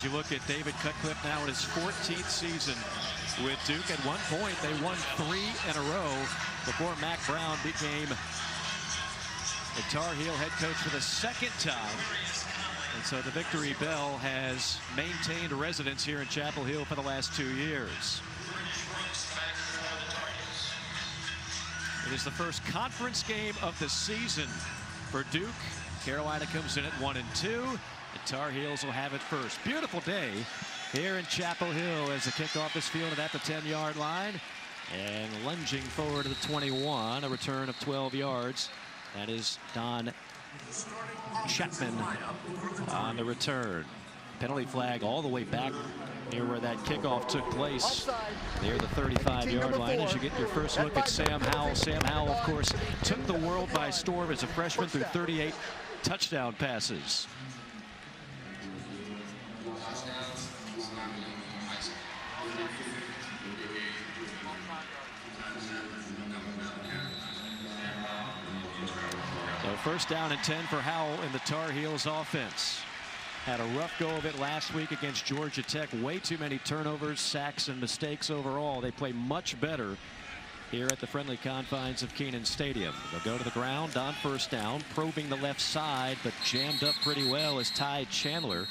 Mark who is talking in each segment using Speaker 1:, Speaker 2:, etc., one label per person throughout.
Speaker 1: You look at David Cutcliffe now in his 14th season with Duke. At one point, they won 3 in a row before Mack Brown became the Tar Heel head coach for the 2nd time. And so the Victory Bell has maintained a residence here in Chapel Hill for the last 2 years. It is the first conference game of the season for Duke. Carolina comes in at 1-2. The Tar Heels will have it first. Beautiful day here in Chapel Hill as the kickoff is fielded at the 10-yard line. And lunging forward to the 21, a return of 12 yards. That is Don Chapman on the return. Penalty flag all the way back near where that kickoff took place, near the 35-yard line. As you get your first look at Sam Howell. Sam Howell, of course, took the world by storm as a freshman through 38 touchdown passes. So first down and 10 for Howell in the Tar Heels offense. Had a rough go of it last week against Georgia Tech. Way too many turnovers, sacks, and mistakes overall. They play much better here at the friendly confines of Kenan Stadium. They'll go to the ground on first down, probing the left side, but jammed up pretty well is Chandler,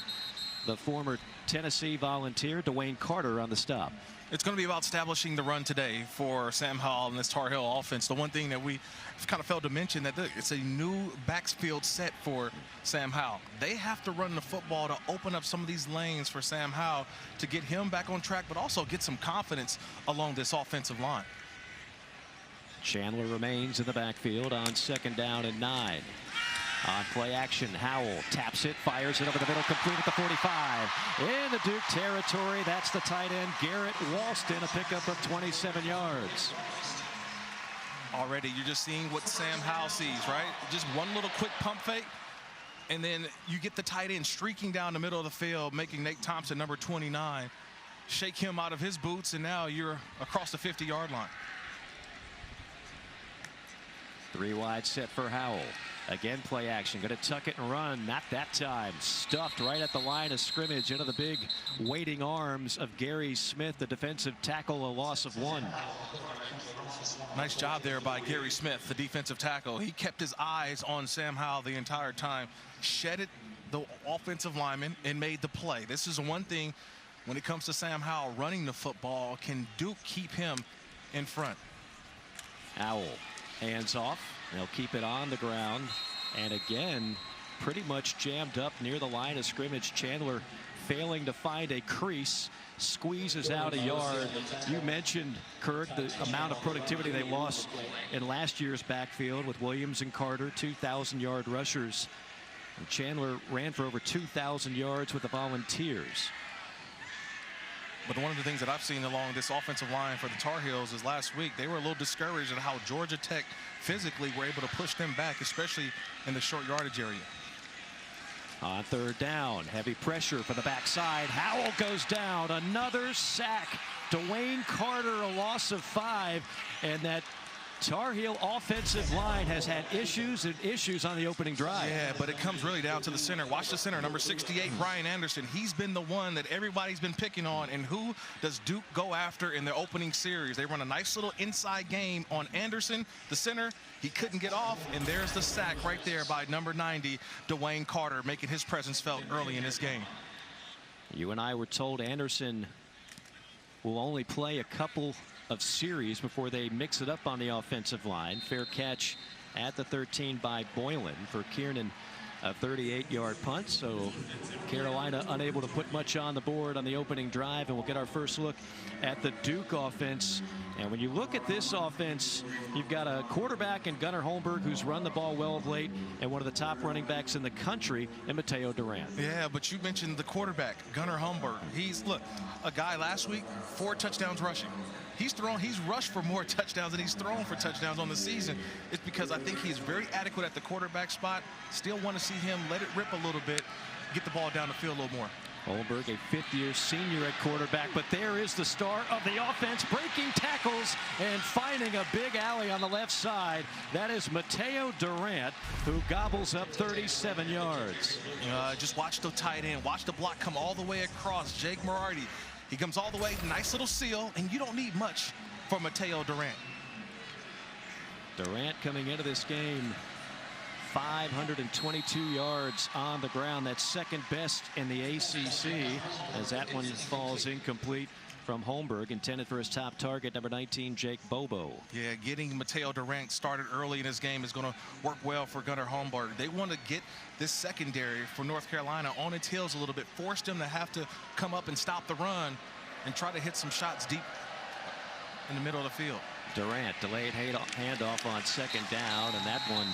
Speaker 1: the former Tennessee Volunteer. Dwayne Carter on the stop.
Speaker 2: It's going to be about establishing the run today for Sam Howell and this Tar Heel offense. The one thing that we kind of failed to mention, that it's a new backfield set for Sam Howell. They have to run the football to open up some of these lanes for Sam Howell to get him back on track, but also get some confidence along this offensive line.
Speaker 1: Chandler remains in the backfield on 2nd down and 9. On play action, Howell taps it, fires it over the middle, complete at the 45. In the Duke territory, that's the tight end, Garrett Walston, a pickup of 27 yards.
Speaker 2: Already, you're just seeing what Sam Howell sees, right? Just one little quick pump fake, and then you get the tight end streaking down the middle of the field, making Nate Thompson, number 29, shake him out of his boots, and now you're across the 50-yard line.
Speaker 1: 3 wide set for Howell. Again, play action. Going to tuck it and run. Not that time. Stuffed right at the line of scrimmage into the big waiting arms of Gary Smith, the defensive tackle, a loss of 1.
Speaker 2: Nice job there by Gary Smith, the defensive tackle. He kept his eyes on Sam Howell the entire time, shedded the offensive lineman, and made the play. This is one thing when it comes to Sam Howell running the football. Can Duke keep him in front?
Speaker 1: Howell, hands off. They'll keep it on the ground, and again pretty much jammed up near the line of scrimmage. Chandler failing to find a crease, squeezes out a yard. You mentioned, Kirk, the amount of productivity they lost in last year's backfield with Williams and Carter, 2,000-yard rushers. And Chandler ran for over 2,000 yards with the Volunteers.
Speaker 2: But one of the things that I've seen along this offensive line for the Tar Heels is last week they were a little discouraged at how Georgia Tech physically were able to push them back, especially in the short yardage area.
Speaker 1: On 3rd down, heavy pressure for the backside. Howell goes down. Another sack. Dwayne Carter, a loss of 5. And that Tar Heel offensive line has had issues and issues on the opening drive.
Speaker 2: Yeah, but it comes really down to the center. Watch the center, number 68, Brian Anderson. He's been the one that everybody's been picking on. And who does Duke go after in their opening series? They run a nice little inside game on Anderson, the center. He couldn't get off, and there's the sack right there by number 90, Dwayne Carter, making his presence felt early in this game.
Speaker 1: You and I were told Anderson will only play a couple of series before they mix it up on the offensive line. Fair catch at the 13 by Boylan for Kiernan, a 38-yard punt. So Carolina unable to put much on the board on the opening drive, and we'll get our first look at the Duke offense. And when you look at this offense, you've got a quarterback in Gunnar Holmberg who's run the ball well of late, and one of the top running backs in the country in Mateo Durant.
Speaker 2: Yeah, but you mentioned the quarterback, Gunnar Holmberg. He's, look, a guy last week, 4 touchdowns rushing. He's rushed for more touchdowns than he's thrown for touchdowns on the season. It's because I think he's very adequate at the quarterback spot. Still want to see him let it rip a little bit, get the ball down the field a little more.
Speaker 1: Holmberg, a fifth-year senior at quarterback, but there is the star of the offense, breaking tackles and finding a big alley on the left side. That is Mateo Durant, who gobbles up 37 yards.
Speaker 2: Just watch the tight end, watch the block come all the way across. Jake Morardi, he comes all the way, nice little seal, and you don't need much for Mateo Durant.
Speaker 1: Durant coming into this game, 522 yards on the ground. That's second best in the ACC, as that one falls incomplete from Holmberg, intended for his top target, number 19, Jake Bobo.
Speaker 2: Yeah, getting Mateo Durant started early in this game is going to work well for Gunnar Holmberg. They want to get this secondary for North Carolina on its heels a little bit, force them to have to come up and stop the run and try to hit some shots deep in the middle of the field.
Speaker 1: Durant, delayed handoff on second down, and that one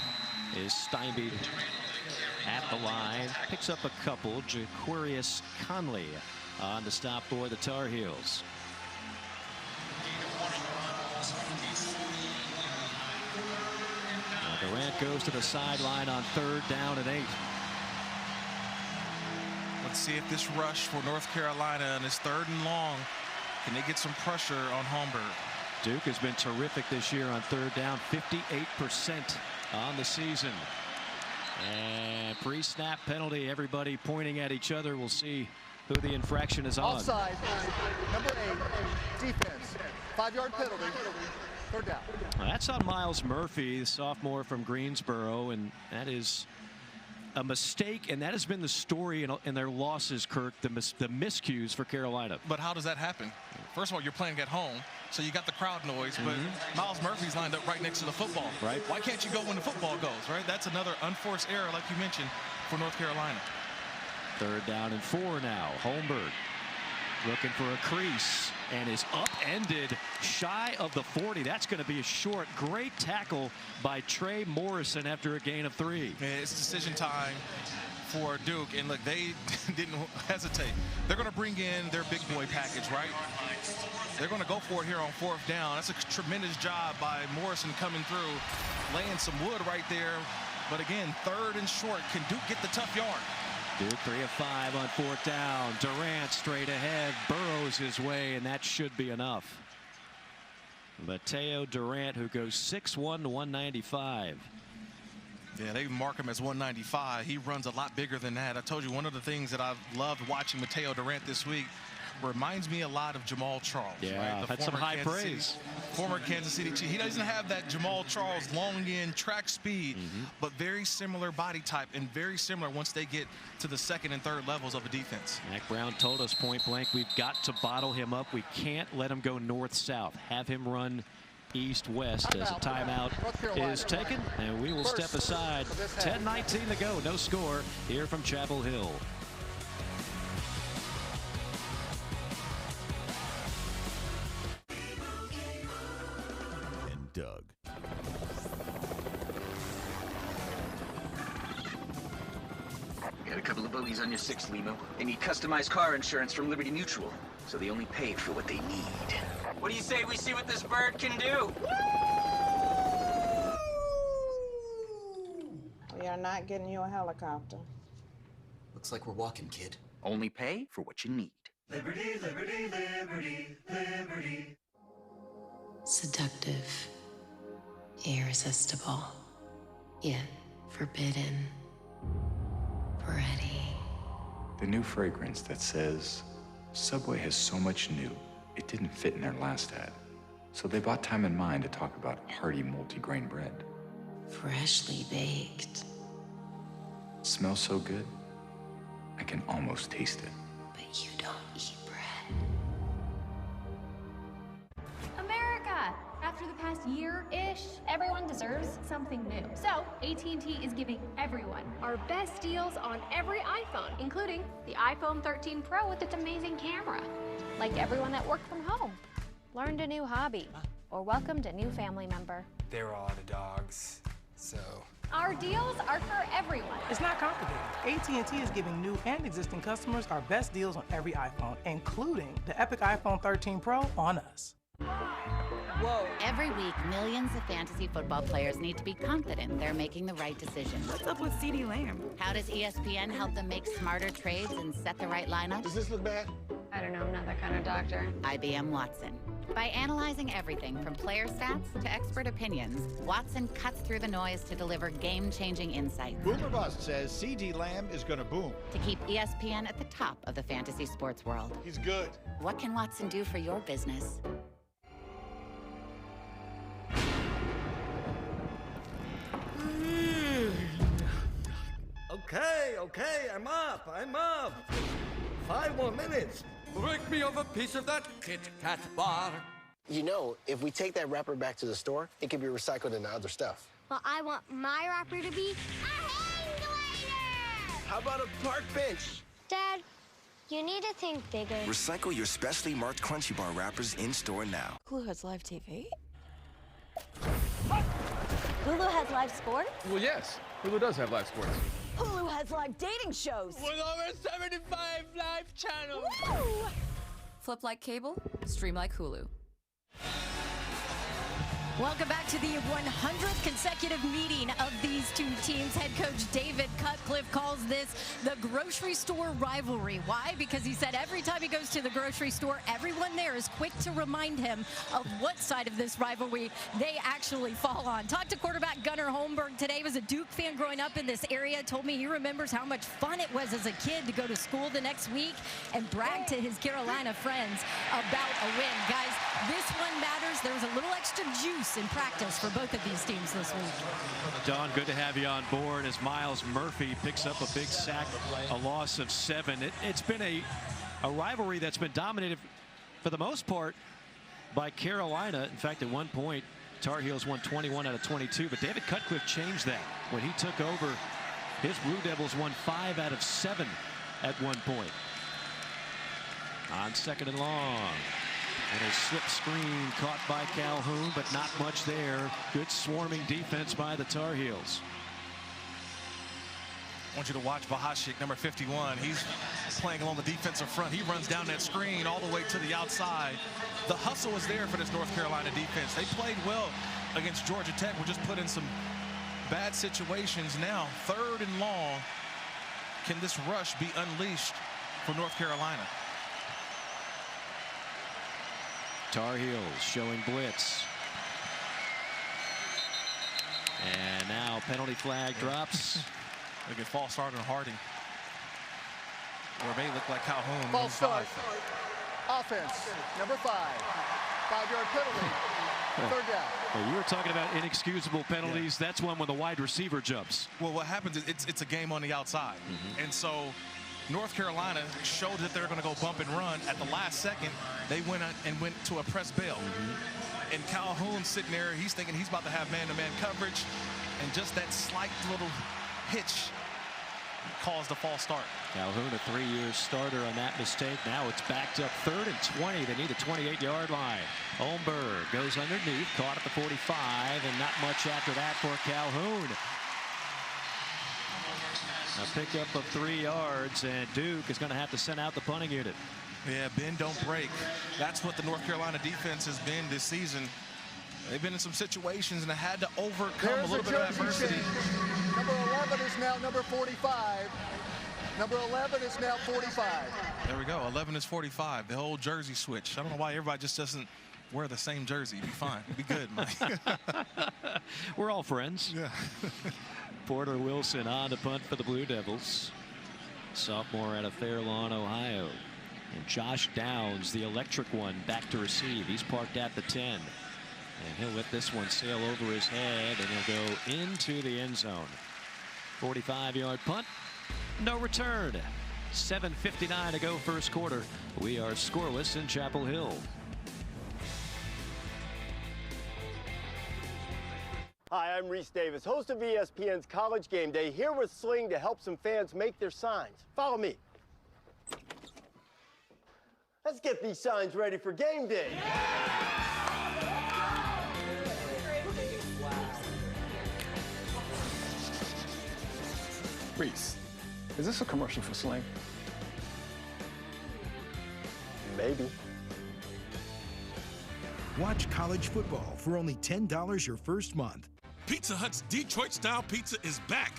Speaker 1: is stymied at the line. Picks up a couple. Jaquarius Conley on the stop for the Tar Heels. Now Durant goes to the sideline on 3rd down and 8.
Speaker 2: Let's see if this rush for North Carolina and this 3rd and long, can they get some pressure on Holmberg?
Speaker 1: Duke has been terrific this year on 3rd down, 58% on the season. And pre-snap penalty, everybody pointing at each other. We'll see who the infraction is on.
Speaker 3: Offside, number 8, defense, 5-yard penalty, 3rd down.
Speaker 1: Well, that's on Miles Murphy, the sophomore from Greensboro, and that is a mistake, and that has been the story in their losses, Kirk, the miscues for Carolina.
Speaker 2: But how does that happen? First of all, you're playing at home, so you got the crowd noise, but Miles Murphy's lined up right next to the football.
Speaker 1: Right.
Speaker 2: Why can't you go when the football goes, right? That's another unforced error, like you mentioned, for North Carolina.
Speaker 1: 3rd down and 4 now. Holmberg looking for a crease and is upended shy of the 40. That's going to be a short. Great tackle by Trey Morrison after a gain of 3.
Speaker 2: Yeah, it's decision time for Duke, and look, they didn't hesitate. They're going to bring in their big boy package, right? They're going to go for it here on 4th down. That's a tremendous job by Morrison coming through, laying some wood right there. But again, 3rd and short. Can Duke get the tough yard?
Speaker 1: Duke 3 of 5 on 4th down. Durant straight ahead, burrows his way, and that should be enough. Mateo Durant, who goes 6'1" to 195.
Speaker 2: Yeah, they mark him as 195. He runs a lot bigger than that. I told you, one of the things that I've loved watching Mateo Durant this week reminds me a lot of Jamal Charles.
Speaker 1: Yeah,
Speaker 2: right?
Speaker 1: that's some high praise.
Speaker 2: Former Kansas City Chief. He doesn't have that Jamal Charles long end track speed, but very similar body type and very similar once they get to the 2nd and 3rd levels of a defense.
Speaker 1: Mac Brown told us point blank, we've got to bottle him up. We can't let him go north-south. Have him run east-west as a timeout is taken, and we will step aside. 10:19 to go, no score here from Chapel Hill.
Speaker 4: And Doug.
Speaker 5: Got a couple of bogeys on your 6th limo. They need customized car insurance from Liberty Mutual, so they only pay for what they need. What do you say we see what this bird can do?
Speaker 6: We are not getting you a helicopter.
Speaker 5: Looks like we're walking, kid. Only pay for what you need. Liberty, liberty, liberty, liberty.
Speaker 7: Seductive, irresistible, yet forbidden, bready.
Speaker 8: The new fragrance that says, Subway has so much new, it didn't fit in their last ad. So they bought time and mind to talk about hearty multigrain bread.
Speaker 7: Freshly baked.
Speaker 8: Smells so good, I can almost taste it.
Speaker 7: But you don't eat bread.
Speaker 9: America! After the past year-ish, everyone deserves something new. So, AT&T is giving everyone our best deals on every iPhone, including the iPhone 13 Pro with its amazing camera. Like everyone that worked from home, learned a new hobby, or welcomed a new family member.
Speaker 10: There are a lot of dogs, so...
Speaker 9: Our deals are for everyone.
Speaker 11: It's not complicated. AT&T is giving new and existing customers our best deals on every iPhone, including the epic iPhone 13 Pro on us.
Speaker 4: Whoa. Every week, millions of fantasy football players need to be confident they're making the right decisions.
Speaker 11: What's up with CeeDee Lamb?
Speaker 4: How does ESPN help them make smarter trades and set the right lineup?
Speaker 3: Does this look bad?
Speaker 9: I don't know, I'm not that kind of doctor.
Speaker 4: IBM Watson. By analyzing everything from player stats to expert opinions, Watson cuts through the noise to deliver game-changing insights.
Speaker 12: Boomer Bust says CeeDee Lamb is going to boom.
Speaker 4: To keep ESPN at the top of the fantasy sports world.
Speaker 3: He's good.
Speaker 4: What can Watson do for your business?
Speaker 13: Okay, I'm up. 5 more minutes. Break me off a piece of that Kit Kat bar.
Speaker 14: You know, if we take that wrapper back to the store, it can be recycled into other stuff.
Speaker 9: Well, I want my wrapper to be a hang glider!
Speaker 14: How about a park bench?
Speaker 9: Dad, you need to think bigger.
Speaker 15: Recycle your specially marked Crunchy Bar wrappers in-store now.
Speaker 16: Hulu has live TV?
Speaker 17: Hulu has live sports?
Speaker 18: Well, yes. Hulu does have live sports.
Speaker 17: Hulu has live dating shows.
Speaker 19: With over 75 live channels.
Speaker 17: Woo!
Speaker 16: Flip like cable, stream like Hulu.
Speaker 20: Welcome back to the 100th consecutive meeting of these two teams. Head coach David Cutcliffe calls this the grocery store rivalry. Why? Because he said every time he goes to the grocery store, everyone there is quick to remind him of what side of this rivalry they actually fall on. Talked to quarterback Gunnar Holmberg today. He was a Duke fan growing up in this area. Told me he remembers how much fun it was as a kid to go to school the next week and brag to his Carolina friends about a win. Guys, this one matters. There's a little extra juice in practice for both of these teams this week.
Speaker 1: Don, good to have you on board as Miles Murphy picks up a big sack, a loss of 7. It's been a rivalry that's been dominated for the most part by Carolina. In fact, at one point, Tar Heels won 21 out of 22, but David Cutcliffe changed that. When he took over, his Blue Devils won 5 out of 7 at one point. On 2nd and long. And a slip screen caught by Calhoun, but not much there. Good swarming defense by the Tar Heels.
Speaker 2: I want you to watch Vahashik, number 51. He's playing along the defensive front. He runs down that screen all the way to the outside. The hustle is there for this North Carolina defense. They played well against Georgia Tech. We're just put in some bad situations now. 3rd and long. Can this rush be unleashed for North Carolina?
Speaker 1: Tar Heels showing blitz. And now penalty flag drops.
Speaker 2: They get false start on Harding. Or it may look like Calhoun.
Speaker 3: False start. Offense, number 5. 5-yard penalty. 3rd down.
Speaker 1: Well, you were talking about inexcusable penalties. Yeah. That's one when the wide receiver jumps.
Speaker 2: Well, what happens is it's a game on the outside. And so North Carolina showed that they're going to go bump and run. At the last second, they went to a press bail. And Calhoun sitting there, he's thinking he's about to have man-to-man coverage. And just that slight little hitch caused the false start.
Speaker 1: Calhoun, a 3-year starter on that mistake. Now it's backed up 3rd and 20. They need a 28-yard line. Holmberg goes underneath, caught at the 45, and not much after that for Calhoun. A pickup of 3 yards, and Duke is going to have to send out the punting unit.
Speaker 2: Yeah, bend, don't break. That's what the North Carolina defense has been this season. They've been in some situations and they had to overcome a little bit of adversity.
Speaker 3: Change. Number 11 is now number 45. Number 11 is now 45.
Speaker 2: There we go. 11 is 45. The whole jersey switch. I don't know why everybody just doesn't wear the same jersey. Be fine. Be good, Mike.
Speaker 1: We're all friends.
Speaker 2: Yeah.
Speaker 1: Porter Wilson on to punt for the Blue Devils. Sophomore out of Fair Lawn, Ohio. And Josh Downs, the electric one, back to receive. He's parked at the 10. And he'll let this one sail over his head, and he'll go into the end zone. 45-yard punt. No return. 7:59 to go first quarter. We are scoreless in Chapel Hill.
Speaker 21: Hi, I'm Reese Davis, host of ESPN's College Game Day, here with Sling to help some fans make their signs. Follow me. Let's get these signs ready for game day.
Speaker 22: Reese, is this a commercial for Sling?
Speaker 21: Maybe.
Speaker 5: Watch college football for only $10 your first month.
Speaker 6: Pizza Hut's Detroit-style pizza is back.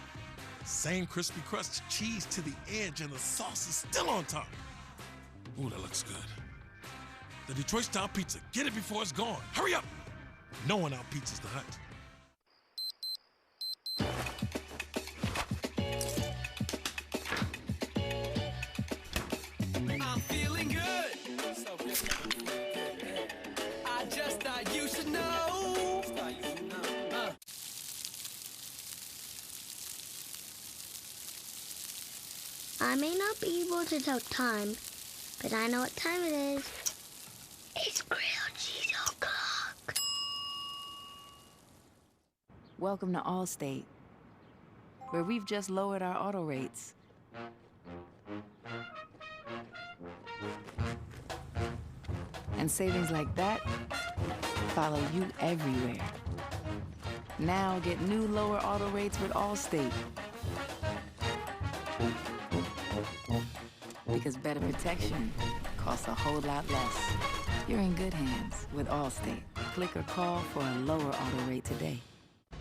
Speaker 6: Same crispy crust, cheese to the edge, and the sauce is still on top. Ooh, that looks good. The Detroit-style pizza. Get it before it's gone. Hurry up! No one out-pizzas the Hut.
Speaker 19: I'm feeling good. I just thought you should know.
Speaker 23: I may not be able to tell time, but I know what time it is. It's grilled cheese o'clock.
Speaker 24: Welcome to Allstate, where we've just lowered our auto rates. And savings like that follow you everywhere. Now get new lower auto rates with Allstate. Because better protection costs a whole lot less. You're in good hands with Allstate. Click or call for a lower auto rate today.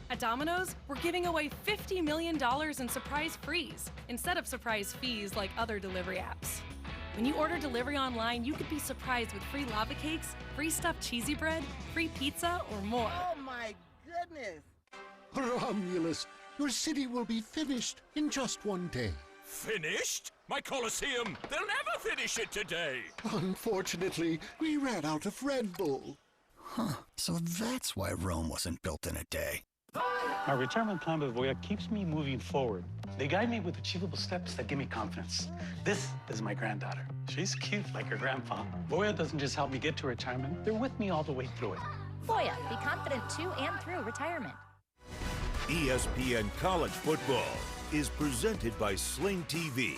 Speaker 25: At Domino's, we're giving away $50 million in surprise frees instead of surprise fees like other delivery apps. When you order delivery online, you could be surprised with free lava cakes, free stuffed cheesy bread, free pizza, or more.
Speaker 26: Oh my goodness!
Speaker 27: Romulus, your city will be finished in just one day.
Speaker 6: Finished? My Colosseum! They'll never finish it today!
Speaker 27: Unfortunately, we ran out of Red Bull.
Speaker 28: Huh, so that's why Rome wasn't built in a day.
Speaker 29: My retirement plan with Voya keeps me moving forward. They guide me with achievable steps that give me confidence. This is my granddaughter. She's cute like her grandpa. Voya doesn't just help me get to retirement, they're with me all the way through it.
Speaker 30: Voya, be confident to and through retirement.
Speaker 31: ESPN College Football is presented by Sling TV.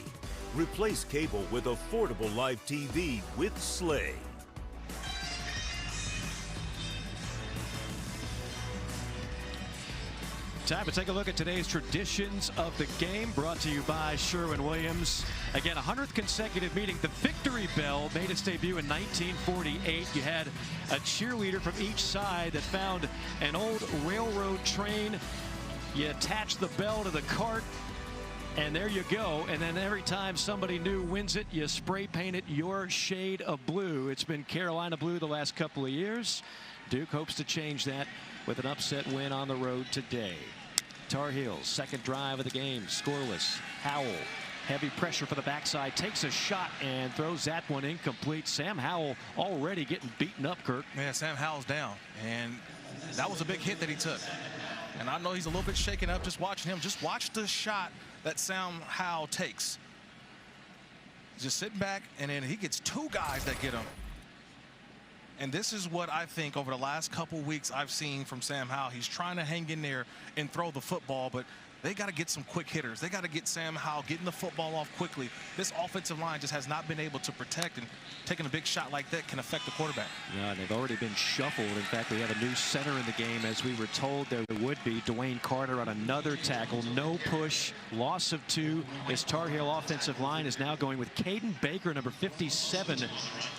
Speaker 31: Replace cable with affordable live TV with Sling.
Speaker 1: Time to take a look at today's traditions of the game, brought to you by Sherwin-Williams. Again, 100th consecutive meeting. The Victory Bell made its debut in 1948. You had a cheerleader from each side that found an old railroad train. You attach the bell to the cart, and there you go. And then every time somebody new wins it, you spray paint it your shade of blue. It's been Carolina blue the last couple of years. Duke hopes to change that with an upset win on the road today. Tar Heels, second drive of the game, scoreless. Howell, heavy pressure for the backside, takes a shot and throws that one incomplete. Sam Howell already getting beaten up, Kirk.
Speaker 2: Yeah, Sam Howell's down, and that was a big hit that he took. And I know he's a little bit shaken up just watching him. Just watch the shot that Sam Howell takes. Just sitting back, and then he gets two guys that get him. And this is what I think over the last couple weeks I've seen from Sam Howell. He's trying to hang in there and throw the football, but they got to get some quick hitters. They got to get Sam Howell getting the football off quickly. This offensive line just has not been able to protect, and taking a big shot like that can affect the quarterback.
Speaker 1: Yeah, they've already been shuffled. In fact, we have a new center in the game, as we were told there would be. Dwayne Carter on another tackle. No push, loss of 2. This Tar Heel offensive line is now going with Caden Baker, number 57,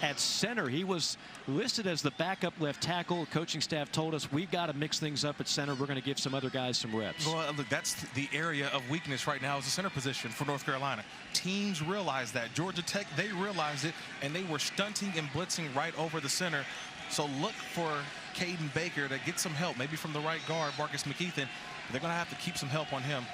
Speaker 1: at center. He was listed as the backup left tackle. The coaching staff told us we've got to mix things up at center. We're going to give some other guys some reps.
Speaker 2: Well, look, that's the area of weakness right now is the center position for North Carolina. Teams realize that. Georgia Tech, they realized it, and they were stunting and blitzing right over the center. So look for Caden Baker to get some help, maybe from the right guard, Marcus McKeithen. They're going to have to keep some help on him.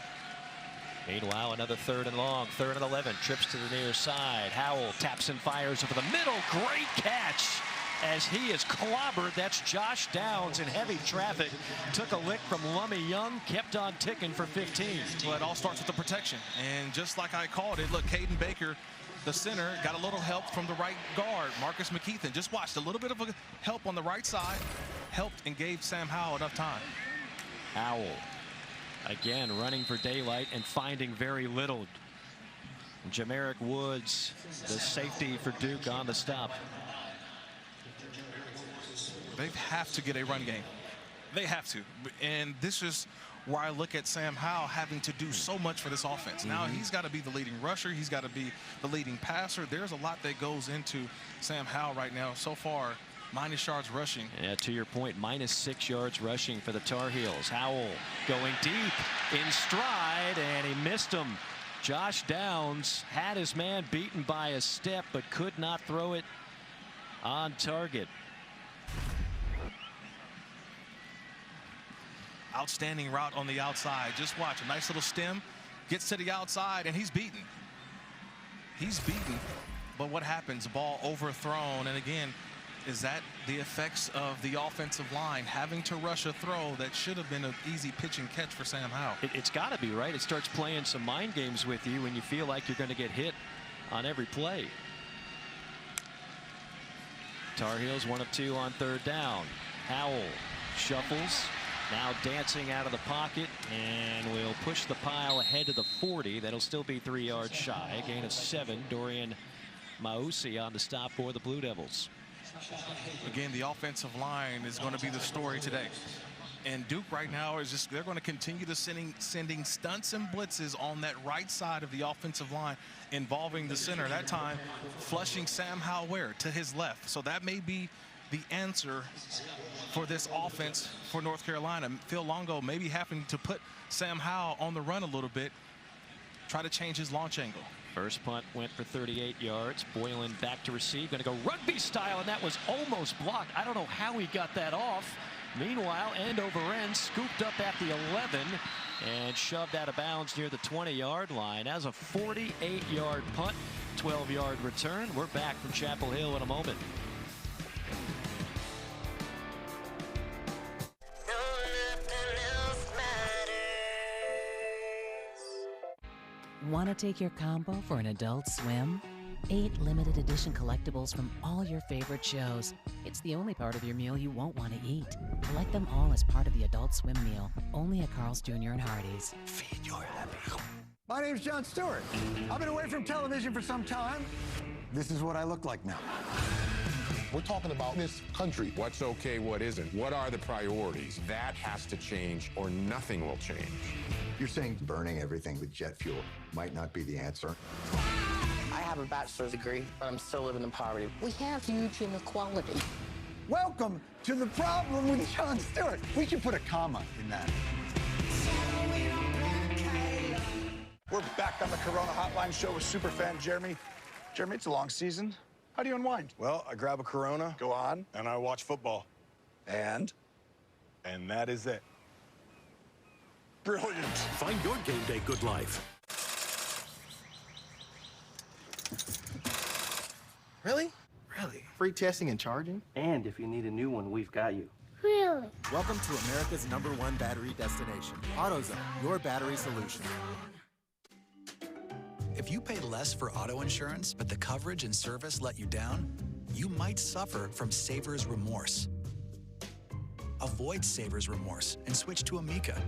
Speaker 1: Meanwhile, another 3rd and long, 3rd and 11, trips to the near side. Howell taps and fires over the middle. Great catch as he is clobbered. That's Josh Downs in heavy traffic. Took a lick from Lummy Young, kept on ticking for 15.
Speaker 2: Well, it all starts with the protection. And just like I called it, look, Caden Baker, the center, got a little help from the right guard, Marcus McKeithen. Just watched a little bit of a help on the right side, helped and gave Sam Howell enough time.
Speaker 1: Howell, again, running for daylight and finding very little. Jamerick Woods, the safety for Duke, on the stop.
Speaker 2: They have to get a run game. They have to. And this is where I look at Sam Howell having to do so much for this offense. Now he's got to be the leading rusher. He's got to be the leading passer. There's a lot that goes into Sam Howell right now. So far, minus yards rushing.
Speaker 1: Yeah, to your point, minus 6 yards rushing for the Tar Heels. Howell going deep in stride, and he missed him. Josh Downs had his man beaten by a step, but could not throw it on target.
Speaker 2: Outstanding route on the outside. Just watch, a nice little stem, gets to the outside, and he's beaten. He's beaten, but what happens? Ball overthrown, and again, is that the effects of the offensive line having to rush a throw that should have been an easy pitch and catch for Sam Howell?
Speaker 1: It's got to be, right? It starts playing some mind games with you when you feel like you're going to get hit on every play. Tar Heels 1 of 2 on 3rd down. Howell shuffles, now dancing out of the pocket, and will push the pile ahead to the 40. That'll still be 3 yards shy. A gain of 7. Dorian Mausi on the stop for the Blue Devils.
Speaker 2: Again, the offensive line is going to be the story today. And Duke right now is just, they're going to continue to sending stunts and blitzes on that right side of the offensive line involving the center. That time flushing Sam Howell where? To his left. So that may be the answer for this offense for North Carolina. Phil Longo maybe having to put Sam Howell on the run a little bit, try to change his launch angle.
Speaker 1: First punt went for 38 yards. Boylan back to receive, going to go rugby style, and that was almost blocked. I don't know how he got that off. Meanwhile, end over end, scooped up at the 11 and shoved out of bounds near the 20-yard line. As a 48-yard punt, 12-yard return. We're back from Chapel Hill in a moment.
Speaker 4: Want to take your combo for an Adult Swim? 8 limited edition collectibles from all your favorite shows. It's the only part of your meal you won't want to eat. Collect them all as part of the Adult Swim meal, only at Carl's Jr. and Hardee's.
Speaker 28: Feed your happy.
Speaker 7: My name's Jon Stewart. I've been away from television for some time. This is what I look like now.
Speaker 8: We're talking about this country. What's okay, what isn't? What are the priorities? That has to change or nothing will change.
Speaker 9: You're saying burning everything with jet fuel might not be the answer?
Speaker 10: I have a bachelor's degree, but I'm still living in poverty.
Speaker 7: We have huge inequality. Welcome to The Problem with Jon Stewart. We should put a comma in that. We're back on the Corona Hotline show with superfan Jeremy. Jeremy, it's a long season. How do you unwind?
Speaker 11: Well, I grab a Corona.
Speaker 7: Go on.
Speaker 11: And I watch football.
Speaker 7: And
Speaker 11: that is it.
Speaker 7: Brilliant.
Speaker 27: Find your game day good life.
Speaker 12: Really? Really? Free testing and charging?
Speaker 13: And if you need a new one, we've got you.
Speaker 23: Really?
Speaker 12: Welcome to America's #1 battery destination. AutoZone, your battery solution.
Speaker 14: If you pay less for auto insurance, but the coverage and service let you down, you might suffer from saver's remorse. Avoid saver's remorse and switch to Amica.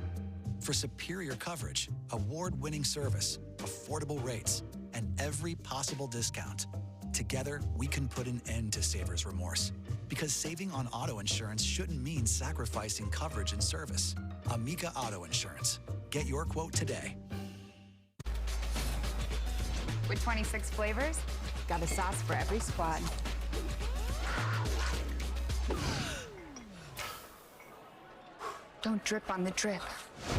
Speaker 14: For superior coverage, award-winning service, affordable rates, and every possible discount. Together, we can put an end to saver's remorse. Because saving on auto insurance shouldn't mean sacrificing coverage and service. Amica Auto Insurance. Get your quote today.
Speaker 30: With 26 flavors, got a sauce for every squad. Don't drip on the drip.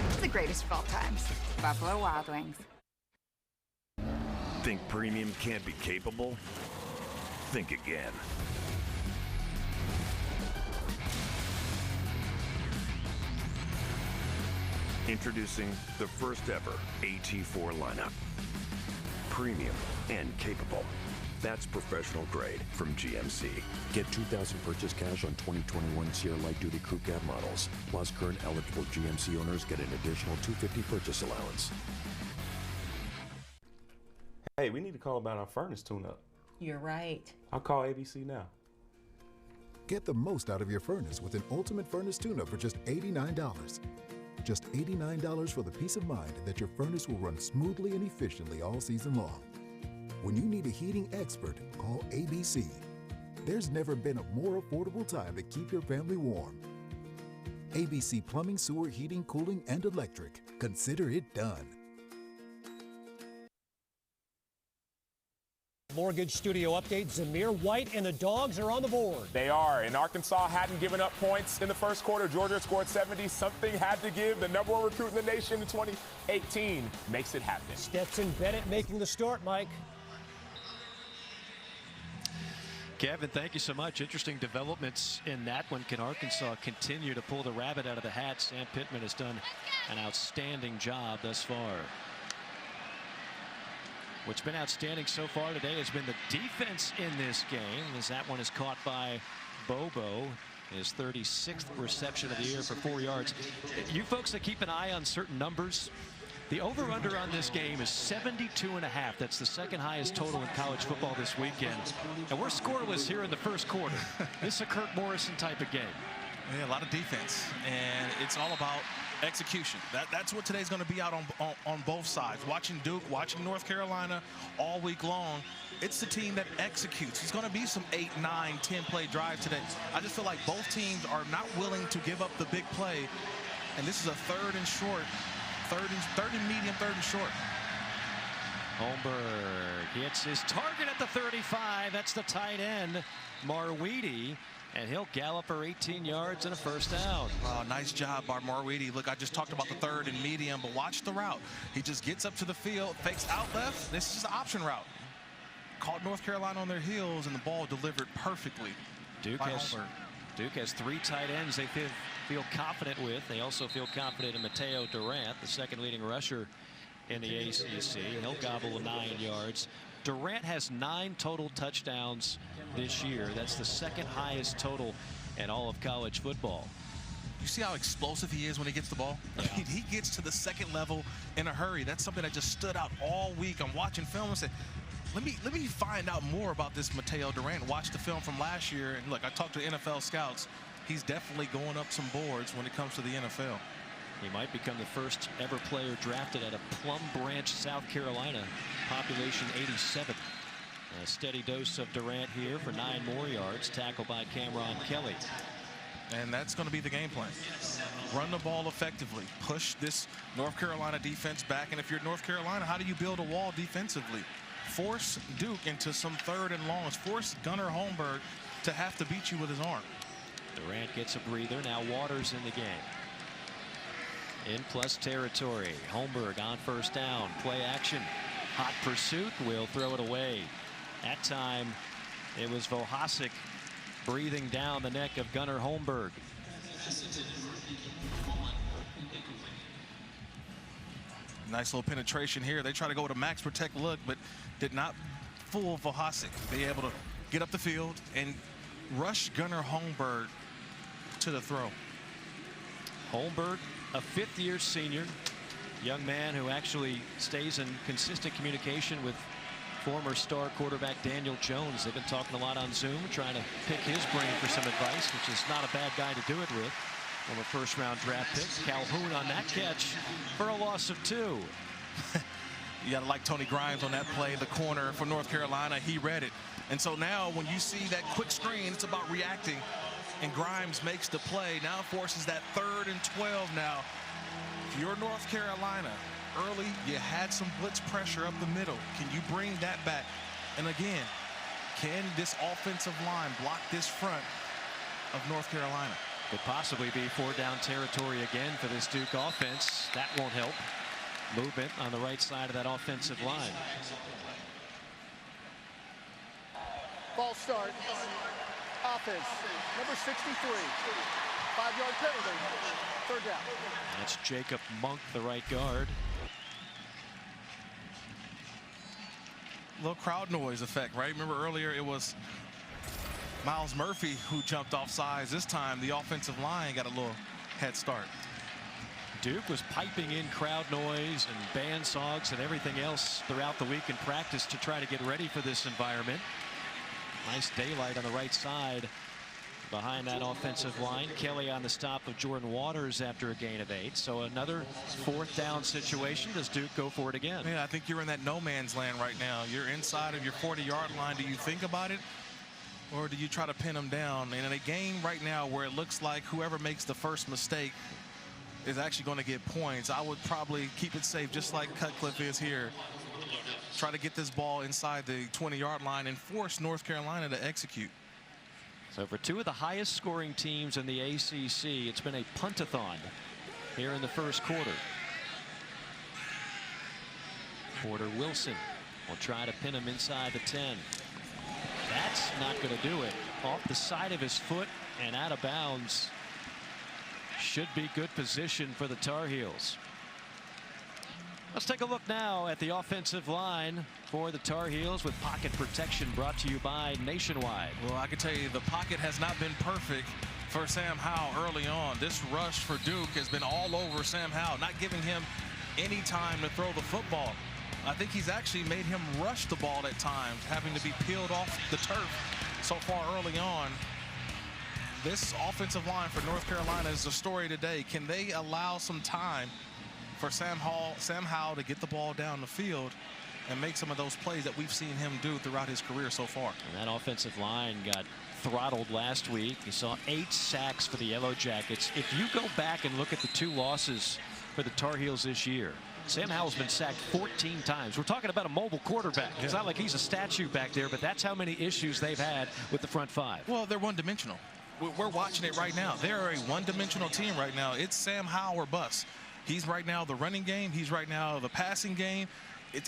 Speaker 30: It's the greatest of all times. Buffalo Wild Wings.
Speaker 31: Think premium can't be capable? Think again. Introducing the first ever AT4 lineup. Premium and capable. That's professional grade from GMC.
Speaker 15: Get $2,000 purchase cash on 2021 Sierra Light Duty Crew Cab models. Plus, current eligible GMC owners get an additional $250 purchase allowance.
Speaker 18: Hey, we need to call about our furnace tune-up.
Speaker 32: You're right.
Speaker 18: I'll call ABC now.
Speaker 5: Get the most out of your furnace with an ultimate furnace tune-up for just $89. Just $89 for the peace of mind that your furnace will run smoothly and efficiently all season long. When you need a heating expert, call ABC. There's never been a more affordable time to keep your family warm. ABC Plumbing, Sewer, Heating, Cooling, and Electric. Consider it done.
Speaker 3: Mortgage Studio update. Zamir White and the Dogs are on the board.
Speaker 6: They are, and Arkansas hadn't given up points in the first quarter. Georgia scored 70. Something had to give. The #1 recruit in the nation in 2018 makes it happen.
Speaker 3: Stetson Bennett making the start, Mike.
Speaker 1: Kevin, thank you so much. Interesting developments in that one. Can Arkansas continue to pull the rabbit out of the hat? Sam Pittman has done an outstanding job thus far. What's been outstanding so far today has been the defense in this game, as that one is caught by Bobo. His 36th reception of the year for 4 yards. You folks that keep an eye on certain numbers, the over-under on this game is 72.5. That's the second highest total in college football this weekend. And we're scoreless here in the first quarter. This is a Kurt Morrison type of game.
Speaker 2: Yeah, a lot of defense, and it's all about execution. That's what today's going to be out on both sides. Watching Duke, watching North Carolina all week long, it's the team that executes. It's going to be some 8, 9, 10-play drive today. I just feel like both teams are not willing to give up the big play, and this is a third and short. Third and medium, third and short.
Speaker 1: Holmberg hits his target at the 35. That's the tight end, Marweedy, and he'll gallop for 18 yards and a first down.
Speaker 2: Oh, nice job by Marweedy. Look, I just talked about the third and medium, but watch the route. He just gets up to the field, fakes out left. This is the option route. Caught North Carolina on their heels, and the ball delivered perfectly.
Speaker 1: Duke has 3 tight ends they feel confident with. They also feel confident in Mateo Durant, the second leading rusher in the ACC. He'll gobble 9 yards. Durant has 9 total touchdowns this year. That's the second highest total in all of college football.
Speaker 2: You see how explosive he is when he gets the ball?
Speaker 1: Yeah.
Speaker 2: He gets to the second level in a hurry. That's something that just stood out all week. I'm watching film and said, let me find out more about this Mateo Durant. Watch the film from last year, and look, I talked to NFL scouts. He's definitely going up some boards when it comes to the NFL.
Speaker 1: He might become the first ever player drafted out of Plum Branch, South Carolina, population 87. A steady dose of Durant here for 9 more yards, tackled by Cameron Kelly.
Speaker 2: And that's going to be the game plan. Run the ball effectively. Push this North Carolina defense back. And if you're North Carolina, how do you build a wall defensively? Force Duke into some third and longs. Force Gunnar Holmberg to have to beat you with his arm.
Speaker 1: Durant gets a breather. Now Waters in the game. In plus territory. Holmberg on first down. Play action. Hot pursuit. Will throw it away. That time it was Vohasek breathing down the neck of Gunnar Holmberg.
Speaker 2: Nice little penetration here. They try to go with a max protect look, but did not fool Vohasek. Be able to get up the field and rush Gunnar Holmberg to the throw.
Speaker 1: Holmberg, a 5th-year senior, young man who actually stays in consistent communication with former star quarterback Daniel Jones. They've been talking a lot on Zoom, trying to pick his brain for some advice, which is not a bad guy to do it with. From a first-round draft pick. Calhoun on that catch for a loss of 2.
Speaker 2: You got to like Tony Grimes on that play, the corner for North Carolina. He read it. And so now when you see that quick screen, it's about reacting. And Grimes makes the play. Now forces that 3rd and 12 now. If you're North Carolina, early you had some blitz pressure up the middle. Can you bring that back? And again, can this offensive line block this front of North Carolina?
Speaker 1: Could possibly be 4-down territory again for this Duke offense. That won't help. Movement on the right side of that offensive line.
Speaker 16: False start. Offense. Number 63. 5-yard penalty. 3rd down.
Speaker 1: That's Jacob Monk, the right guard.
Speaker 2: Little crowd noise effect, right? Remember earlier it was Miles Murphy who jumped off sides. This time the offensive line got a little head start.
Speaker 1: Duke was piping in crowd noise and band songs and everything else throughout the week in practice to try to get ready for this environment. Nice daylight on the right side behind that offensive line. Kelly on the stop of Jordan Waters after a gain of 8. So another 4th down situation. Does Duke go for it again?
Speaker 2: Yeah, I think you're in that no man's land right now. You're inside of your 40-yard line. Do you think about it, or do you try to pin them down? And in a game right now where it looks like whoever makes the first mistake is actually going to get points, I would probably keep it safe, just like Cutcliffe is here. try to get this ball inside the 20-yard line and force North Carolina to execute.
Speaker 1: So for two of the highest scoring teams in the ACC, it's been a puntathon here in the first quarter. Porter Wilson will try to pin him inside the 10. That's not going to do it. Off the side of his foot and out of bounds. Should be good position for the Tar Heels. Let's take a look now at the offensive line for the Tar Heels with pocket protection brought to you by Nationwide.
Speaker 2: Well, I can tell you the pocket has not been perfect for Sam Howell early on. This rush for Duke has been all over Sam Howell, not giving him any time to throw the football. I think he's actually made him rush the ball at times, having to be peeled off the turf so far early on. This offensive line for North Carolina is the story today. Can they allow some time for Sam Howell to get the ball down the field and make some of those plays that we've seen him do throughout his career so far?
Speaker 1: And that offensive line got throttled last week. You saw 8 sacks for the Yellow Jackets. If you go back and look at the 2 losses for the Tar Heels this year, Sam Howell's been sacked 14 times. We're talking about a mobile quarterback. It's not like he's a statue back there, but that's how many issues they've had with the front 5.
Speaker 2: Well, they're one-dimensional. We're watching it right now. They're a one-dimensional team right now. It's Sam Howell or bust. He's right now the running game. He's right now the passing game.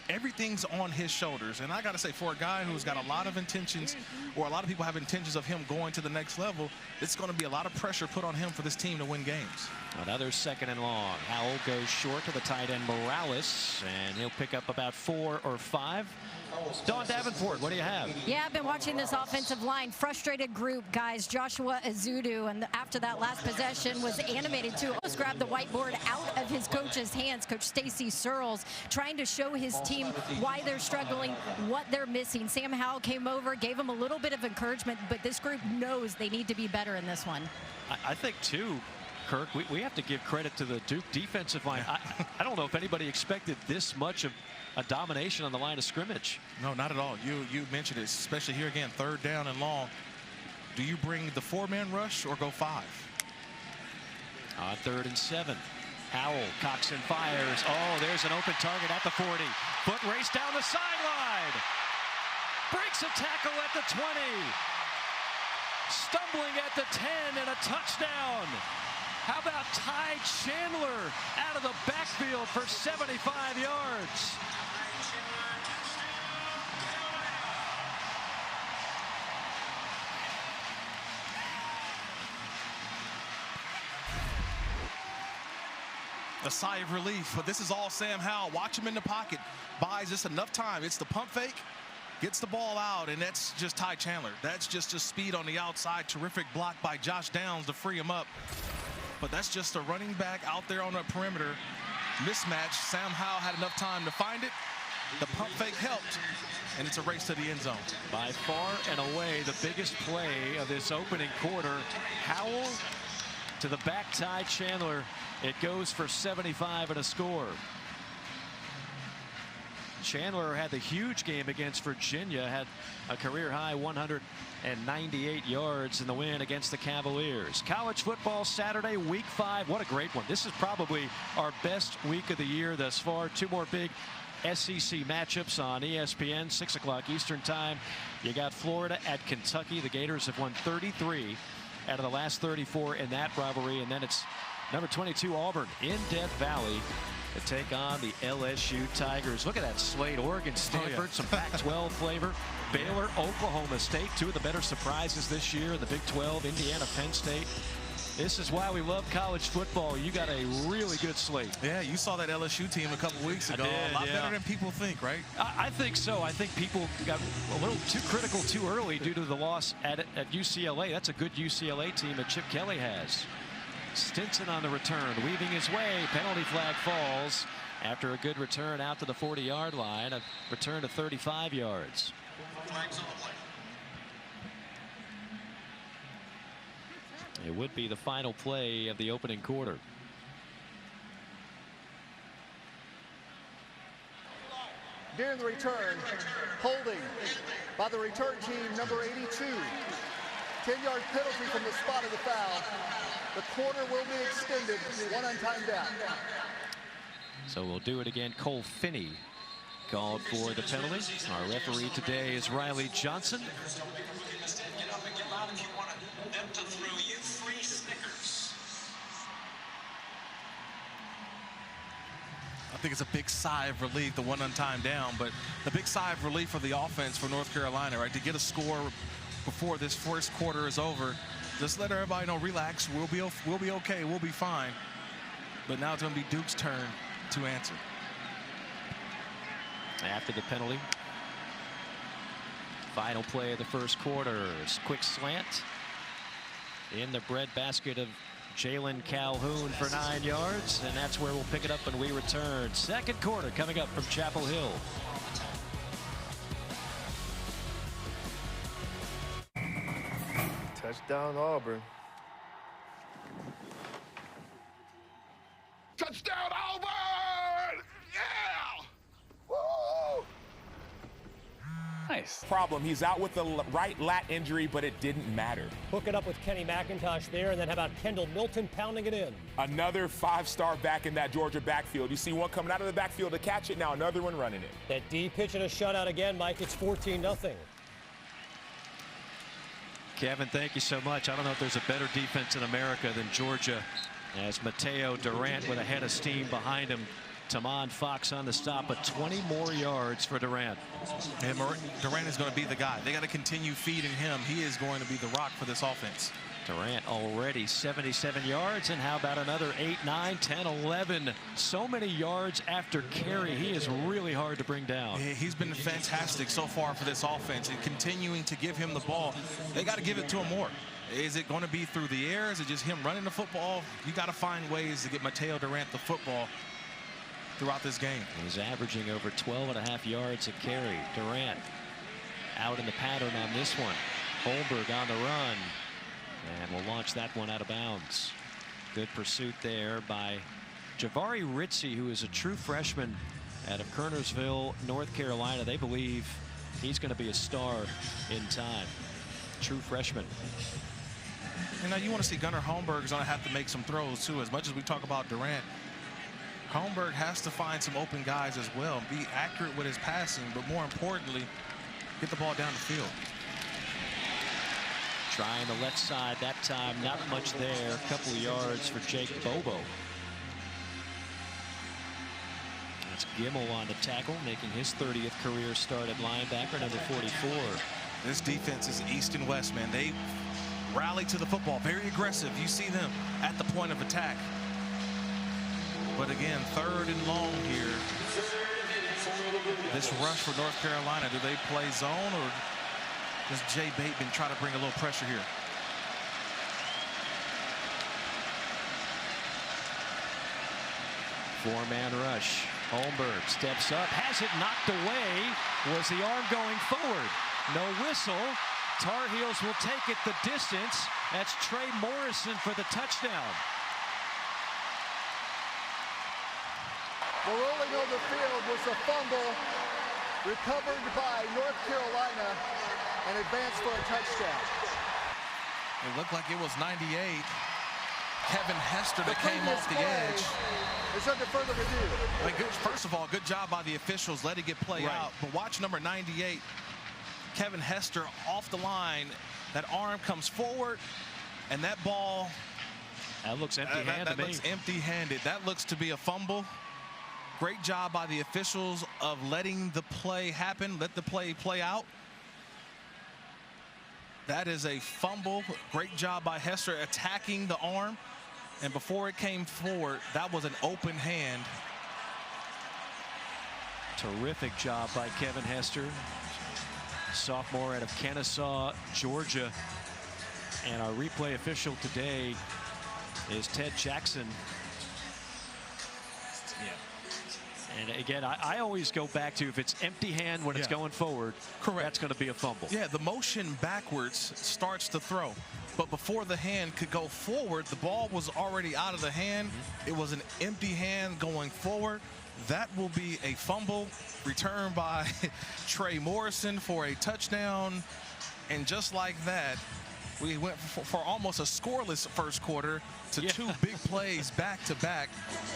Speaker 2: Everything's on his shoulders. And I got to say, for a guy who's got a lot of intentions, or a lot of people have intentions of him going to the next level, it's going to be a lot of pressure put on him for this team to win games.
Speaker 1: Another 2nd and long. Howell goes short to the tight end Morales, and he'll pick up about 4 or 5. Dawn Davenport, what do you have?
Speaker 4: Yeah, I've been watching this offensive line. Frustrated group, guys. Joshua Azudu, and after that last possession, was animated to almost grab the whiteboard out of his coach's hands. Coach Stacy Searles trying to show his team why they're struggling, what they're missing. Sam Howell came over, gave him a little bit of encouragement, but this group knows they need to be better in this one.
Speaker 1: I think, too, Kirk, we have to give credit to the Duke defensive line. I don't know if anybody expected this much of a domination on the line of scrimmage.
Speaker 2: No, not at all. You mentioned it, especially here again, 3rd down and long. Do you bring the 4-man rush or go 5?
Speaker 1: On 3rd and 7. Howell cocks and fires. Oh, there's an open target at the 40. Foot race down the sideline. Breaks a tackle at the 20. Stumbling at the 10 and a touchdown. How about Ty Chandler out of the backfield for 75 yards?
Speaker 2: A sigh of relief, but this is all Sam Howell. Watch him in the pocket. Buys just enough time. It's the pump fake. Gets the ball out, and that's just Ty Chandler. That's just a speed on the outside. Terrific block by Josh Downs to free him up. But that's just a running back out there on the perimeter. Mismatch. Sam Howell had enough time to find it. The pump fake helped, and it's a race to the end zone.
Speaker 1: By far and away, the biggest play of this opening quarter. Howell to the back, Ty Chandler. It goes for 75 and a score. Chandler had the huge game against Virginia, had a career-high 198 yards in the win against the Cavaliers. College football Saturday, week 5. What a great one. This is probably our best week of the year thus far. 2 more big SEC matchups on ESPN, 6 o'clock Eastern time. You got Florida at Kentucky. The Gators have won 33 out of the last 34 in that rivalry. And then it's number 22 Auburn in Death Valley to take on the LSU Tigers. Look at that slate. Oregon, Stanford, some Pac-12 flavor. Baylor, Oklahoma State, 2 of the better surprises this year in the Big 12. Indiana, Penn State. This is why we love college football. You got a really good slate.
Speaker 2: Yeah, you saw that LSU team a couple weeks ago.
Speaker 1: I did,
Speaker 2: a lot better than people think, right?
Speaker 1: I think so. I think people got a little too critical too early due to the loss at UCLA. That's a good UCLA team that Chip Kelly has. Stinson on the return, weaving his way. Penalty flag falls after a good return out to the 40-yard line. A return to 35 yards. It would be the final play of the opening quarter.
Speaker 16: During the return, holding by the return team, number 82. 10-yard penalty from the spot of the foul. The quarter will be extended, 1 on time down.
Speaker 1: So we'll do it again. Cole Finney called for the penalty. Our referee today is Riley Johnson.
Speaker 2: I think it's a big sigh of relief, the one time down, but the big sigh of relief for the offense for North Carolina, right? To get a score before this first quarter is over. Just let everybody know, relax. We'll be okay. We'll be fine. But now it's going to be Duke's turn to answer.
Speaker 1: After the penalty, final play of the first quarter. Quick slant in the breadbasket of Jalen Calhoun for 9 yards, and that's where we'll pick it up when we return. Second quarter coming up from Chapel Hill.
Speaker 8: Touchdown Auburn.
Speaker 6: Touchdown Auburn! Yeah! Woo! Nice. Problem, he's out with the right lat injury, but it didn't matter.
Speaker 3: Hook it up with Kenny McIntosh there, and then how about Kendall Milton pounding it in?
Speaker 6: Another 5-star back in that Georgia backfield. You see one coming out of the backfield to catch it, now another one running it.
Speaker 3: That D pitching a shutout again, Mike. It's 14-0.
Speaker 1: Kevin, thank you so much. I don't know if there's a better defense in America than Georgia, as Mateo Durant with a head of steam behind him. Tamon Fox on the stop, but 20 more yards for Durant.
Speaker 2: And Durant is going to be the guy. They got to continue feeding him. He is going to be the rock for this offense.
Speaker 1: Durant already 77 yards, and how about another 8, 9, 10, 11. So many yards after carry. He is really hard to bring down.
Speaker 2: Yeah, he's been fantastic so far for this offense, and continuing to give him the ball. They got to give it to him more. Is it going to be through the air? Is it just him running the football? You got to find ways to get Mateo Durant the football throughout this game.
Speaker 1: He's averaging over 12.5 yards a carry. Durant out in the pattern on this one. Holmberg on the run, and we'll launch that one out of bounds. Good pursuit there by Javari Ritzie, who is a true freshman out of Kernersville, North Carolina. They believe he's going to be a star in time. True freshman.
Speaker 2: And now you want to see Gunnar Holmberg is going to have to make some throws too. As much as we talk about Durant, Holmberg has to find some open guys as well, be accurate with his passing, but more importantly, get the ball down the field.
Speaker 1: Trying the left side that time, not much there. A couple of yards for Jake Bobo. That's Gimmel on the tackle, making his 30th career start at linebacker, number 44.
Speaker 2: This defense is east and west, man. They rally to the football, very aggressive. You see them at the point of attack. But again, 3rd and long here. This rush for North Carolina, do they play zone, or does Jay Bateman try to bring a little pressure here?
Speaker 1: Four-man rush. Holmberg steps up, has it knocked away. Was the arm going forward? No whistle. Tar Heels will take it the distance. That's Trey Morrison for the touchdown.
Speaker 16: The rolling on the field was a fumble recovered by North Carolina and advanced for a touchdown.
Speaker 2: It looked like it was 98. Kevin Hester that came off the edge.
Speaker 16: It's under further review.
Speaker 2: First of all, good job by the officials letting it play out. But watch number 98, Kevin Hester off the line. That arm comes forward, and that ball.
Speaker 1: That looks empty-handed.
Speaker 2: That looks empty-handed. That looks to be a fumble. Great job by the officials of letting the play happen, let the play out. That is a fumble. Great job by Hester attacking the arm. And before it came forward, that was an open hand.
Speaker 1: Terrific job by Kevin Hester, sophomore out of Kennesaw, Georgia. And our replay official today is Ted Jackson. And again, I always go back to, if it's empty hand when it's going forward, correct, that's going to be a fumble.
Speaker 2: Yeah, the motion backwards starts to throw. But before the hand could go forward, the ball was already out of the hand. It was an empty hand going forward. That will be a fumble returned by Trey Morrison for a touchdown. And just like that, we went for almost a scoreless first quarter to two big plays back-to-back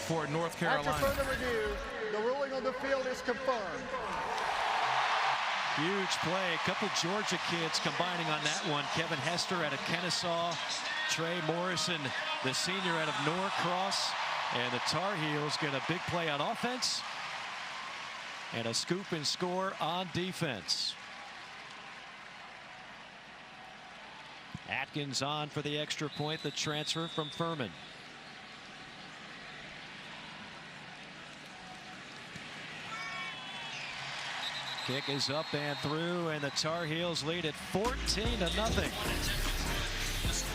Speaker 2: for North Carolina.
Speaker 16: After further review, The ruling on the field is confirmed.
Speaker 1: Huge play. A couple Georgia kids combining on that one. Kevin Hester out of Kennesaw. Trey Morrison, the senior out of Norcross. And the Tar Heels get a big play on offense and a scoop and score on defense. Atkins on for the extra point, the transfer from Furman. Kick is up and through, and the Tar Heels lead it 14-0.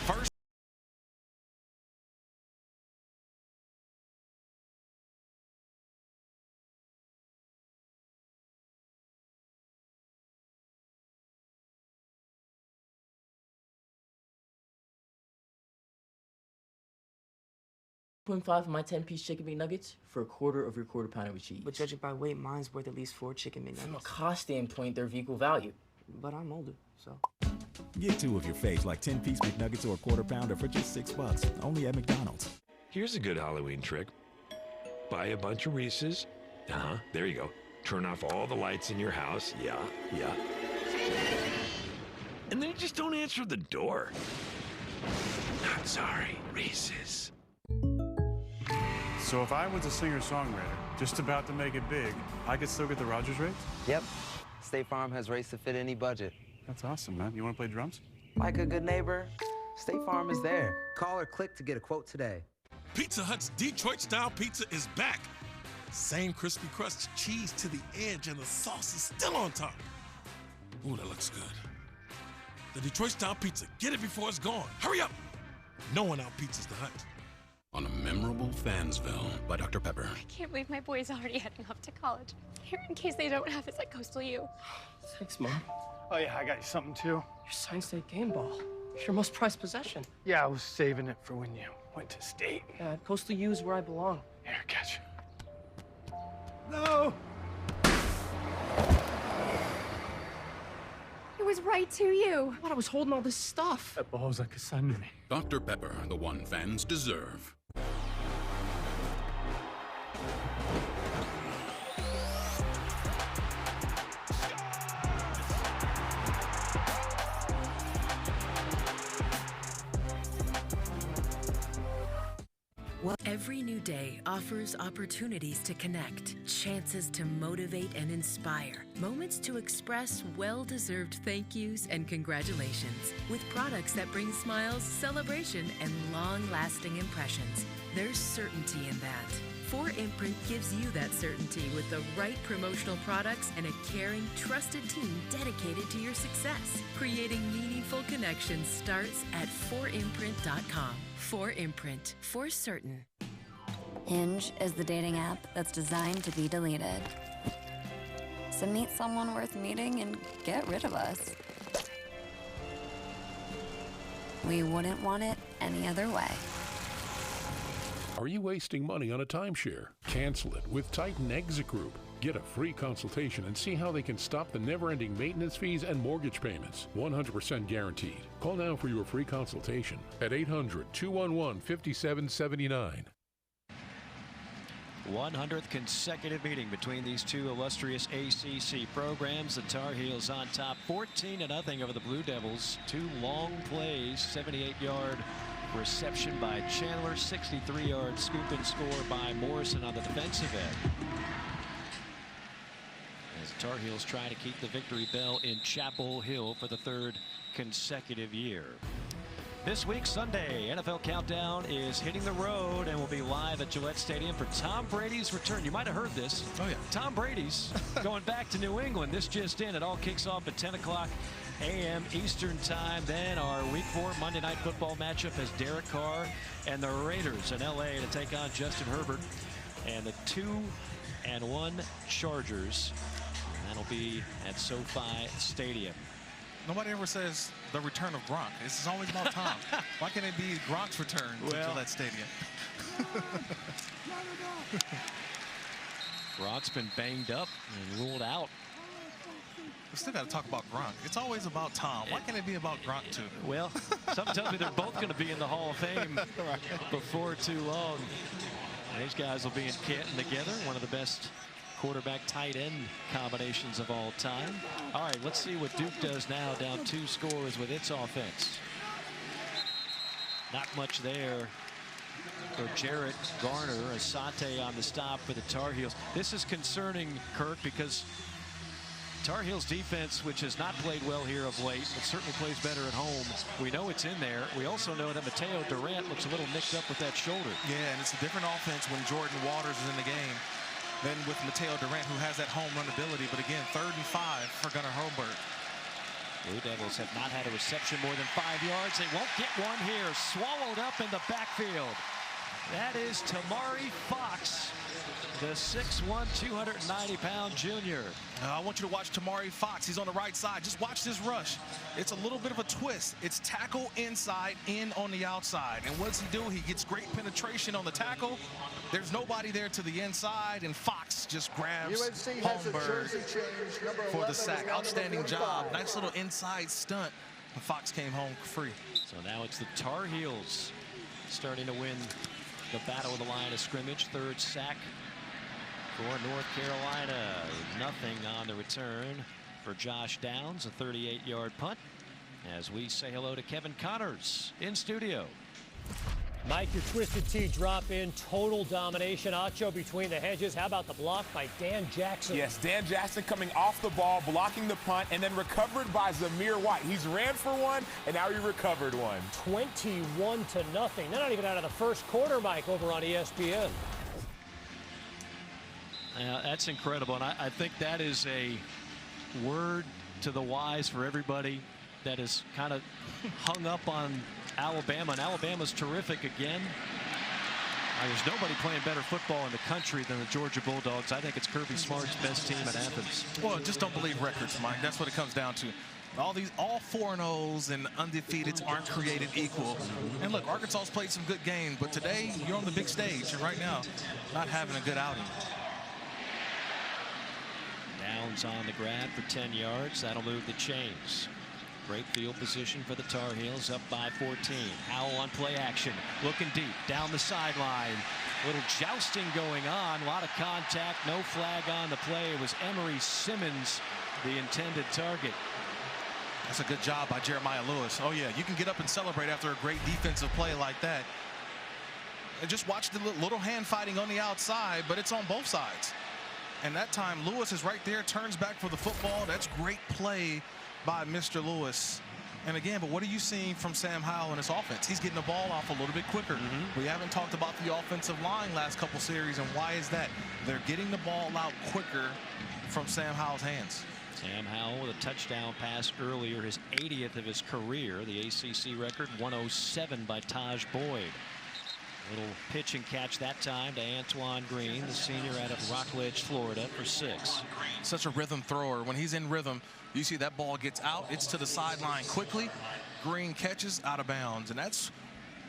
Speaker 2: First.
Speaker 8: $2.5 for my 10-piece chicken McNuggets for a quarter of your quarter pounder with cheese.
Speaker 17: But judging by weight, mine's worth at least 4 chicken McNuggets.
Speaker 8: From a cost standpoint, they're of equal value.
Speaker 17: But I'm older, so.
Speaker 19: Get 2 of your faves like 10-piece McNuggets or a quarter pounder for just $6. Only at McDonald's.
Speaker 15: Here's a good Halloween trick. Buy a bunch of Reese's. There you go. Turn off all the lights in your house. Yeah. And then just don't answer the door. Not sorry, Reese's.
Speaker 20: So if I was a singer-songwriter, just about to make it big, I could still get the Rogers rates?
Speaker 10: Yep. State Farm has rates to fit any budget.
Speaker 20: That's awesome, man. You want to play drums?
Speaker 10: Like a good neighbor, State Farm is there. Call or click to get a quote today.
Speaker 17: Pizza Hut's Detroit-style pizza is back. Same crispy crust, cheese to the edge, and the sauce is still on top. Ooh, that looks good. The Detroit-style pizza. Get it before it's gone. Hurry up! No one out-pizzas the Hut.
Speaker 23: On a memorable Fansville by Dr. Pepper.
Speaker 21: I can't believe my boy's already heading off to college. Here, in case they don't have it at Coastal U.
Speaker 3: Thanks, Mom.
Speaker 22: Oh, yeah, I got you something, too.
Speaker 3: Your Science Day game ball. It's your most prized possession.
Speaker 22: Yeah, I was saving it for when you went to state.
Speaker 3: Dad, Coastal U is where I belong.
Speaker 22: Here, catch. No!
Speaker 21: It was right to you.
Speaker 3: I thought I was holding all this stuff.
Speaker 22: That ball's like a son to me.
Speaker 23: Dr. Pepper, the one fans deserve.
Speaker 24: Well, every new day offers opportunities to connect, chances to motivate and inspire, moments to express well-deserved thank yous and congratulations. With products that bring smiles, celebration, and long-lasting impressions, there's certainty in that. 4imprint gives you that certainty with the right promotional products and a caring, trusted team dedicated to your success. Creating meaningful connections starts at 4imprint.com. 4imprint, for certain.
Speaker 27: Hinge is the dating app that's designed to be deleted. So meet someone worth meeting and get rid of us. We wouldn't want it any other way.
Speaker 25: Are you wasting money on a timeshare? Cancel it with Titan Exit Group. Get a free consultation and see how they can stop the never-ending maintenance fees and mortgage payments. 100% guaranteed. Call now for your free consultation at 800-211-5779.
Speaker 1: 100th consecutive meeting between these two illustrious ACC programs. The Tar Heels on top 14-0 over the Blue Devils. 2 long plays, 78-yard reception by Chandler, 63-yard scoop and score by Morrison on the defensive end. As the Tar Heels try to keep the victory bell in Chapel Hill for the 3rd consecutive year. This week, Sunday, NFL Countdown is hitting the road and will be live at Gillette Stadium for Tom Brady's return. You might have heard this.
Speaker 2: Oh, yeah.
Speaker 1: Tom Brady's going back to New England. This just in. It all kicks off at 10 o'clock a.m. Eastern Time. Then our Week 4 Monday Night Football matchup has Derek Carr and the Raiders in L.A. to take on Justin Herbert and the 2-1 Chargers. And that'll be at SoFi Stadium.
Speaker 2: Nobody ever says the return of Gronk. This is always about Tom. Why can't it be Gronk's return to Gillette Stadium?
Speaker 1: Gronk's been banged up and ruled out.
Speaker 2: We still got to talk about Gronk. It's always about Tom. Why can't it be about Gronk too?
Speaker 1: Well, something tells me they're both going to be in the Hall of Fame before too long. These guys will be in Canton together, one of the best quarterback tight end combinations of all time. All right, let's see what Duke does now, down 2 scores with its offense. Not much there for Jarrett Garner. Asante on the stop for the Tar Heels. This is concerning, Kirk, because Tar Heels defense, which has not played well here of late, but certainly plays better at home. We know it's in there. We also know that Mateo Durant looks a little nicked up with that shoulder.
Speaker 2: Yeah, and it's a different offense when Jordan Waters is in the game than with Mateo Durant, who has that home run ability. But again, 3rd and 5 for Gunnar Holmberg.
Speaker 1: Blue Devils have not had a reception more than 5 yards. They won't get one here. Swallowed up in the backfield. That is Tamari Fox, the 6'1", 290-pound junior.
Speaker 2: I want you to watch Tamari Fox. He's on the right side. Just watch this rush. It's a little bit of a twist. It's tackle inside, in on the outside. And what does he do? He gets great penetration on the tackle. There's nobody there to the inside, and Fox just grabs Holmberg for the sack. Outstanding job. Nice little inside stunt. And Fox came home free.
Speaker 1: So now it's the Tar Heels starting to win the battle of the line of scrimmage. 3rd sack for North Carolina. Nothing on the return for Josh Downs. A 38-yard punt. As we say hello to Kevin Connors in studio.
Speaker 3: Mike, your Twisted Tea drop in, total domination. Acho between the hedges. How about the block by Dan Jackson?
Speaker 6: Yes, Dan Jackson coming off the ball, blocking the punt, and then recovered by Zamir White. He's ran for one, and now he recovered one.
Speaker 3: 21-0. They're not even out of the first quarter, Mike, over on ESPN.
Speaker 1: That's incredible, and I think that is a word to the wise for everybody that is kind of hung up on Alabama, and Alabama's terrific again. There's nobody playing better football in the country than the Georgia Bulldogs. I think it's Kirby Smart's best team at Athens.
Speaker 2: Well, just don't believe records, Mike. That's what it comes down to. All 4-0s and undefeateds aren't created equal. And look, Arkansas's played some good games, but today you're on the big stage, and right now not having a good outing.
Speaker 1: Downs on the grab for 10 yards. That'll move the chains. Great field position for the Tar Heels, up by 14. Howell on play action, looking deep down the sideline. Little jousting going on, a lot of contact, no flag on the play. It was Emery Simmons, the intended target.
Speaker 2: That's a good job by Jeremiah Lewis. Oh yeah, you can get up and celebrate after a great defensive play like that. And just watch the little hand fighting on the outside, but it's on both sides. And that time Lewis is right there, turns back for the football. That's great play by Mr. Lewis. And again, but what are you seeing from Sam Howell in his offense? He's getting the ball off a little bit quicker. We haven't talked about the offensive line last couple series, and why is that? They're getting the ball out quicker from Sam Howell's hands.
Speaker 1: Sam Howell with a touchdown pass earlier, his 80th of his career. The ACC record, 107 by Taj Boyd. Little pitch and catch that time to Antoine Green, the senior out of Rockledge, Florida, for 6.
Speaker 2: Such a rhythm thrower. When he's in rhythm, you see that ball gets out. It's to the sideline quickly. Green catches out of bounds, and that's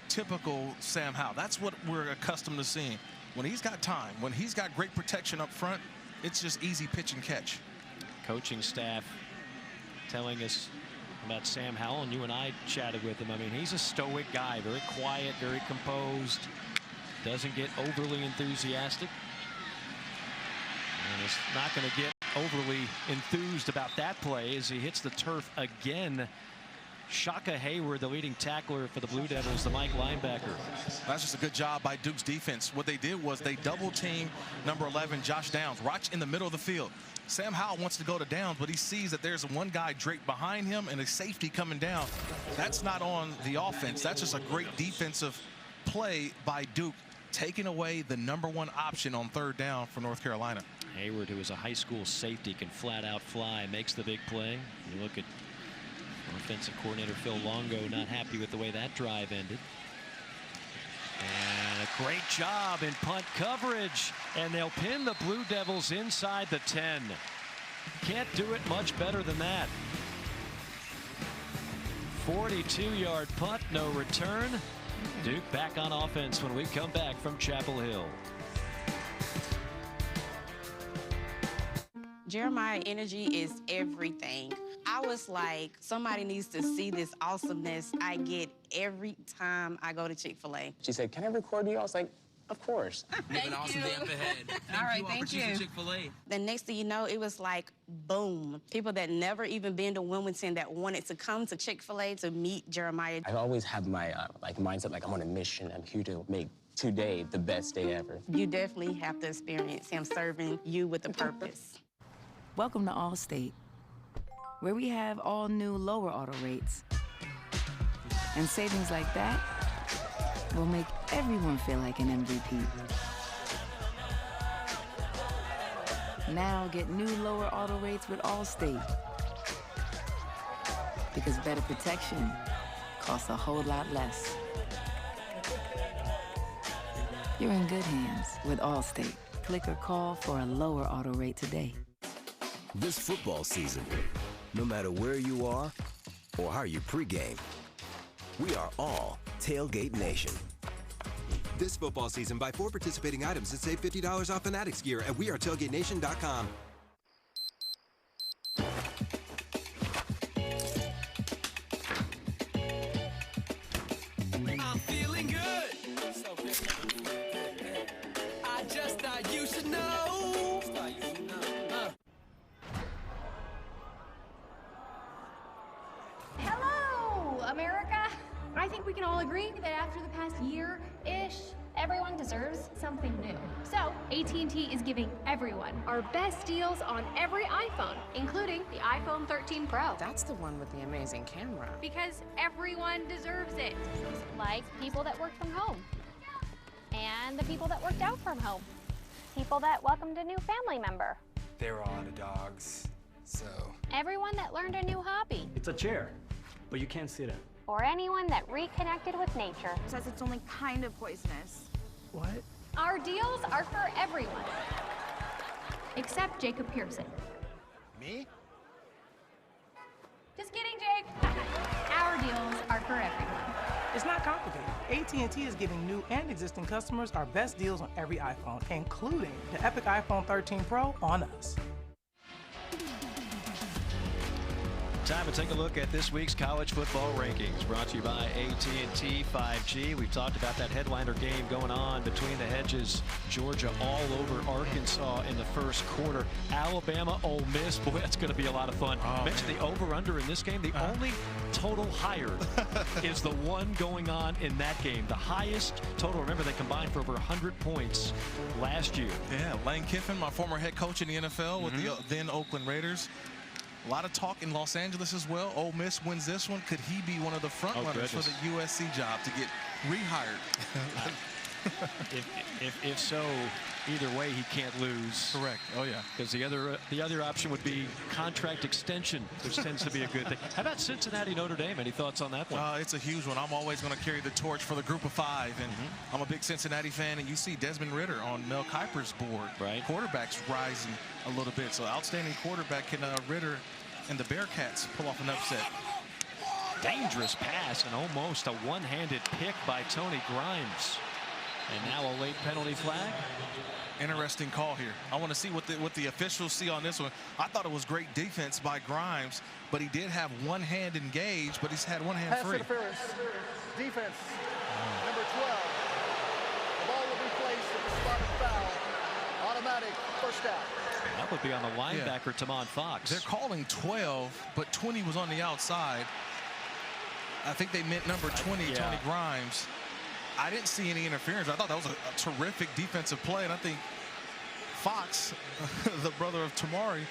Speaker 2: typical Sam Howell. That's what we're accustomed to seeing. When he's got time, when he's got great protection up front, it's just easy pitch and catch.
Speaker 1: Coaching staff telling us about Sam Howell, and you and I chatted with him. I mean, he's a stoic guy, very quiet, very composed, doesn't get overly enthusiastic, and is not going to get overly enthused about that play as he hits the turf again. Shaka Hayward, the leading tackler for the Blue Devils, the Mike linebacker.
Speaker 2: That's just a good job by Duke's defense. What they did was they double teamed number 11, Josh Downs, right in the middle of the field. Sam Howell wants to go to Downs, but he sees that there's one guy draped behind him and a safety coming down. That's not on the offense. That's just a great defensive play by Duke, taking away the #1 option on 3rd down for North Carolina.
Speaker 1: Hayward, who is a high school safety, can flat out fly, makes the big play. You look at offensive coordinator Phil Longo, not happy with the way that drive ended. And a great job in punt coverage, and they'll pin the Blue Devils inside the 10. Can't do it much better than that. 42-yard punt, no return. Duke back on offense when we come back from Chapel Hill.
Speaker 7: Jeremiah energy is everything. I was like, somebody needs to see this awesomeness I get every time I go to Chick-fil-A.
Speaker 9: She said, "Can I record you?" I was like,
Speaker 10: Of course.
Speaker 7: Thank
Speaker 10: An awesome
Speaker 7: you.
Speaker 10: day up ahead.
Speaker 7: All right, thank you.
Speaker 10: Chick-fil-A.
Speaker 7: The next thing you know, it was like, boom. People that never even been to Wilmington that wanted to come to Chick-fil-A to meet Jeremiah.
Speaker 10: I always have my mindset like I'm on a mission. I'm here to make today the best day ever.
Speaker 7: You definitely have to experience him serving you with a purpose.
Speaker 9: Welcome to Allstate, where we have all new lower auto rates. And savings like that will make everyone feel like an MVP. Now get new lower auto rates with Allstate. Because better protection costs a whole lot less. You're in good hands with Allstate. Click or call for a lower auto rate today.
Speaker 11: This football season, no matter where you are or how you pregame, we are all Tailgate Nation.
Speaker 12: This football season, buy 4 participating items and save $50 off Fanatics gear at wearetailgatenation.com.
Speaker 13: I'm feeling good. So good. I just thought you should know.
Speaker 21: Hello, America. I think we can all agree that after the past year-ish, everyone deserves something new. So, AT&T is giving everyone our best deals on every iPhone, including the iPhone 13 Pro.
Speaker 7: That's the one with the amazing camera.
Speaker 21: Because everyone deserves it. Like people that work from home. And the people that worked out from home. People that welcomed a new family member.
Speaker 14: There were a lot of dogs, so...
Speaker 21: Everyone that learned a new hobby.
Speaker 22: It's a chair, but you can't sit in.
Speaker 21: Or anyone that reconnected with nature.
Speaker 18: Says it's only kind of poisonous.
Speaker 22: What?
Speaker 21: Our deals are for everyone. Except Jacob Pearson.
Speaker 14: Me?
Speaker 21: Just kidding, Jake. Our deals are for everyone.
Speaker 26: It's not complicated. AT&T is giving new and existing customers our best deals on every iPhone, including the epic iPhone 13 Pro on us.
Speaker 1: Time to take a look at this week's college football rankings, brought to you by AT&T 5G. We've talked about that headliner game going on between the hedges. Georgia all over Arkansas in the first quarter. Alabama, Ole Miss. Boy, that's going to be a lot of fun. Mention the over-under in this game. The only total higher is the one going on in that game. The highest total. Remember, they combined for over 100 points last year.
Speaker 2: Yeah, Lane Kiffin, my former head coach in the NFL with the then Oakland Raiders. A lot of talk in Los Angeles as well. Ole Miss wins this one. Could he be one of the front runners for the USC job to get rehired?
Speaker 1: if so, either way, he can't lose.
Speaker 2: Correct. Oh yeah.
Speaker 1: Because the other option would be contract extension, which tends to be a good thing. How about Cincinnati Notre Dame? Any thoughts on that one?
Speaker 2: It's a huge one. I'm always going to carry the torch for the Group of Five, and I'm a big Cincinnati fan. And you see Desmond Ridder on Mel Kiper's board.
Speaker 1: Right.
Speaker 2: Quarterbacks rising a little bit. So outstanding quarterback. Can Ridder and the Bearcats pull off an upset?
Speaker 1: Dangerous pass and almost a one-handed pick by Tony Grimes. And now a late penalty flag.
Speaker 2: Interesting call here. I want to see what the officials see on this one. I thought it was great defense by Grimes, but he did have one hand engaged, but he's had one hand free.
Speaker 16: Pass interference. Defense. Number 12. The ball will be placed at the spot of foul. Automatic first down.
Speaker 1: That would be on the linebacker, Tamon Fox.
Speaker 2: They're calling 12, but 20 was on the outside. I think they meant number 20, Tony Grimes. I didn't see any interference. I thought that was a terrific defensive play, and I think Fox, the brother of Tamari,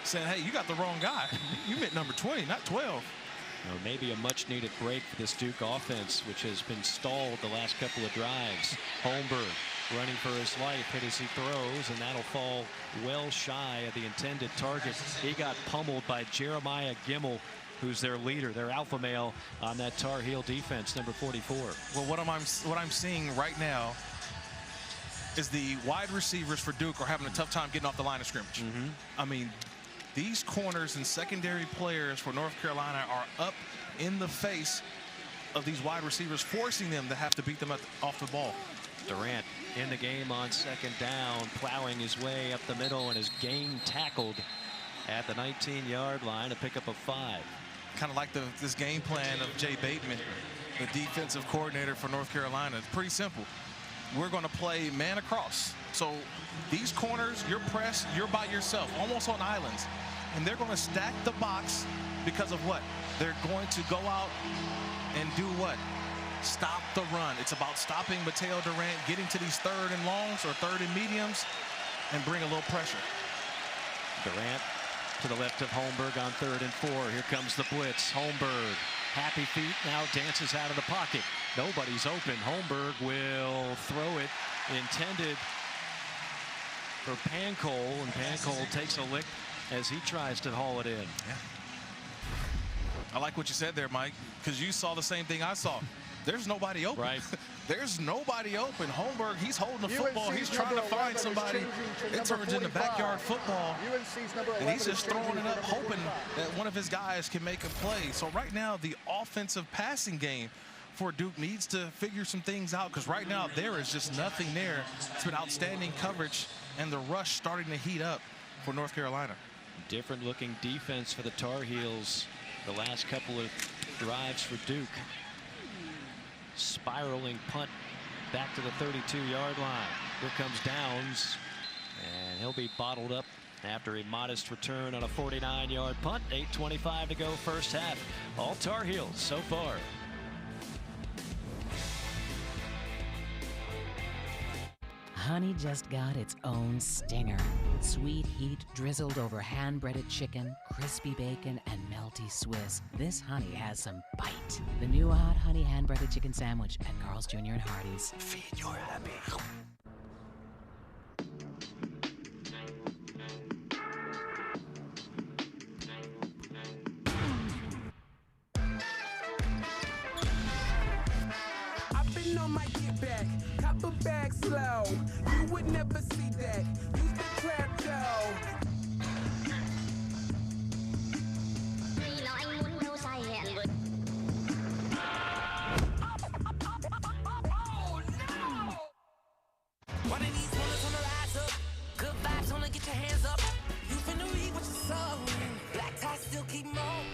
Speaker 2: said, hey, you got the wrong guy. You meant number 20, not 12.
Speaker 1: Or maybe a much-needed break for this Duke offense, which has been stalled the last couple of drives. Holmberg running for his life, hit as he throws, and that'll fall well shy of the intended target. He got pummeled by Jeremiah Gimmel, who's their leader, their alpha male on that Tar Heel defense, number 44.
Speaker 2: Well, what I'm seeing right now is the wide receivers for Duke are having a tough time getting off the line of scrimmage. I mean, these corners and secondary players for North Carolina are up in the face of these wide receivers, forcing them to have to beat them off the ball.
Speaker 1: Durant in the game on second down, plowing his way up the middle and is gang tackled at the 19-yard line, a pickup of 5.
Speaker 2: Kind of like this game plan of Jay Bateman, the defensive coordinator for North Carolina. It's pretty simple. we're going to play man across. So these corners, you're pressed, you're by yourself, almost on islands. And they're going to stack the box because of what? They're going to go out and do what? Stop the run. It's about stopping Mateo Durant, getting to these 3rd and longs or 3rd and mediums, and bring a little pressure.
Speaker 1: Durant to the left of Holmberg on 3rd and 4. Here comes the blitz. Holmberg, happy feet, now dances out of the pocket. Nobody's open. Holmberg will throw it, intended for Pancole, and Pancole takes a lick as he tries to haul it in.
Speaker 2: Yeah. I like what you said there, Mike, because you saw the same thing I saw. There's nobody open.
Speaker 1: Right.
Speaker 2: There's nobody open. Holmberg, he's holding the football. He's trying to find somebody. It turns into backyard football. And he's just throwing it up, hoping that one of his guys can make a play. So right now, the offensive passing game for Duke needs to figure some things out, because right now there is just nothing there. It's been outstanding coverage, and the rush starting to heat up for North Carolina.
Speaker 1: Different looking defense for the Tar Heels the last couple of drives for Duke. Spiraling punt back to the 32-yard line. Here comes Downs, and he'll be bottled up after a modest return on a 49-yard punt. 8:25 to go first half. All Tar Heels so far.
Speaker 4: Honey just got its own stinger. Sweet heat drizzled over hand-breaded chicken, crispy bacon, and melty Swiss. This honey has some bite. The new hot honey hand-breaded chicken sandwich at Carl's Jr. and Hardee's. Feed your happy.
Speaker 13: I've been on my get back, copper bag slow. You would never see that. Use the trap though. Oh no! One of these ones on the rise up. Good vibes, only get your hands up. You finna read what you saw. Black tie still keep on.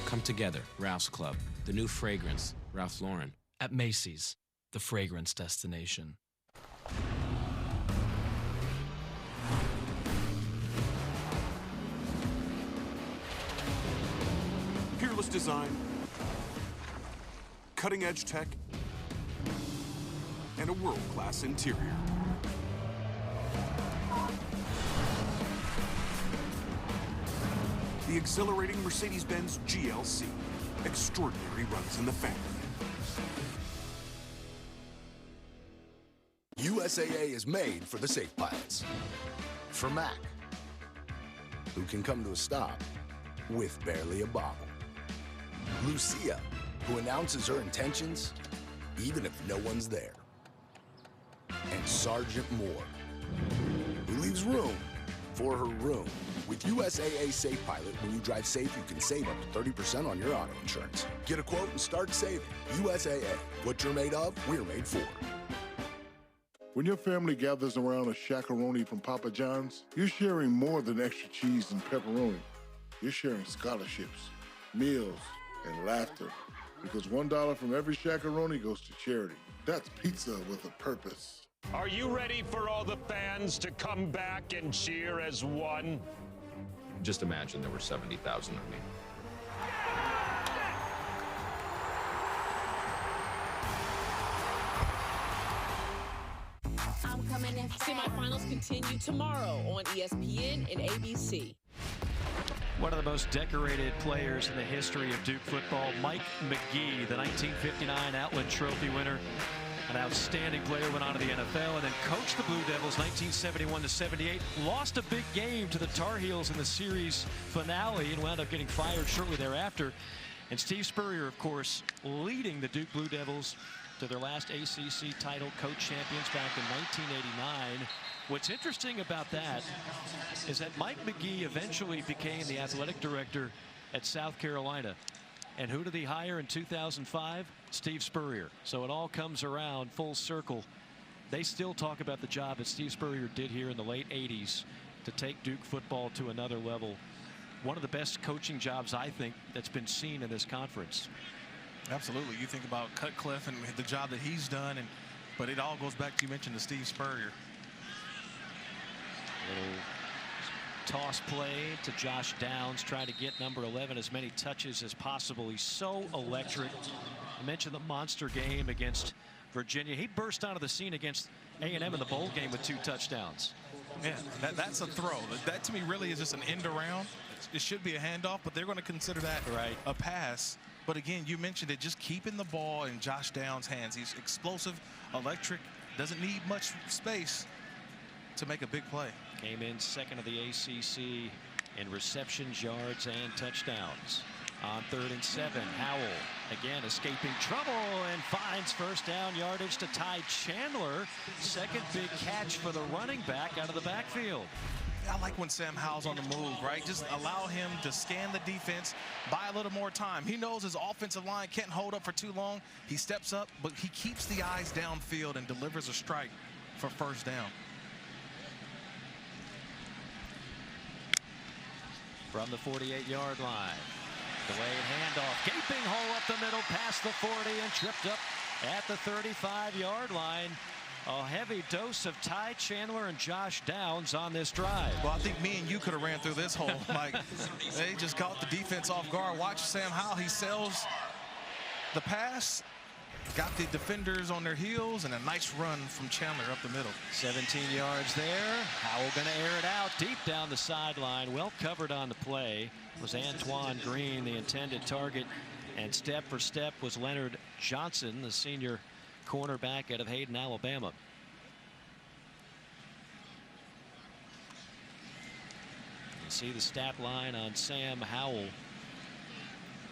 Speaker 5: Come together, Ralph's Club, the new fragrance, Ralph Lauren.
Speaker 8: At Macy's, the fragrance destination.
Speaker 15: Peerless design, cutting-edge tech, and a world-class interior. The exhilarating Mercedes-Benz GLC. Extraordinary runs in the family.
Speaker 17: USAA is made for the safe pilots. For Mac, who can come to a stop with barely a bobble. Lucia, who announces her intentions even if no one's there. And Sergeant Moore, who leaves room for her room. With USAA Safe Pilot, when you drive safe, you can save up to 30% on your auto insurance. Get a quote and start saving. USAA, what you're made of, we're made for.
Speaker 19: When your family gathers around a shakaroni from Papa John's, you're sharing more than extra cheese and pepperoni. You're sharing scholarships, meals, and laughter. Because $1 from every shakaroni goes to charity. That's pizza with a purpose.
Speaker 20: Are you ready for all the fans to come back and cheer as one?
Speaker 28: Just imagine there were 70,000 of me.
Speaker 29: Semifinals continue tomorrow on ESPN and ABC.
Speaker 1: One of the most decorated players in the history of Duke football, Mike McGee, the 1959 Outland Trophy winner. An outstanding player, went on to the NFL and then coached the Blue Devils 1971-78. Lost a big game to the Tar Heels in the series finale and wound up getting fired shortly thereafter. And Steve Spurrier, of course, leading the Duke Blue Devils to their last ACC title, coach champions back in 1989. What's interesting about that is that Mike McGee eventually became the athletic director at South Carolina. And who did he hire in 2005? Steve Spurrier. So it all comes around full circle. They still talk about the job that Steve Spurrier did here in the late 80s to take Duke football to another level. One of the best coaching jobs, I think, that's been seen in this conference.
Speaker 2: Absolutely. You think about Cutcliffe and the job that he's done, and But it all goes back to, you mentioned, the Steve Spurrier.
Speaker 1: Little toss play to Josh Downs, trying to get number 11 as many touches as possible. He's so electric. I mentioned the monster game against Virginia. He burst onto the scene against A&M in the bowl game with 2 touchdowns.
Speaker 2: Yeah, that's a throw. That to me really is just an end around. It should be a handoff, but they're going to consider that a pass. But again, you mentioned it, just keeping the ball in Josh Downs' hands. He's explosive, electric, doesn't need much space to make a big play.
Speaker 1: Came in second of the ACC in receptions, yards, and touchdowns. On 3rd and 7, Howell again escaping trouble and finds first down yardage to Ty Chandler. Second big catch for the running back out of the backfield.
Speaker 2: I like when Sam Howell's on the move, right? Just allow him to scan the defense, buy a little more time. He knows his offensive line can't hold up for too long. He steps up, but he keeps the eyes downfield and delivers a strike for first down.
Speaker 1: From the 48-yard line. Delayed handoff, gaping hole up the middle, past the 40 and tripped up at the 35-yard line. A heavy dose of Ty Chandler and Josh Downs on this drive.
Speaker 2: Well, I think me and you could have ran through this hole, Mike. They just caught the defense off guard. Watch Sam Howell. He sells the pass, got the defenders on their heels, and a nice run from Chandler up the middle.
Speaker 1: 17 yards there. Howell going to air it out deep down the sideline. Well covered on the play was Antoine Green, the intended target, and step for step was Leonard Johnson, the senior cornerback out of Hayden, Alabama. You see the stat line on Sam Howell,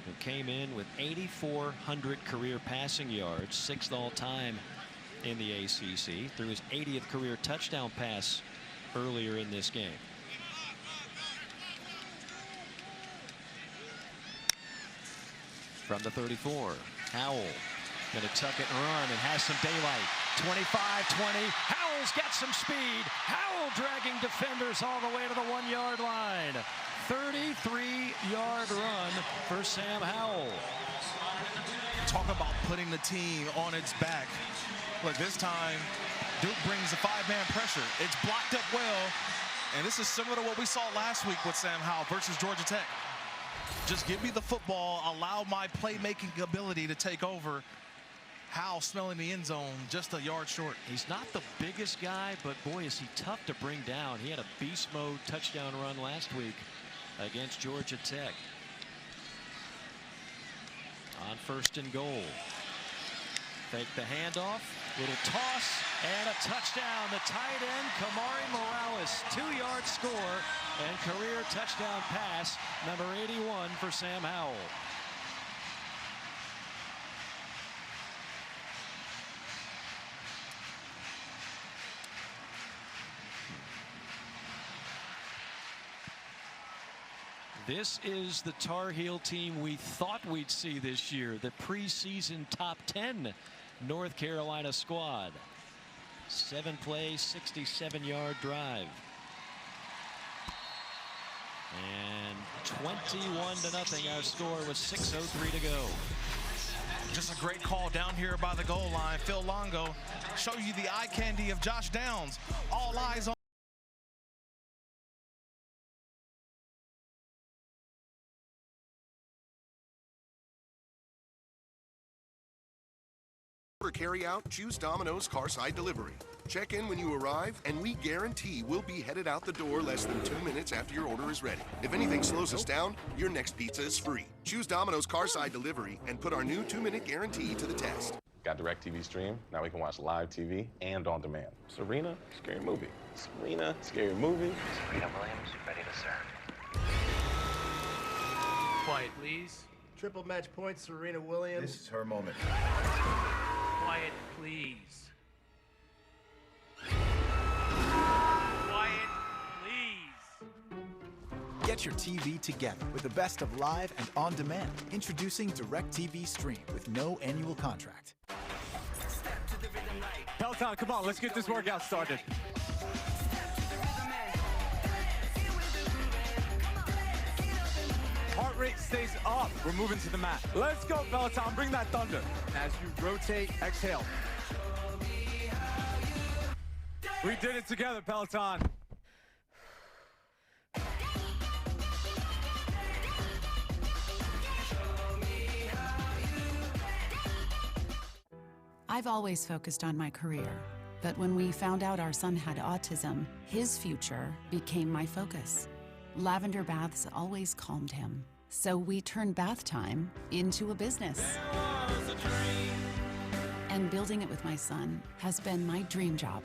Speaker 1: who came in with 8,400 career passing yards, 6th all-time in the ACC, through his 80th career touchdown pass earlier in this game. From the 34, Howell going to tuck it and run and has some daylight. 25-20. Howell's got some speed. Howell dragging defenders all the way to the 1-yard line. 33-yard run for Sam Howell.
Speaker 2: Talk about putting the team on its back. Look, this time Duke brings a 5-man pressure. It's blocked up well, and this is similar to what we saw last week with Sam Howell versus Georgia Tech. Just give me the football, allow my playmaking ability to take over. Howell smelling the end zone, just a yard short.
Speaker 1: He's not the biggest guy, but boy, is he tough to bring down. He had a beast mode touchdown run last week against Georgia Tech. On 1st and goal. Fake the handoff, little toss, and a touchdown. The tight end, Kamari Morales, 2-yard score, and career touchdown pass, number 81 for Sam Howell. This is the Tar Heel team we thought we'd see this year, the preseason top 10 North Carolina squad. 7-play, 67-yard drive. And 21-0 our score with 6:03 to go.
Speaker 2: Just a great call down here by the goal line. Phil Longo show you the eye candy of Josh Downs. All eyes on
Speaker 3: For carry-out, choose Domino's Carside Delivery. Check in when you arrive, and we guarantee we'll be headed out the door less than 2 minutes after your order is ready. If anything slows us down, your next pizza is free. Choose Domino's Carside Delivery and put our new 2-minute guarantee to the test.
Speaker 6: Got DirecTV Stream. Now we can watch live TV and on demand. Serena, scary movie. Serena, scary movie.
Speaker 9: Serena Williams, ready to serve.
Speaker 10: Quiet, please.
Speaker 11: Triple match point, Serena Williams.
Speaker 10: This is her moment. Quiet, please. Quiet, please.
Speaker 23: Get your TV together with the best of live and on demand. Introducing DirecTV Stream with no annual contract.
Speaker 10: Peloton, come on, let's get this workout started. Heart rate stays up. We're moving to the mat. Let's go, Peloton. Bring that thunder. As you rotate, exhale.
Speaker 7: We did it together, Peloton.
Speaker 12: I've always focused on my career, but when we found out our son had autism, his future became my focus. Lavender baths always calmed him, so we turned bath time into a business. And building it with my son has been my dream job.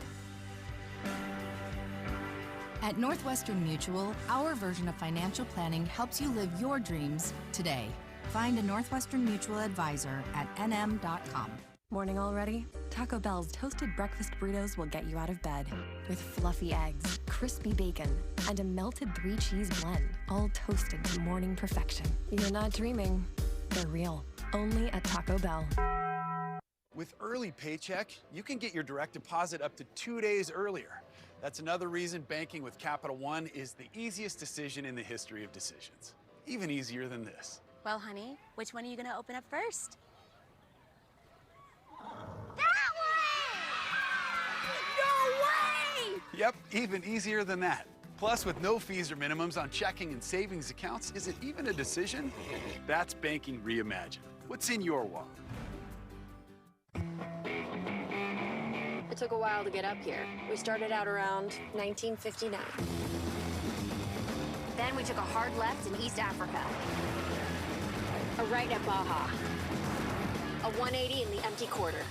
Speaker 14: At Northwestern Mutual, our version of financial planning helps you live your dreams today. Find a Northwestern Mutual advisor at nm.com.
Speaker 18: Morning already? Taco Bell's toasted breakfast burritos will get you out of bed. With fluffy eggs, crispy bacon, and a melted 3-cheese blend, all toasted to morning perfection. You're not dreaming. They're real. Only at Taco Bell.
Speaker 21: With Early Paycheck, you can get your direct deposit up to 2 days earlier. That's another reason banking with Capital One is the easiest decision in the history of decisions. Even easier than this.
Speaker 22: Well, honey, which one are you going to open up first?
Speaker 21: Yep, even easier than that. Plus, with no fees or minimums on checking and savings accounts, is it even a decision? That's banking reimagined. What's in your wallet?
Speaker 22: It took a while to get up here. We started out around 1959. Then we took a hard left in East Africa. A right at Baja. A 180 in the empty quarter.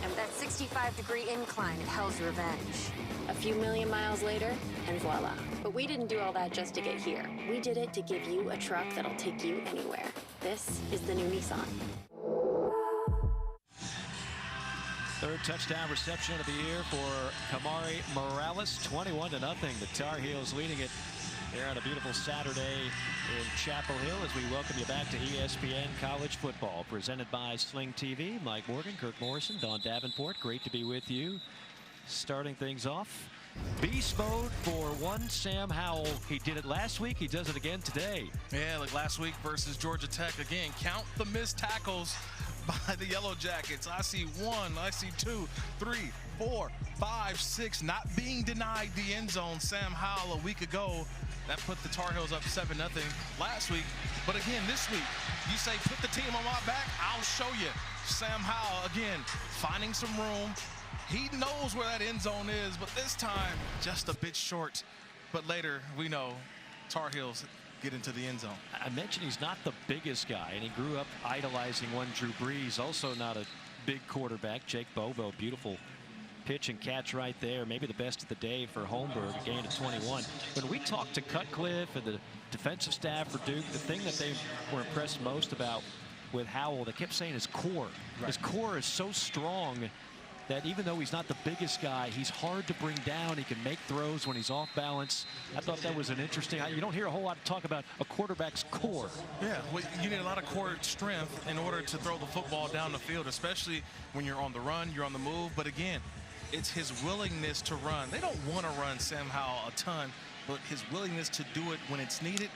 Speaker 22: And that 65-degree incline at Hell's Revenge. A few million miles later, and voila. But we didn't do all that just to get here. We did it to give you a truck that'll take you anywhere. This is the new Nissan.
Speaker 1: Third touchdown reception of the year for Kamari Morales, 21-0. The Tar Heels leading it here on a beautiful Saturday in Chapel Hill as we welcome you back to ESPN College Football, presented by Sling TV. Mike Morgan, Kirk Morrison, Don Davenport, great to be with you. Starting things off, beast mode for one Sam Howell. He did it last week. He does it again today.
Speaker 2: Yeah, like last week versus Georgia Tech. Again, count the missed tackles by the Yellow Jackets. I see 1, I see 2, 3, 4, 5, 6 not being denied the end zone. Sam Howell a week ago, that put the Tar Heels up 7-0 last week. But again, this week, you say put the team on my back, I'll show you. Sam Howell, again, finding some room. He knows where that end zone is, but this time just a bit short. But later, we know Tar Heels get into the end zone.
Speaker 1: I mentioned he's not the biggest guy, and he grew up idolizing one Drew Brees, also not a big quarterback. Jake Bobo, beautiful pitch and catch right there. Maybe the best of the day for Holmberg, a gain of 21. When we talked to Cutcliffe and the defensive staff for Duke, the thing that they were impressed most about with Howell, they kept saying his core. Right. His core is so strong that even though he's not the biggest guy, he's hard to bring down. He can make throws when he's off balance. I thought that was an interesting. You don't hear a whole lot of talk about a quarterback's core.
Speaker 2: Yeah, well, you need a lot of core strength in order to throw the football down the field, especially when you're on the run, you're on the move. But again, it's his willingness to run. They don't want to run Sam Howell a ton, but his willingness to do it when it's needed.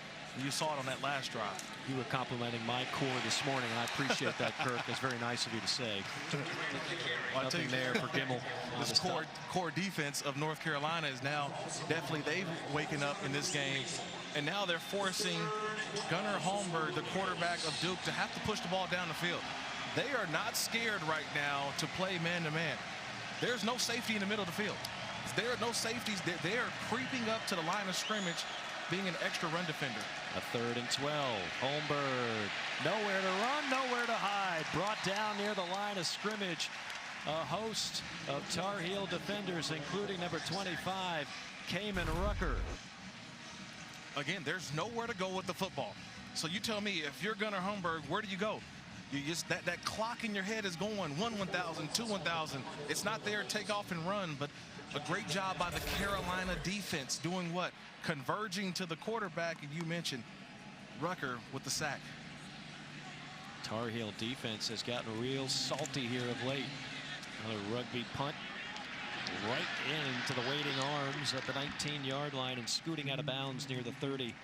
Speaker 2: You saw it on that last drive.
Speaker 1: You were complimenting my core this morning, and I appreciate that, Kirk. It's very nice of you to say.
Speaker 2: Well,
Speaker 1: Nothing there for Gimmel.
Speaker 2: This core defense of North Carolina is now definitely, they've waken up in this game, and now they're forcing Gunnar Holmberg, the quarterback of Duke, to have to push the ball down the field. They are not scared right now to play man-to-man. There's no safety in the middle of the field. There are no safeties. They are creeping up to the line of scrimmage, being an extra run defender.
Speaker 1: A 3rd and 12. Holmberg, nowhere to run, nowhere to hide. Brought down near the line of scrimmage. A host of Tar Heel defenders, including number 25, Kamen Rucker.
Speaker 2: Again, there's nowhere to go with the football. So you tell me, if you're Gunnar Holmberg, where do you go? You just that clock in your head is going 1,000, 2,000. It's not there, take off and run, but a great job by the Carolina defense doing what? Converging to the quarterback, and you mentioned Rucker with the sack.
Speaker 1: Tar Heel defense has gotten real salty here of late. Another rugby punt right into the waiting arms at the 19-yard line and scooting out of bounds near the 30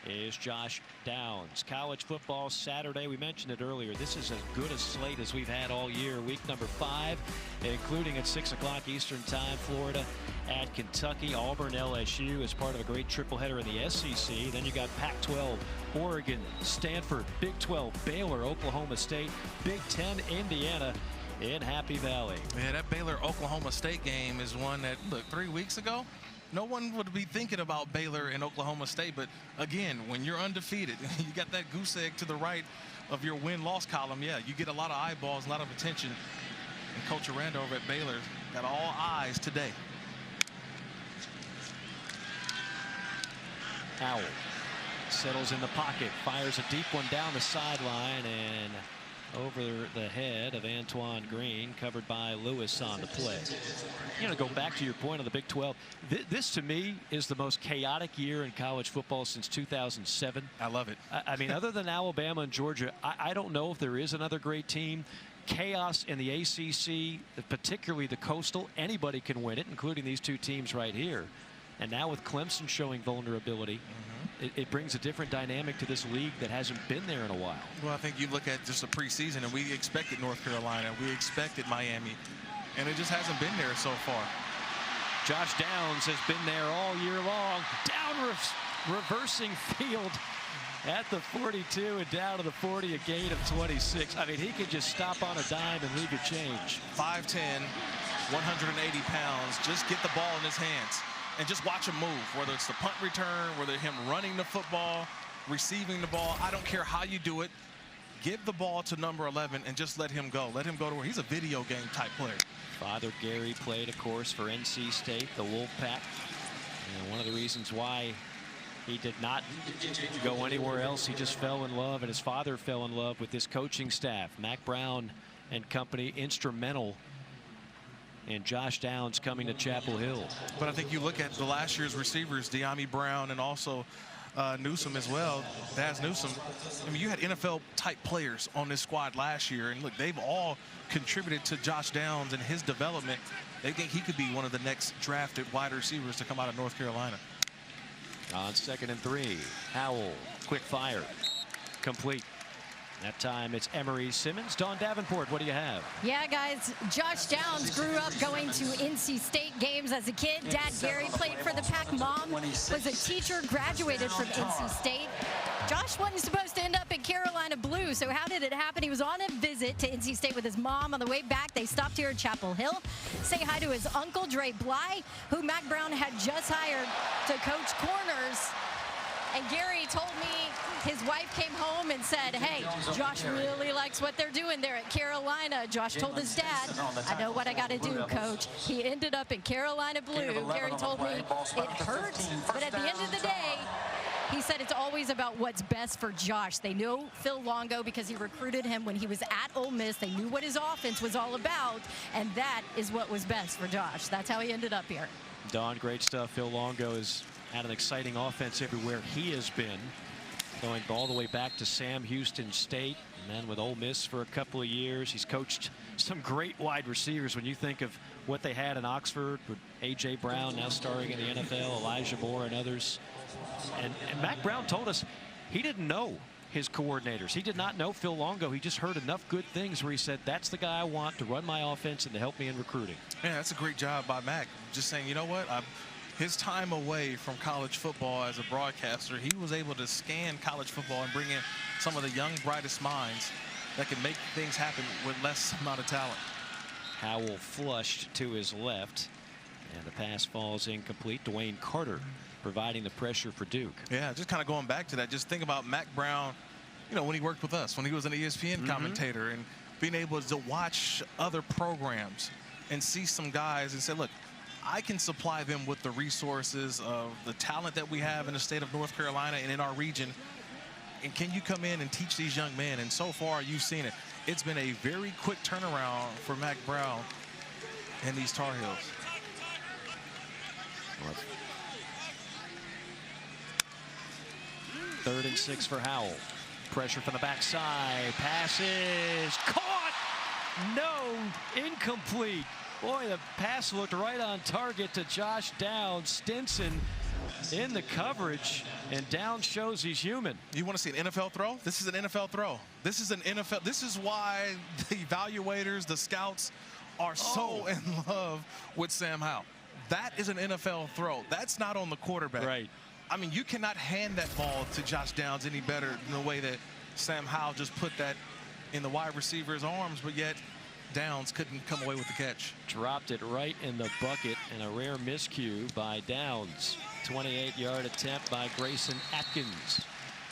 Speaker 1: is Josh Downs. College football Saturday. We mentioned it earlier. This is as good a slate as we've had all year. Week number 5, including at 6 o'clock Eastern time, Florida at Kentucky. Auburn, LSU as part of a great triple header in the SEC. Then you got Pac-12, Oregon, Stanford, Big 12, Baylor, Oklahoma State, Big 10, Indiana in Happy Valley.
Speaker 2: Yeah, that Baylor-Oklahoma State game is one that, look, 3 weeks ago, no one would be thinking about Baylor and Oklahoma State. But again, when you're undefeated, you got that goose egg to the right of your win-loss column. Yeah, you get a lot of eyeballs, a lot of attention. And Coach Aranda over at Baylor got all eyes today.
Speaker 1: Howell settles in the pocket, fires a deep one down the sideline and over the head of Antoine Green, covered by Lewis on the play. You know, go back to your point on the Big 12. This to me is the most chaotic year in college football since 2007.
Speaker 2: I love it.
Speaker 1: I mean, other than Alabama and Georgia, I don't know if there is another great team. Chaos in the ACC, particularly the Coastal. Anybody can win it, including these two teams right here. And now with Clemson showing vulnerability, it brings a different dynamic to this league that hasn't been there in a while.
Speaker 2: Well, I think you look at just the preseason, and we expected North Carolina, we expected Miami, and it just hasn't been there so far.
Speaker 1: Josh Downs has been there all year long. Down reversing field at the 42 and down to the 40, a gain of 26. I mean, he could just stop on a dime and leave you change.
Speaker 2: 5'10", 180 pounds, just get the ball in his hands. And just watch him move, whether it's the punt return, whether him running the football, receiving the ball. I don't care how you do it. Give the ball to number 11 and just let him go. Let him go to where he's a video game type player.
Speaker 1: Father Gary played, of course, for NC State, the Wolfpack. And one of the reasons why he did not go anywhere else, he just fell in love, and his father fell in love with this coaching staff. Mac Brown and company, instrumental and Josh Downs coming to Chapel Hill.
Speaker 2: But I think you look at the last year's receivers, De'Ami Brown and also Newsome as well, Daz Newsome. I mean, you had NFL-type players on this squad last year, and look, they've all contributed to Josh Downs and his development. They think he could be one of the next drafted wide receivers to come out of North Carolina.
Speaker 1: On 2nd and 3, Howell, quick fire, complete. That time it's Emery Simmons. Dawn Davenport, what do you have?
Speaker 4: Yeah, guys, Josh Downs grew up going to NC State games as a kid. Dad Gary played for the Pack. Mom was a teacher, graduated from NC State. Josh wasn't supposed to end up in Carolina Blue, so how did it happen? He was on a visit to NC State with his mom. On the way back, they stopped here at Chapel Hill. Say hi to his uncle, Dre Bly, who Mac Brown had just hired to coach corners. And Gary told me his wife came home and said, hey, Josh really likes what they're doing there at Carolina. Josh told his dad, I know what I got to do, coach. He ended up in Carolina Blue. Gary told me it hurts, but at the end of the day, he said it's always about what's best for Josh. They know Phil Longo because he recruited him when he was at Ole Miss. They knew what his offense was all about, and that is what was best for Josh. That's how he ended up here.
Speaker 1: Dawn, great stuff. Phil Longo has had an exciting offense everywhere he has been, going all the way back to Sam Houston State and then with Ole Miss for a couple of years. He's coached some great wide receivers when you think of what they had in Oxford with A.J. Brown now starring in the NFL, Elijah Moore and others. And Mac Brown told us he didn't know his coordinators. He did not know Phil Longo. He just heard enough good things where he said, that's the guy I want to run my offense and to help me in recruiting.
Speaker 2: Yeah, that's a great job by Mac. Just saying, you know what? His time away from college football as a broadcaster, he was able to scan college football and bring in some of the young, brightest minds that can make things happen with less amount of talent.
Speaker 1: Howell flushed to his left, and the pass falls incomplete. Dwayne Carter providing the pressure for Duke.
Speaker 2: Yeah, just kind of going back to that, just think about Mac Brown, you know, when he worked with us, when he was an ESPN commentator, and being able to watch other programs and see some guys and say, look, I can supply them with the resources of the talent that we have in the state of North Carolina and in our region. And can you come in and teach these young men? And so far, you've seen it. It's been a very quick turnaround for Mac Brown and these Tar Heels.
Speaker 1: Third and 6 for Howell. Pressure from the backside. Passes caught. No, incomplete. Boy, the pass looked right on target to Josh Downs. Stinson in the coverage, and Downs shows he's human.
Speaker 2: You want to see an NFL throw? This is an NFL throw. This is an NFL. This is why the evaluators, the scouts, are so in love with Sam Howell. That is an NFL throw. That's not on the quarterback.
Speaker 1: Right.
Speaker 2: I mean, you cannot hand that ball to Josh Downs any better than the way that Sam Howell just put that in the wide receiver's arms, but yet Downs couldn't come away with the catch.
Speaker 1: Dropped it right in the bucket, and a rare miscue by Downs. 28-yard attempt by Grayson Atkins.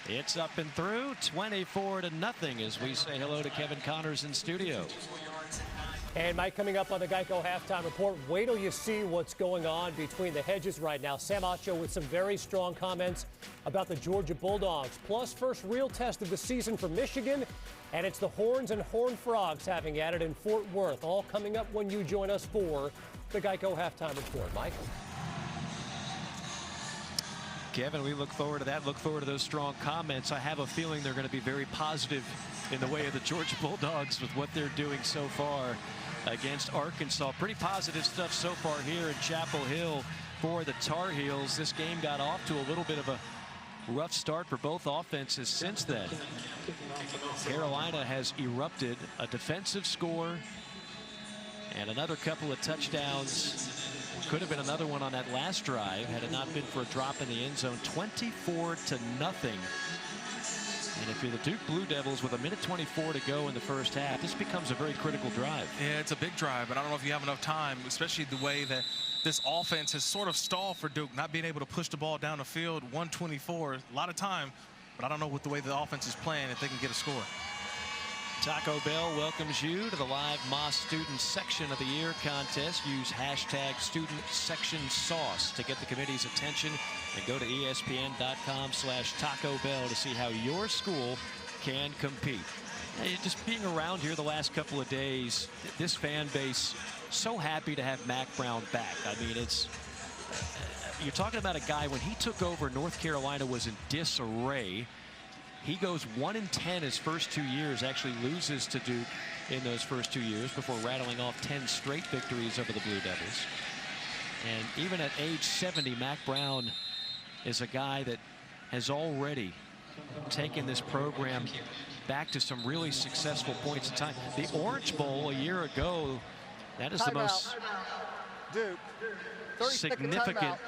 Speaker 1: It's up and through, 24-0 as we say hello to Kevin Connors in studio.
Speaker 5: And Mike, coming up on the Geico Halftime Report, wait till you see what's going on between the hedges right now. Sam Acho with some very strong comments about the Georgia Bulldogs. Plus, first real test of the season for Michigan. And it's the Horns and Horned Frogs having at it in Fort Worth. All coming up when you join us for the Geico Halftime Report. Mike?
Speaker 1: Kevin, we look forward to that. Look forward to those strong comments. I have a feeling they're going to be very positive in the way of the Georgia Bulldogs with what they're doing so far against Arkansas. Pretty positive stuff so far here in Chapel Hill for the Tar Heels. This game got off to a little bit of a rough start for both offenses since then. Carolina has erupted a defensive score and another couple of touchdowns. Could have been another one on that last drive had it not been for a drop in the end zone. 24-0. And if you're the Duke Blue Devils with 1:24 to go in the first half, this becomes a very critical drive.
Speaker 2: Yeah, it's a big drive, but I don't know if you have enough time, especially the way that this offense has sort of stalled for Duke, not being able to push the ball down the field. 1:24, a lot of time, but I don't know what the way the offense is playing if they can get a score.
Speaker 1: Taco Bell welcomes you to the live Moss Student Section of the Year contest. Use hashtag Student Section Sauce to get the committee's attention, and go to ESPN.com/Taco Bell to see how your school can compete. Hey, just being around here the last couple of days, this fan base so happy to have Mack Brown back. I mean, it's you're talking about a guy when he took over, North Carolina was in disarray. He goes 1-10 his first 2 years, actually loses to Duke in those first 2 years before rattling off 10 straight victories over the Blue Devils. And even at age 70, Mack Brown is a guy that has already taken this program back to some really successful points in time. The Orange Bowl a year ago, that is the most significant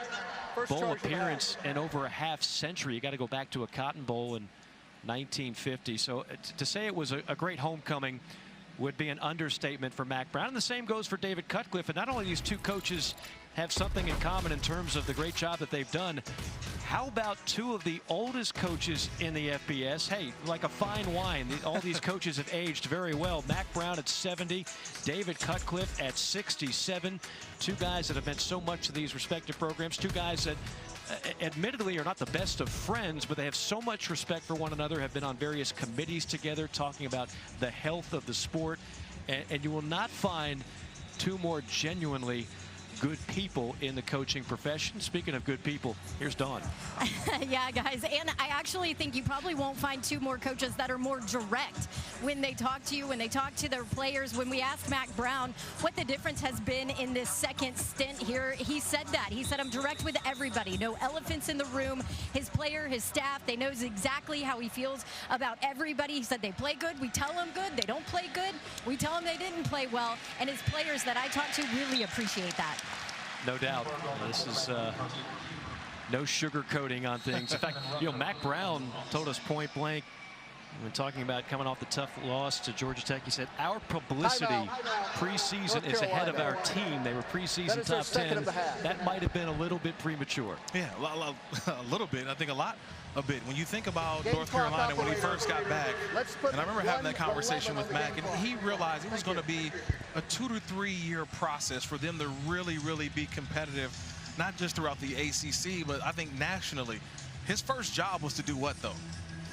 Speaker 1: bowl appearance in over a half century. You got to go back to a Cotton Bowl in 1950. So to say it was a great homecoming would be an understatement for Mack Brown. And the same goes for David Cutcliffe. And not only these two coaches have something in common in terms of the great job that they've done, how about two of the oldest coaches in the FBS? Hey, like a fine wine, all these coaches have aged very well. Mack Brown at 70, David Cutcliffe at 67. Two guys that have meant so much to these respective programs. Two guys that admittedly are not the best of friends, but they have so much respect for one another, have been on various committees together talking about the health of the sport, and you will not find two more genuinely good people in the coaching profession. Speaking of good people, here's Dawn.
Speaker 4: Yeah, guys, and I actually think you probably won't find two more coaches that are more direct when they talk to you, when they talk to their players. When we asked Mack Brown what the difference has been in this second stint here, he said that. He said, I'm direct with everybody. No elephants in the room. His player, his staff, they knows exactly how he feels about everybody. He said they play good. We tell them good. They don't play good. We tell them they didn't play well. And his players that I talked to really appreciate that.
Speaker 1: No doubt. This is no sugarcoating on things. In fact, you know, Mack Brown told us point blank when talking about coming off the tough loss to Georgia Tech. He said, our publicity preseason is ahead of our team. They were preseason top 10. That might have been a little bit premature.
Speaker 2: Yeah, a little bit. I think a bit. When you think about North Carolina when he first got back, and I remember having that conversation with Mack, and he realized it was going to be a 2 to 3 year process for them to really, really be competitive, not just throughout the ACC, but I think nationally. His first job was to do what, though?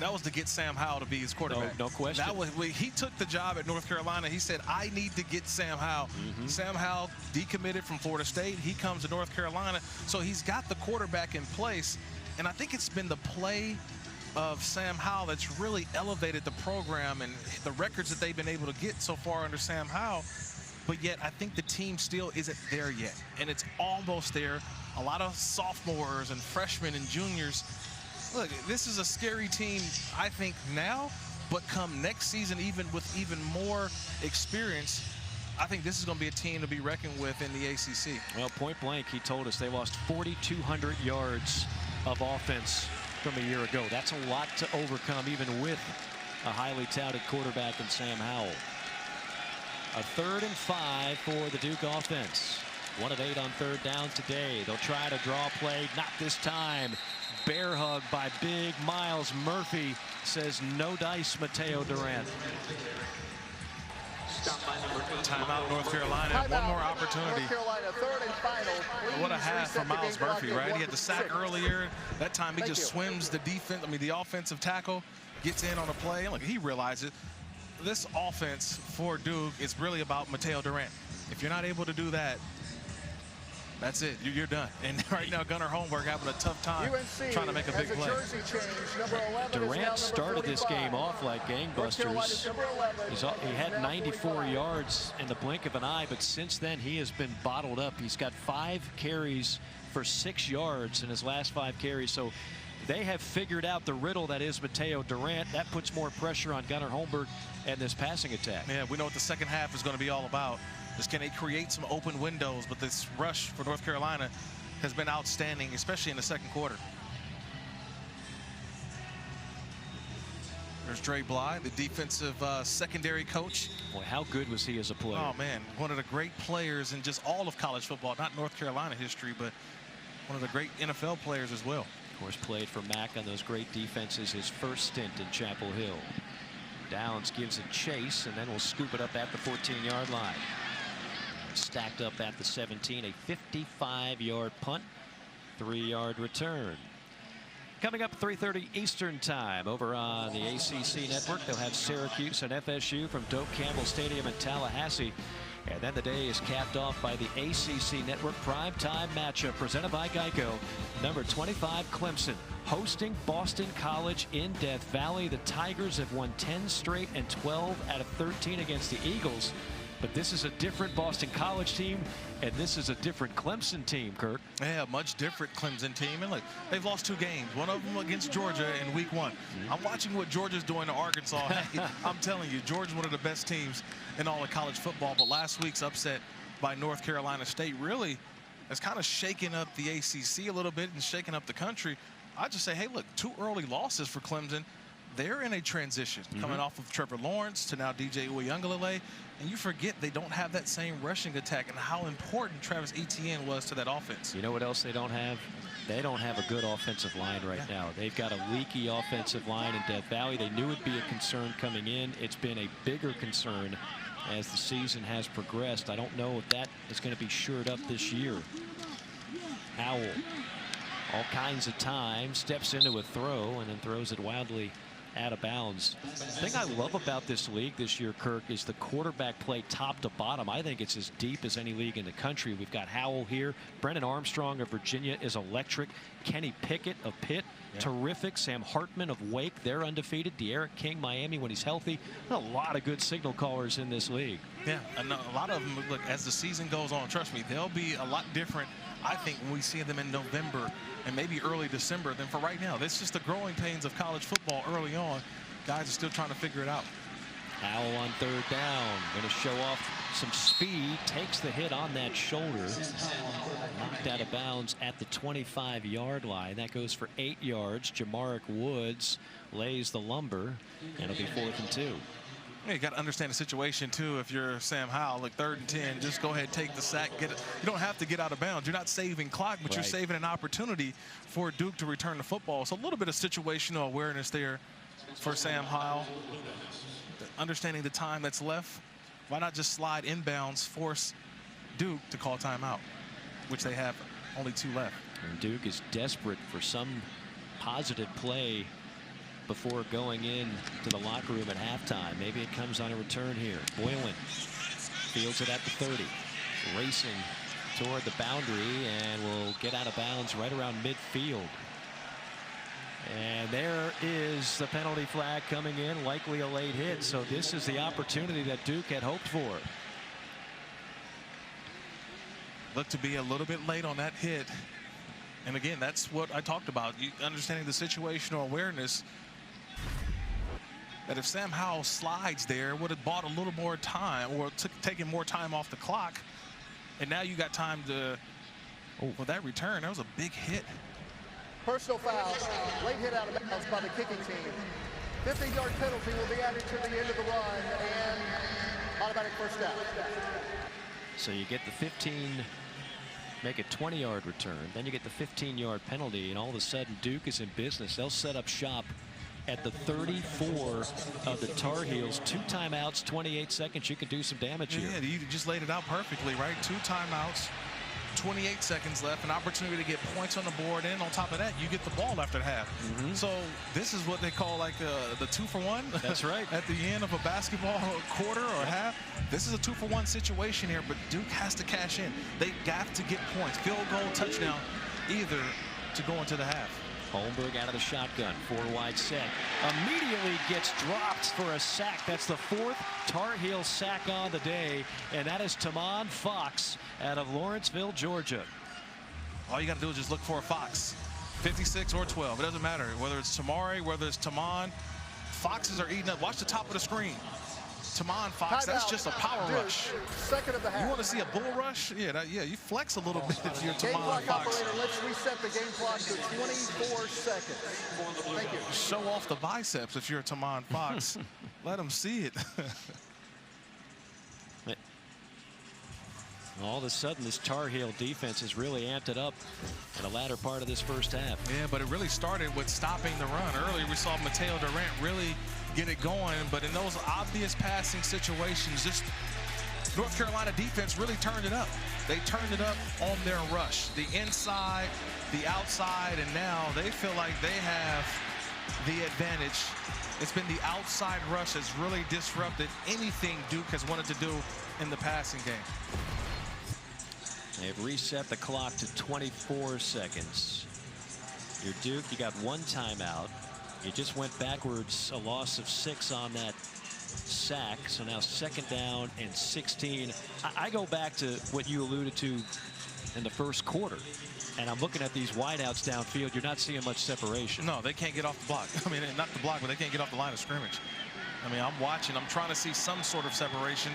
Speaker 2: That was to get Sam Howell to be his quarterback.
Speaker 1: No question.
Speaker 2: That was when he took the job at North Carolina. He said, I need to get Sam Howell. Sam Howell decommitted from Florida State. He comes to North Carolina. So he's got the quarterback in place. And I think it's been the play of Sam Howell that's really elevated the program, and the records that they've been able to get so far under Sam Howell but yet I think the team still isn't there yet, and it's almost there. A lot of sophomores and freshmen and juniors. Look, this is a scary team, I think, now, but come next season, even with even more experience, I think this is going to be a team to be reckoned with in the ACC.
Speaker 1: Well, point blank, he told us they lost 4,200 yards of offense from a year ago. That's a lot to overcome, even with a highly touted quarterback in Sam Howell. A 3rd and 5 for the Duke offense. 1 of 8 on 3rd down today. They'll try to draw play. Not this time. Bear hug by big Miles Murphy. Says no dice, Mateo Durant.
Speaker 2: Timeout, North Carolina. One more opportunity.
Speaker 7: North Carolina, 3rd and final.
Speaker 2: What a half for Miles Murphy, right? He had the sack earlier. That time he just swims the defense. I mean, the offensive tackle gets in on a play. Look, he realizes this offense for Duke is really about Mateo Durant. If you're not able to do that, that's it. You're done. And right now, Gunnar Holmberg having a tough time trying to make a big play.
Speaker 1: Durant started this game off like gangbusters. He had 94 yards in the blink of an eye, but since then he has been bottled up. He's got 5 carries for 6 yards in his last 5 carries. So they have figured out the riddle that is Mateo Durant. That puts more pressure on Gunnar Holmberg and this passing attack.
Speaker 2: Yeah, we know what the second half is going to be all about. Just can they create some open windows, but this rush for North Carolina has been outstanding, especially in the second quarter. There's Dre Bly, the defensive secondary coach.
Speaker 1: Boy, how good was he as a player?
Speaker 2: Oh, man, one of the great players in just all of college football, not North Carolina history, but one of the great NFL players as well.
Speaker 1: Of course, played for Mack on those great defenses his first stint in Chapel Hill. Downs gives a chase, and then will scoop it up at the 14-yard line. Stacked up at the 17, a 55-yard punt, 3-yard return. Coming up 3:30 Eastern time over on the ACC network, they'll have Syracuse and FSU from Doak Campbell Stadium in Tallahassee. And then the day is capped off by the ACC network primetime matchup presented by Geico. Number 25 Clemson hosting Boston College in Death Valley. The Tigers have won 10 straight and 12 out of 13 against the Eagles. But this is a different Boston College team, and this is a different Clemson team, Kirk.
Speaker 2: Yeah, much different Clemson team. And look, they've lost 2 games, one of them against Georgia in week 1. I'm watching what Georgia's doing to Arkansas. Hey, I'm telling you, Georgia's one of the best teams in all of college football. But last week's upset by North Carolina State really has kind of shaken up the ACC a little bit and shaken up the country. I just say, hey, look, 2 early losses for Clemson. They're in a transition, coming off of Trevor Lawrence to now DJ Uiagalelei, and you forget they don't have that same rushing attack and how important Travis Etienne was to that offense.
Speaker 1: You know what else they don't have? They don't have a good offensive line right now. They've got a leaky offensive line in Death Valley. They knew it'd be a concern coming in. It's been a bigger concern as the season has progressed. I don't know if that is going to be shored up this year. Howell, all kinds of time, steps into a throw and then throws it wildly out of bounds. The thing I love about this league this year, Kirk, is the quarterback play top to bottom. I think it's as deep as any league in the country. We've got Howell here. Brennan Armstrong of Virginia is electric. Kenny Pickett of Pitt, terrific. Sam Hartman of Wake, they're undefeated. De'Aaron King, Miami, when he's healthy. A lot of good signal callers in this league.
Speaker 2: Yeah, and a lot of them, look, as the season goes on, trust me, they'll be a lot different, I think, when we see them in November and maybe early December than for right now. This is just the growing pains of college football early on. Guys are still trying to figure it out.
Speaker 1: Howell on 3rd down, going to show off some speed, takes the hit on that shoulder, knocked out of bounds at the 25-yard line. That goes for 8 yards. Jamarick Woods lays the lumber, and it'll be 4th and 2.
Speaker 2: Yeah, you got to understand the situation too. If you're Sam Howell, like 3rd and 10, just go ahead, take the sack, get it. You don't have to get out of bounds. You're not saving clock, but you're saving an opportunity for Duke to return the football. So a little bit of situational awareness there for Sam Howell. Understanding the time that's left, why not just slide inbounds, force Duke to call timeout, which they have only 2 left.
Speaker 1: And Duke is desperate for some positive play before going in to the locker room at halftime. Maybe it comes on a return here. Boylan fields it at the 30, racing toward the boundary, and will get out of bounds right around midfield. And there is the penalty flag coming in, likely a late hit. So this is the opportunity that Duke had hoped for.
Speaker 2: Looked to be a little bit late on that hit. And again, that's what I talked about. Understanding the situational awareness. That if Sam Howell slides there, would have bought a little more time or taken more time off the clock. And now you got time to, for that return, that was a big hit.
Speaker 7: Personal foul, late hit out of bounds by the kicking team. 15-yard penalty will be added to the end of the run and automatic first down.
Speaker 1: So you get the 15, make a 20-yard return. Then you get the 15-yard penalty, and all of a sudden Duke is in business. They'll set up shop at the 34 of the Tar Heels. 2 timeouts, 28 seconds. You can do some damage here.
Speaker 2: Yeah, you just laid it out perfectly, right? 2 timeouts, 28 seconds left, an opportunity to get points on the board, and on top of that, you get the ball after the half. So this is what they call like the 2-for-1.
Speaker 1: That's right.
Speaker 2: At the end of a basketball quarter or half. This is a 2-for-1 situation here, but Duke has to cash in. They got to get points. Field goal, touchdown, either to go into the half.
Speaker 1: Holmberg out of the shotgun, 4-wide set. Immediately gets dropped for a sack. That's the 4th Tar Heel sack on the day, and that is Tamon Fox out of Lawrenceville, Georgia.
Speaker 2: All you got to do is just look for a Fox, 56 or 12. It doesn't matter whether it's Tamari, whether it's Tamon. Foxes are eating up. Watch the top of the screen. Tamon Fox, that's just a power rush.
Speaker 7: Second of the half.
Speaker 2: You want to see a bull rush? Yeah, you flex a little bit if you're
Speaker 7: Game
Speaker 2: Tamon
Speaker 7: clock
Speaker 2: Fox.
Speaker 7: operator, let's reset the game clock to 24 seconds. Thank you.
Speaker 2: Show off the biceps if you're Tamon Fox. Let them see it.
Speaker 1: All of a sudden, this Tar Heel defense has really amped it up in the latter part of this first half.
Speaker 2: Yeah, but it really started with stopping the run. Earlier, we saw Mateo Durant really get it going, but in those obvious passing situations, just North Carolina defense really turned it up. They turned it up on their rush, the inside, the outside, and now they feel like they have the advantage. It's been the outside rush that's really disrupted anything Duke has wanted to do in the passing game.
Speaker 1: They've reset the clock to 24 seconds. You're Duke, you got 1 timeout. You just went backwards, a loss of 6 on that sack. So now 2nd down and 16. I go back to what you alluded to in the first quarter, and I'm looking at these wideouts downfield. You're not seeing much separation.
Speaker 2: No, they can't get off the block. I mean, not the block, but they can't get off the line of scrimmage. I mean, I'm watching. I'm trying to see some sort of separation,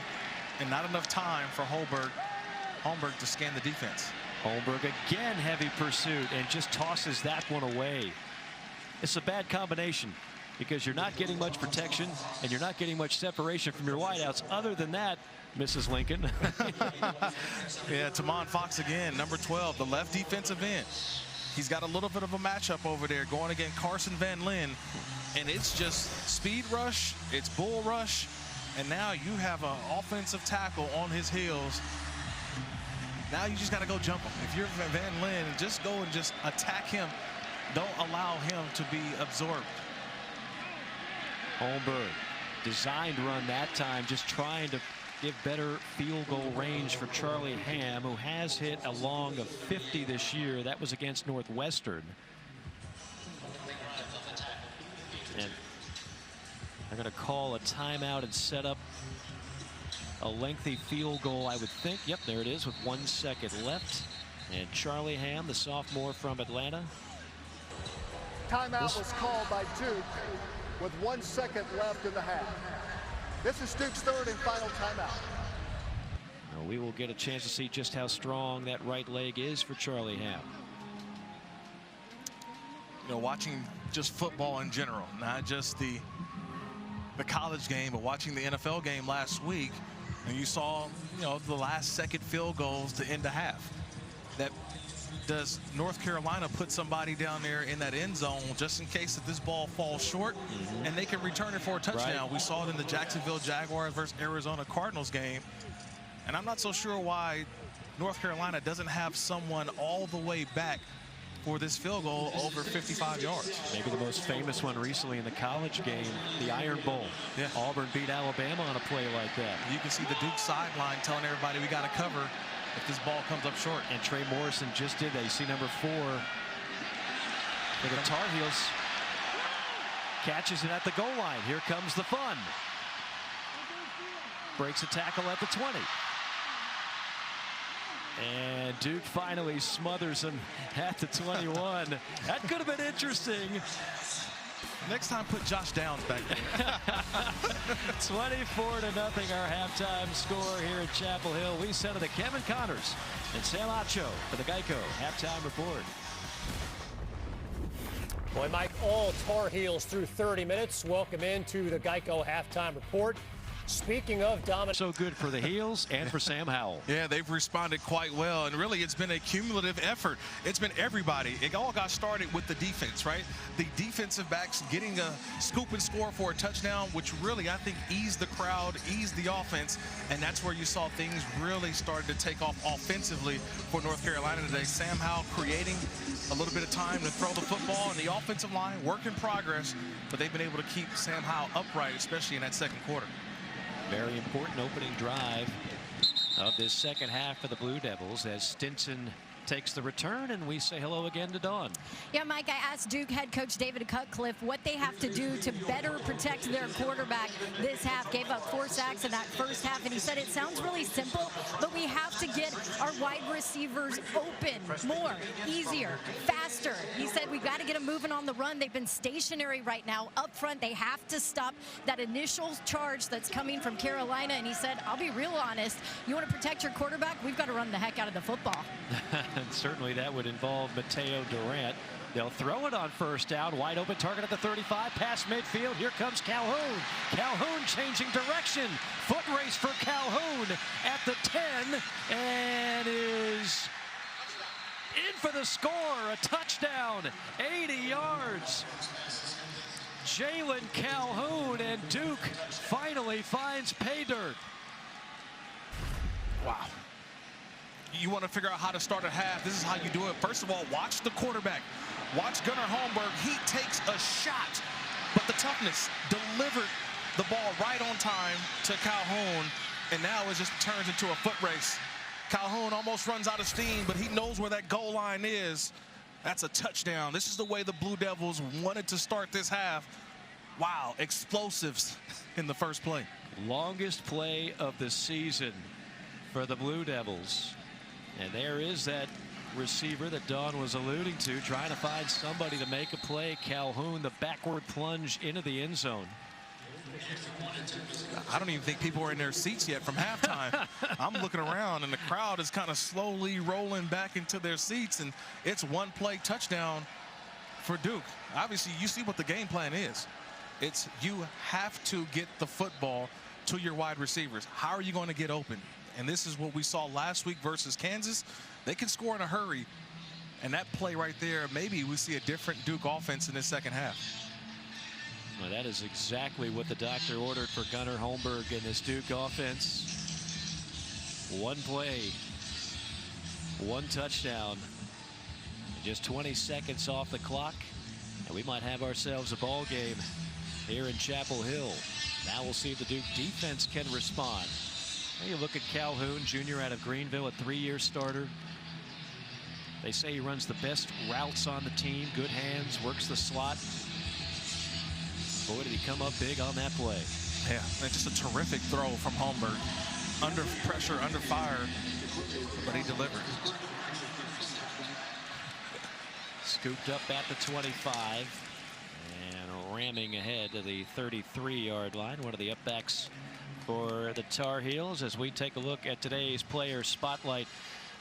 Speaker 2: and not enough time for Holmberg to scan the defense.
Speaker 1: Holmberg again, heavy pursuit, and just tosses that one away. It's a bad combination because you're not getting much protection and you're not getting much separation from your wideouts. Other than that, Mrs. Lincoln.
Speaker 2: Yeah, Tamon Fox again, number 12, the left defensive end. He's got a little bit of a matchup over there going against Carson Van Lin, and it's just speed rush, it's bull rush, and now you have an offensive tackle on his heels. Now you just got to go jump him. If you're Van Lin, just go and just attack him. Don't allow him to be absorbed.
Speaker 1: Holmberg, designed run that time, just trying to give better field goal range for Charlie Ham, who has hit a long of 50 this year. That was against Northwestern. And they're going to call a timeout and set up a lengthy field goal, I would think. Yep, there it is with 1 second left. And Charlie Ham, the sophomore from Atlanta.
Speaker 7: Timeout was called by Duke with 1 second left in the half. This is Duke's 3rd and final timeout.
Speaker 1: Now we will get a chance to see just how strong that right leg is for Charlie Ham.
Speaker 2: You know, watching just football in general, not just the college game, but watching the NFL game last week, and you saw, you know, the last second field goals to end the half. That does North Carolina put somebody down there in that end zone just in case that this ball falls short and they can return it for a touchdown.
Speaker 1: Right.
Speaker 2: We saw it in the Jacksonville Jaguars versus Arizona Cardinals game, and I'm not so sure why North Carolina doesn't have someone all the way back for this field goal over 55 yards.
Speaker 1: Maybe the most famous one recently in the college game, the Iron Bowl.
Speaker 2: Yeah.
Speaker 1: Auburn beat Alabama on a play like that.
Speaker 2: You can see the Duke sideline telling everybody we got to cover if this ball comes up short.
Speaker 1: And Trey Morrison just did that. You see number 4 for the Tar Heels. Catches it at the goal line. Here comes the fun. Breaks a tackle at the 20. And Duke finally smothers him at the 21. That could have been interesting.
Speaker 2: Next time, put Josh Downs back there.
Speaker 1: 24-0, our halftime score here at Chapel Hill. We send it to Kevin Connors and Sam Howell for the Geico halftime report.
Speaker 5: Boy, Mike, all Tar Heels through 30 minutes. Welcome into the Geico halftime report. Speaking of dominant.
Speaker 1: So good for the Heels and for Sam Howell.
Speaker 2: Yeah, they've responded quite well, and really it's been a cumulative effort. It's been everybody. It all got started with the defense, right? The defensive backs getting a scoop and score for a touchdown, which really, I think, eased the crowd, eased the offense, and that's where you saw things really started to take off offensively for North Carolina today. Sam Howell creating a little bit of time to throw the football, and the offensive line, work in progress, but they've been able to keep Sam Howell upright, especially in that second quarter.
Speaker 1: Very important opening drive of this second half for the Blue Devils as Stinson takes the return, and we say hello again to Dawn.
Speaker 4: Yeah, Mike, I asked Duke head coach David Cutcliffe what they have to do to better protect their quarterback this half. Gave up 4 sacks in that first half, and he said it sounds really simple, but we have to get our wide receivers open more, easier, faster. He said we've got to get them moving on the run. They've been stationary right now up front. They have to stop that initial charge that's coming from Carolina, and he said, I'll be real honest, you want to protect your quarterback, we've got to run the heck out of the football.
Speaker 1: And certainly that would involve Mateo Durant. They'll throw it on first down. Wide open target at the 35. Past midfield. Here comes Calhoun. Calhoun changing direction. Foot race for Calhoun at the 10. And is in for the score. A touchdown. 80 yards. Jalen Calhoun, and Duke finally finds pay dirt.
Speaker 2: Wow. You want to figure out how to start a half. This is how you do it. First of all, watch the quarterback. Watch Gunnar Holmberg. He takes a shot, but the toughness delivered the ball right on time to Calhoun, and now it just turns into a foot race. Calhoun almost runs out of steam, but he knows where that goal line is. That's a touchdown. This is the way the Blue Devils wanted to start this half. Wow, explosives in the first play.
Speaker 1: Longest play of the season for the Blue Devils. And there is that receiver that Dawn was alluding to, trying to find somebody to make a play. Calhoun, the backward plunge into the end zone.
Speaker 2: I don't even think people are in their seats yet from halftime. I'm looking around, and the crowd is kind of slowly rolling back into their seats, and it's one play touchdown for Duke. Obviously, you see what the game plan is. It's you have to get the football to your wide receivers. How are you going to get open? And this is what we saw last week versus Kansas. They can score in a hurry. And that play right there, maybe we see a different Duke offense in this second half.
Speaker 1: Well, that is exactly what the doctor ordered for Gunnar Holmberg in this Duke offense. One play, one touchdown, just 20 seconds off the clock, and we might have ourselves a ball game here in Chapel Hill. Now we'll see if the Duke defense can respond. You look at Calhoun, junior out of Greenville, a 3-year starter. They say he runs the best routes on the team. Good hands, works the slot. Boy, did he come up big on that play.
Speaker 2: Yeah, and just a terrific throw from Holmberg. Under pressure, under fire, but he delivered.
Speaker 1: Scooped up at the 25 and ramming ahead to the 33-yard line. One of the upbacks for the Tar Heels as we take a look at today's player spotlight,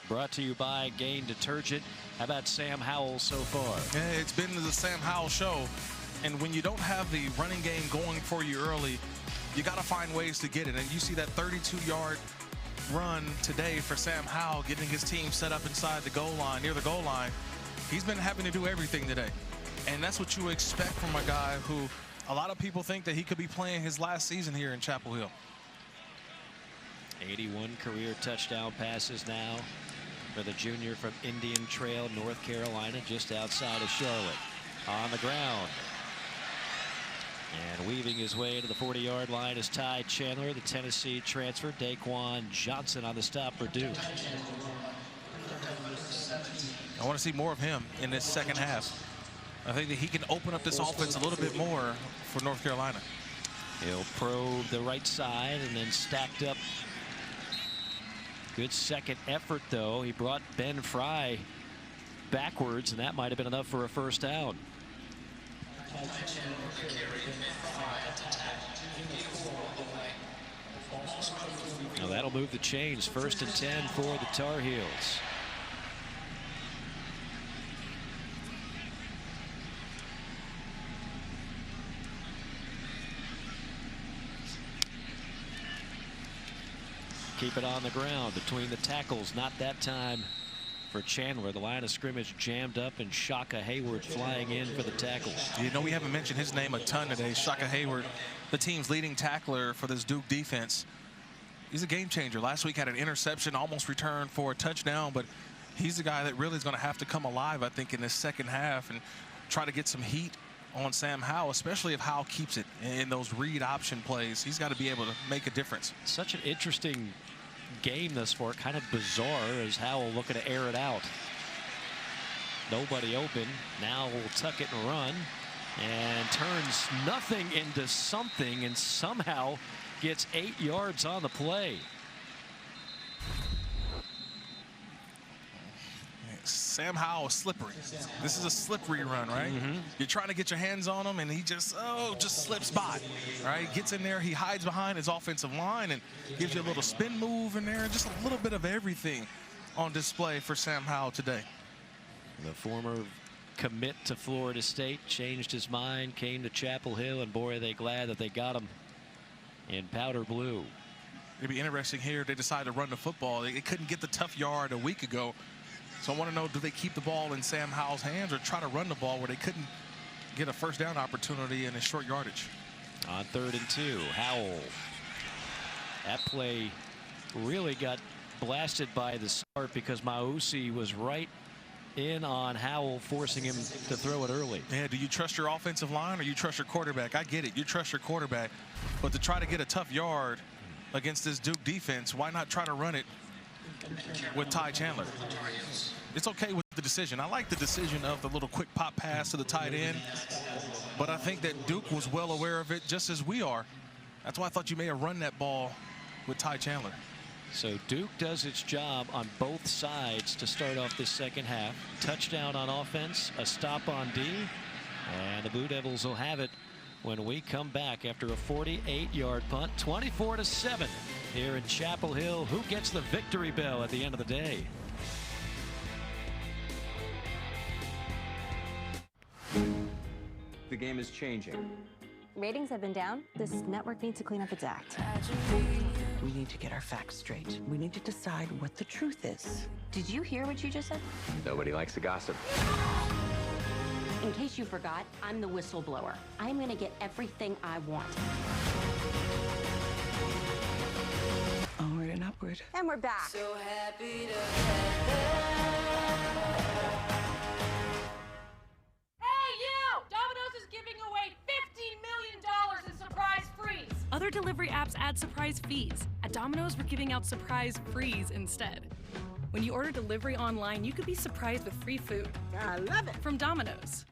Speaker 1: brought to you by Gain Detergent. How about Sam Howell so far?
Speaker 2: Yeah, it's been the Sam Howell show, and when you don't have the running game going for you early, you got to find ways to get it. And you see that 32-yard run today for Sam Howell, getting his team set up inside the goal line, near the goal line. He's been having to do everything today, and that's what you expect from a guy who a lot of people think that he could be playing his last season here in Chapel Hill.
Speaker 1: 81 career touchdown passes now for the junior from Indian Trail, North Carolina, just outside of Charlotte. On the ground. And weaving his way to the 40-yard line is Ty Chandler, the Tennessee transfer. Daquan Johnson on the stop for Duke.
Speaker 2: I want to see more of him in this second half. I think that he can open up this offense a little bit more for North Carolina.
Speaker 1: He'll probe the right side and then stacked up Good second effort, though. He brought Ben Fry backwards, and that might have been enough for a first down. Now that'll move the chains. 1st and 10 for the Tar Heels. Keep it on the ground between the tackles. Not that time for Chandler. The line of scrimmage jammed up, and Shaka Hayward flying in for the tackle.
Speaker 2: You know, we haven't mentioned his name a ton today. Shaka Hayward, the team's leading tackler for this Duke defense. He's a game changer. Last week had an interception, almost returned for a touchdown, but he's the guy that really is going to have to come alive, I think, in this second half and try to get some heat on Sam Howell, especially if Howell keeps it in those read option plays. He's got to be able to make a difference.
Speaker 1: Such an interesting game thus far, kind of bizarre, as Howell looking to air it out. Nobody open. Now we'll tuck it and run, and turns nothing into something, and somehow gets 8 yards on the play.
Speaker 2: Sam Howell slippery. This is a slippery run, right? You're trying to get your hands on him, and he just slips by, right? Gets in there, he hides behind his offensive line and gives you a little spin move in there. Just a little bit of everything on display for Sam Howell today.
Speaker 1: The former commit to Florida State changed his mind, came to Chapel Hill, and boy, are they glad that they got him in powder blue.
Speaker 2: It'd be interesting here. They decided to run the football. They couldn't get the tough yard a week ago. So I want to know, do they keep the ball in Sam Howell's hands or try to run the ball where they couldn't get a first down opportunity in a short yardage?
Speaker 1: On 3rd and 2, Howell. That play really got blasted by the start because Mausi was right in on Howell, forcing him to throw it early.
Speaker 2: Yeah, do you trust your offensive line or you trust your quarterback? I get it, you trust your quarterback, but to try to get a tough yard against this Duke defense, why not try to run it with Ty Chandler? It's okay with the decision. I like the decision of the little quick pop pass to the tight end, but I think that Duke was well aware of it, just as we are. That's why I thought you may have run that ball with Ty Chandler.
Speaker 1: So Duke does its job on both sides to start off this second half. Touchdown on offense, a stop on D, and the Blue Devils will have it when we come back after a 48-yard punt. 24-7 here in Chapel Hill. Who gets the victory bell at the end of the day?
Speaker 8: The game is changing.
Speaker 22: Ratings have been down. This network needs to clean up its act.
Speaker 13: We need to get our facts straight. We need to decide what the truth is.
Speaker 22: Did you hear what you just said?
Speaker 8: Nobody likes to gossip.
Speaker 22: In case you forgot, I'm the whistleblower. I'm gonna get everything I want.
Speaker 13: Onward and upward.
Speaker 22: And we're back.
Speaker 13: So happy to
Speaker 29: Hey, you! Domino's is giving away $15 million in surprise frees. Other delivery apps add surprise fees. At Domino's, we're giving out surprise frees instead. When you order delivery online, you could be surprised with free food.
Speaker 15: I love it.
Speaker 29: From Domino's.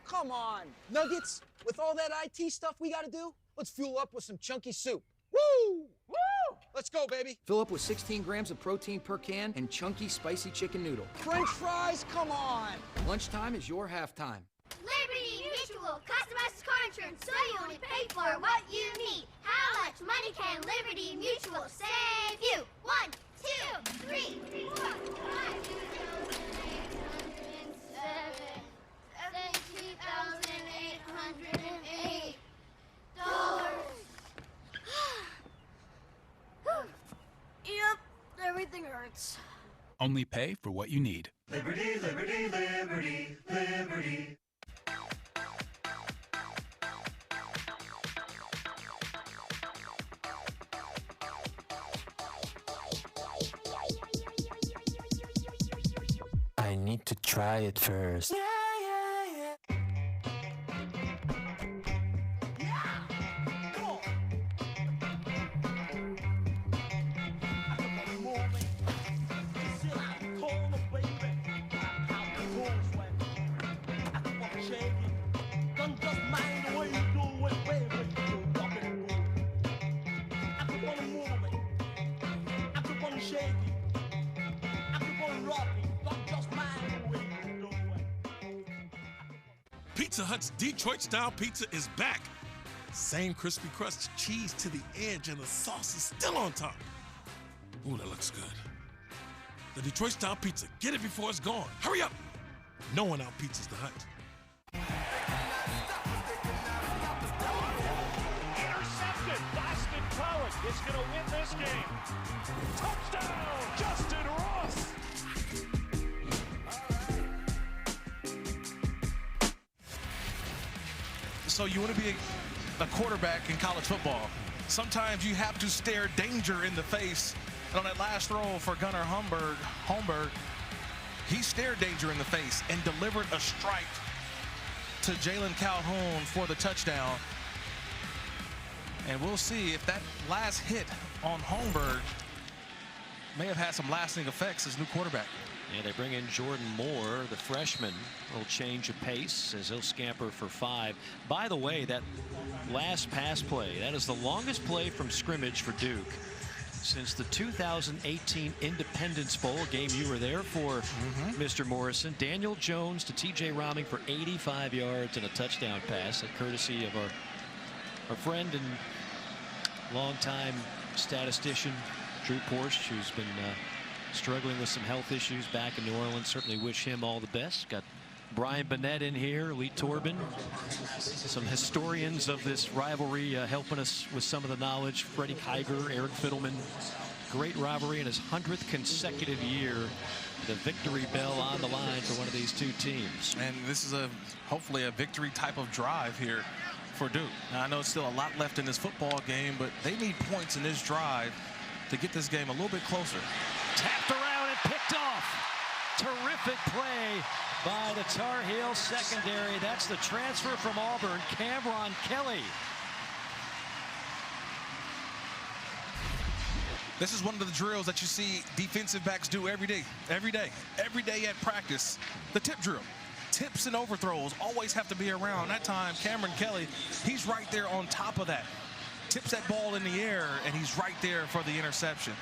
Speaker 15: Come on, Nuggets, with all that IT stuff we gotta do, let's fuel up with some chunky soup. Woo! Woo! Let's go, baby.
Speaker 16: Fill up with 16 grams of protein per can and chunky spicy chicken noodle.
Speaker 15: French fries, come on.
Speaker 16: Lunchtime is your halftime.
Speaker 17: Liberty Mutual, customized car insurance, so you only pay for what you need. How much money can Liberty Mutual save you? 1, 2, 3, 4, 5, 17,808 dollars. Yep, everything hurts.
Speaker 24: Only pay for what you need.
Speaker 25: Liberty, liberty, liberty, liberty.
Speaker 26: I need to try it first.
Speaker 3: Pizza Hut's Detroit-style pizza is back. Same crispy crust, cheese to the edge, and the sauce is still on top. Ooh, that looks good. The Detroit-style pizza. Get it before it's gone. Hurry up. No one out-pizzas the Hut.
Speaker 6: Intercepted. Boston College is going to win this game. Touchdown, Justin Ross.
Speaker 2: So you want to be a quarterback in college football. Sometimes you have to stare danger in the face. And on that last throw for Gunnar Holmberg, he stared danger in the face and delivered a strike to Jalen Calhoun for the touchdown. And we'll see if that last hit on Holmberg may have had some lasting effects as new quarterback.
Speaker 1: Yeah, they bring in Jordan Moore, the freshman. A little change of pace as he'll scamper for 5. By the way, that last pass play, that is the longest play from scrimmage for Duke since the 2018 Independence Bowl, a game you were there for, Mr. Morrison. Daniel Jones to T.J. Rahming for 85 yards and a touchdown pass, at courtesy of our friend and longtime statistician, Drew Porsche, who's been struggling with some health issues back in New Orleans. Certainly wish him all the best. Got Brian Burnett in here, Lee Torben, some historians of this rivalry helping us with some of the knowledge. Freddie Kiger, Eric Fiddleman. Great rivalry in his 100th consecutive year. The victory bell on the line for one of these two teams.
Speaker 2: And this is hopefully a victory type of drive here for Duke. Now, I know it's still a lot left in this football game, but they need points in this drive to get this game a little bit closer.
Speaker 1: Tapped around and picked off. Terrific play by the Tar Heels secondary. That's the transfer from Auburn, Cameron Kelly.
Speaker 2: This is one of the drills that you see defensive backs do every day at practice. The tip drill. Tips and overthrows always have to be around. That time, Cameron Kelly, he's right there on top of that. Tips that ball in the air, and he's right there for the interception.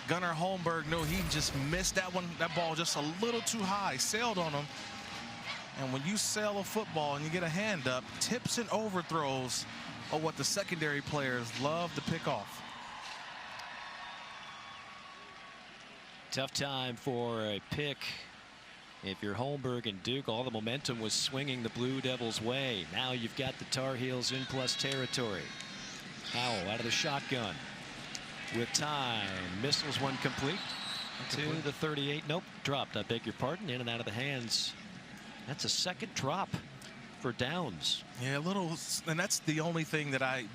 Speaker 2: Gunnar Holmberg knew he just missed that one. That ball just a little too high, sailed on him. And when you sail a football and you get a hand up, tips and overthrows are what the secondary players love to pick off.
Speaker 1: Tough time for a pick. If you're Holmberg and Duke, all the momentum was swinging the Blue Devils' way. Now you've got the Tar Heels in plus territory. Howell out of the shotgun. With time, missiles one complete to the 38. Nope, dropped. I beg your pardon. In and out of the hands. That's a second drop for Downs.
Speaker 2: Yeah, a little, and that's the only thing that I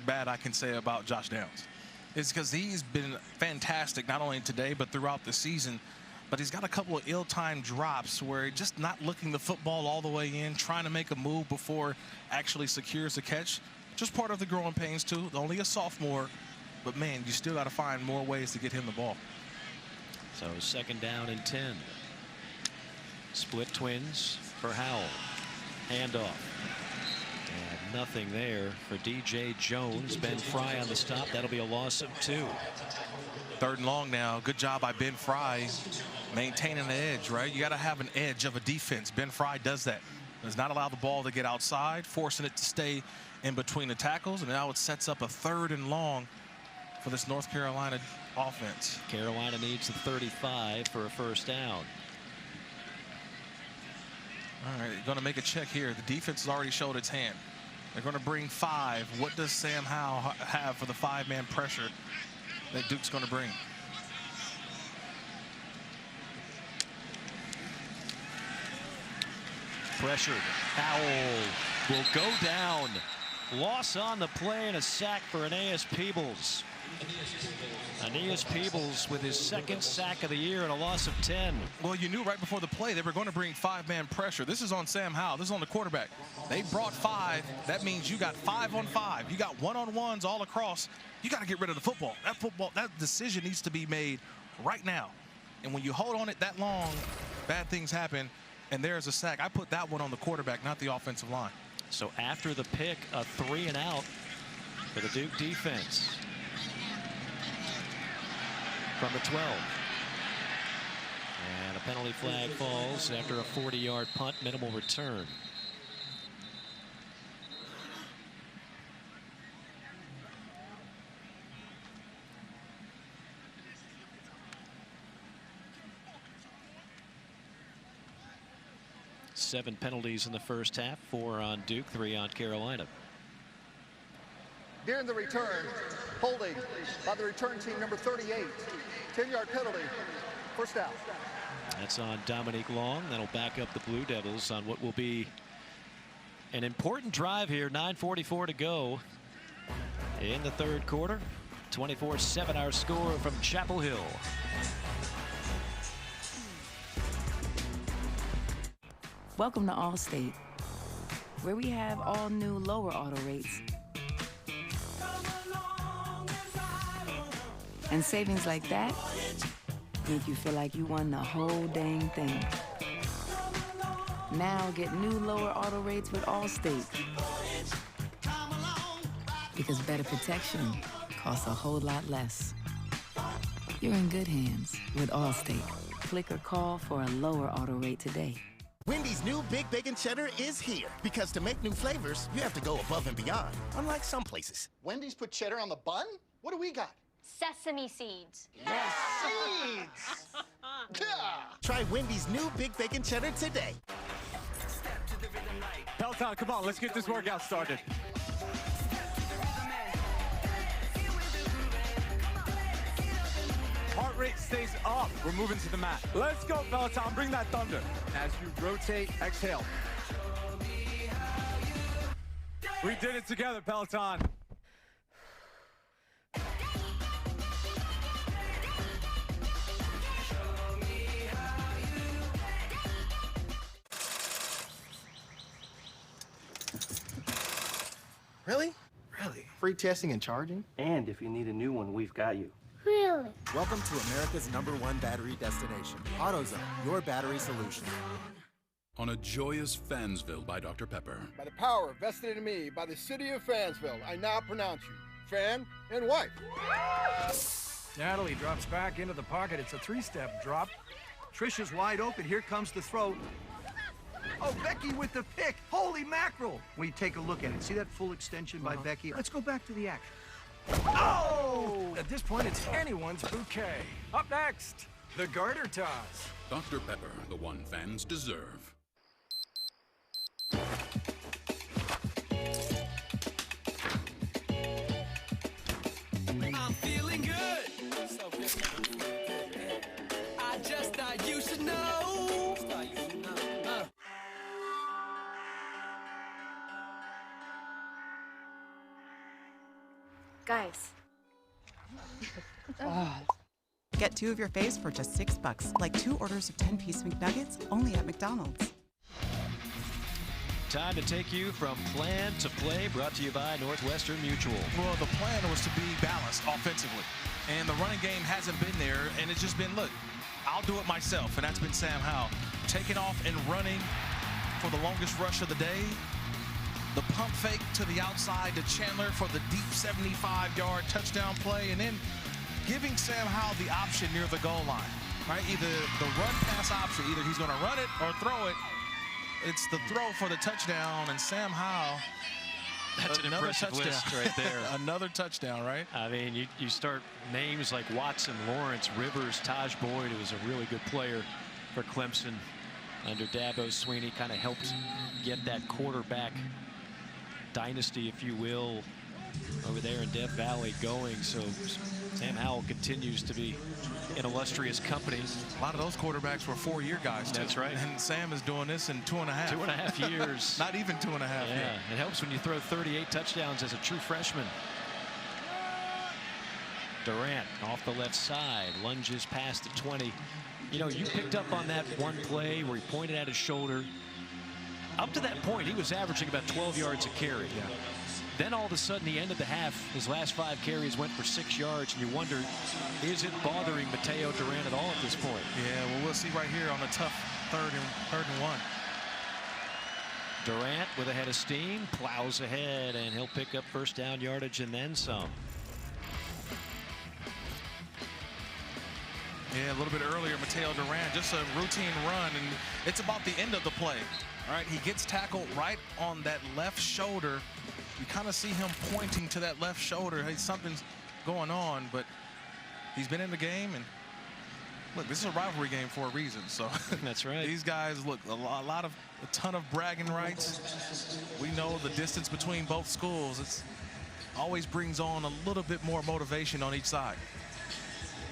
Speaker 2: can say about Josh Downs, is because he's been fantastic not only today but throughout the season. But he's got a couple of ill-timed drops where he's just not looking the football all the way in, trying to make a move before actually secures the catch. Just part of the growing pains too. Only a sophomore. But, man, you still got to find more ways to get him the ball.
Speaker 1: So, second down and 10. Split twins for Howell. Handoff. And nothing there for D.J. Jones. Ben Fry on the stop. That'll be a loss of 2.
Speaker 2: 3rd and long now. Good job by Ben Fry maintaining the edge, right? You got to have an edge of a defense. Ben Fry does that. Does not allow the ball to get outside, forcing it to stay in between the tackles. And now it sets up a 3rd and long for this North Carolina offense.
Speaker 1: Carolina needs the 35 for a first down.
Speaker 2: All right, going to make a check here. The defense has already showed its hand. They're going to bring 5. What does Sam Howell have for the 5-man pressure that Duke's going to bring?
Speaker 1: Pressured. Howell will go down. Loss on the play and a sack for Aeneas Peebles. Aeneas Peebles with his 2nd sack of the year and a loss of 10.
Speaker 2: Well, you knew right before the play they were going to bring 5-man pressure. This is on Sam Howell. This is on the quarterback. They brought 5. That means you got 5 on 5. You got one-on-ones all across. You got to get rid of the football. That decision needs to be made right now. And when you hold on it that long, bad things happen. And there's a sack. I put that one on the quarterback, not the offensive line.
Speaker 1: So after the pick, a 3 and out for the Duke defense. From the 12. And a penalty flag falls after a 40-yard punt, minimal return. 7 penalties in the first half, 4 on Duke, 3 on Carolina.
Speaker 7: During the return, holding by the return team, number 38. 10-yard penalty, first down.
Speaker 1: That's on Dominique Long. That'll back up the Blue Devils on what will be an important drive here. 9:44 to go in the third quarter. 24-7 our score from Chapel Hill.
Speaker 13: Welcome to Allstate, where we have all new lower auto rates. And savings like that make you feel like you won the whole dang thing. Now get new lower auto rates with Allstate. Because better protection costs a whole lot less. You're in good hands with Allstate. Click or call for a lower auto rate today.
Speaker 9: Wendy's new Big Bacon Cheddar is here. Because to make new flavors, you have to go above and beyond, unlike some places.
Speaker 7: Wendy's put cheddar on the bun? What do we got?
Speaker 22: Sesame seeds.
Speaker 9: Yes, seeds! Try Wendy's new Big Bacon Cheddar today.
Speaker 10: Peloton, come on, let's get this workout started. Heart rate stays up. We're moving to the mat. Let's go, Peloton. Bring that thunder. As you rotate, exhale. We did it together, Peloton.
Speaker 9: Really? Really? Free testing and charging?
Speaker 11: And if you need a new one, we've got you.
Speaker 22: Really?
Speaker 9: Welcome to America's #1 battery destination. AutoZone, your battery solution.
Speaker 25: On a joyous Fansville by Dr. Pepper.
Speaker 12: By the power vested in me by the city of Fansville, I now pronounce you fan and wife.
Speaker 19: Natalie drops back into the pocket. It's a 3-step drop. Trisha's wide open. Here comes the throw. Oh, Becky with the pick. Holy mackerel. When you take a look at it, see that full extension by Becky? Let's go back to the action. Oh! At this point, it's anyone's bouquet. Up next, the garter toss.
Speaker 25: Dr. Pepper, the one fans deserve.
Speaker 20: I'm feeling good. I just thought you should know.
Speaker 22: Guys.
Speaker 23: Get 2 of your faves for just $6, like 2 orders of 10-piece McNuggets, only at McDonald's.
Speaker 1: Time to take you from plan to play, brought to you by Northwestern Mutual.
Speaker 2: Well, the plan was to be balanced offensively, and the running game hasn't been there, and it's just been, look, I'll do it myself, and that's been Sam Howell. Taking off and running for the longest rush of the day. The pump fake to the outside to Chandler for the deep 75-yard touchdown play, and then giving Sam Howell the option near the goal line, right? Either the run-pass option, either he's going to run it or throw it. It's the throw for the touchdown, and Sam Howell.
Speaker 1: That's an impressive list right there.
Speaker 2: Another touchdown, right?
Speaker 1: I mean, you start names like Watson, Lawrence, Rivers, Taj Boyd, who was a really good player for Clemson under Dabo Swinney, kind of helped get that quarterback dynasty, if you will, over there in Death Valley going. So Sam Howell continues to be in illustrious company.
Speaker 2: A lot of those quarterbacks were 4-year guys, too.
Speaker 1: That's right.
Speaker 2: And Sam is doing this in 2.5.
Speaker 1: 2.5 years.
Speaker 2: Not even 2.5.
Speaker 1: Yeah, it helps when you throw 38 touchdowns as a true freshman. Durant off the left side, lunges past the 20. You know, you picked up on that one play where he pointed at his shoulder. Up to that point, he was averaging about 12 yards a carry.
Speaker 2: Yeah.
Speaker 1: Then all of a sudden, the end of the half, his last 5 carries went for 6 yards, and you wonder, is it bothering Mateo Durant at all at this point?
Speaker 2: Yeah, well, we'll see right here on the tough third and 1.
Speaker 1: Durant with a head of steam, plows ahead, and he'll pick up first down yardage and then some.
Speaker 2: Yeah, a little bit earlier, Mateo Durant, just a routine run, and it's about the end of the play. All right, he gets tackled right on that left shoulder. You kind of see him pointing to that left shoulder. Hey, something's going on, but he's been in the game, and Look, this is a rivalry game for a reason. So
Speaker 1: that's right.
Speaker 2: These guys, look, a ton of bragging rights. We know the distance between both schools. It's always brings on a little bit more motivation on each side.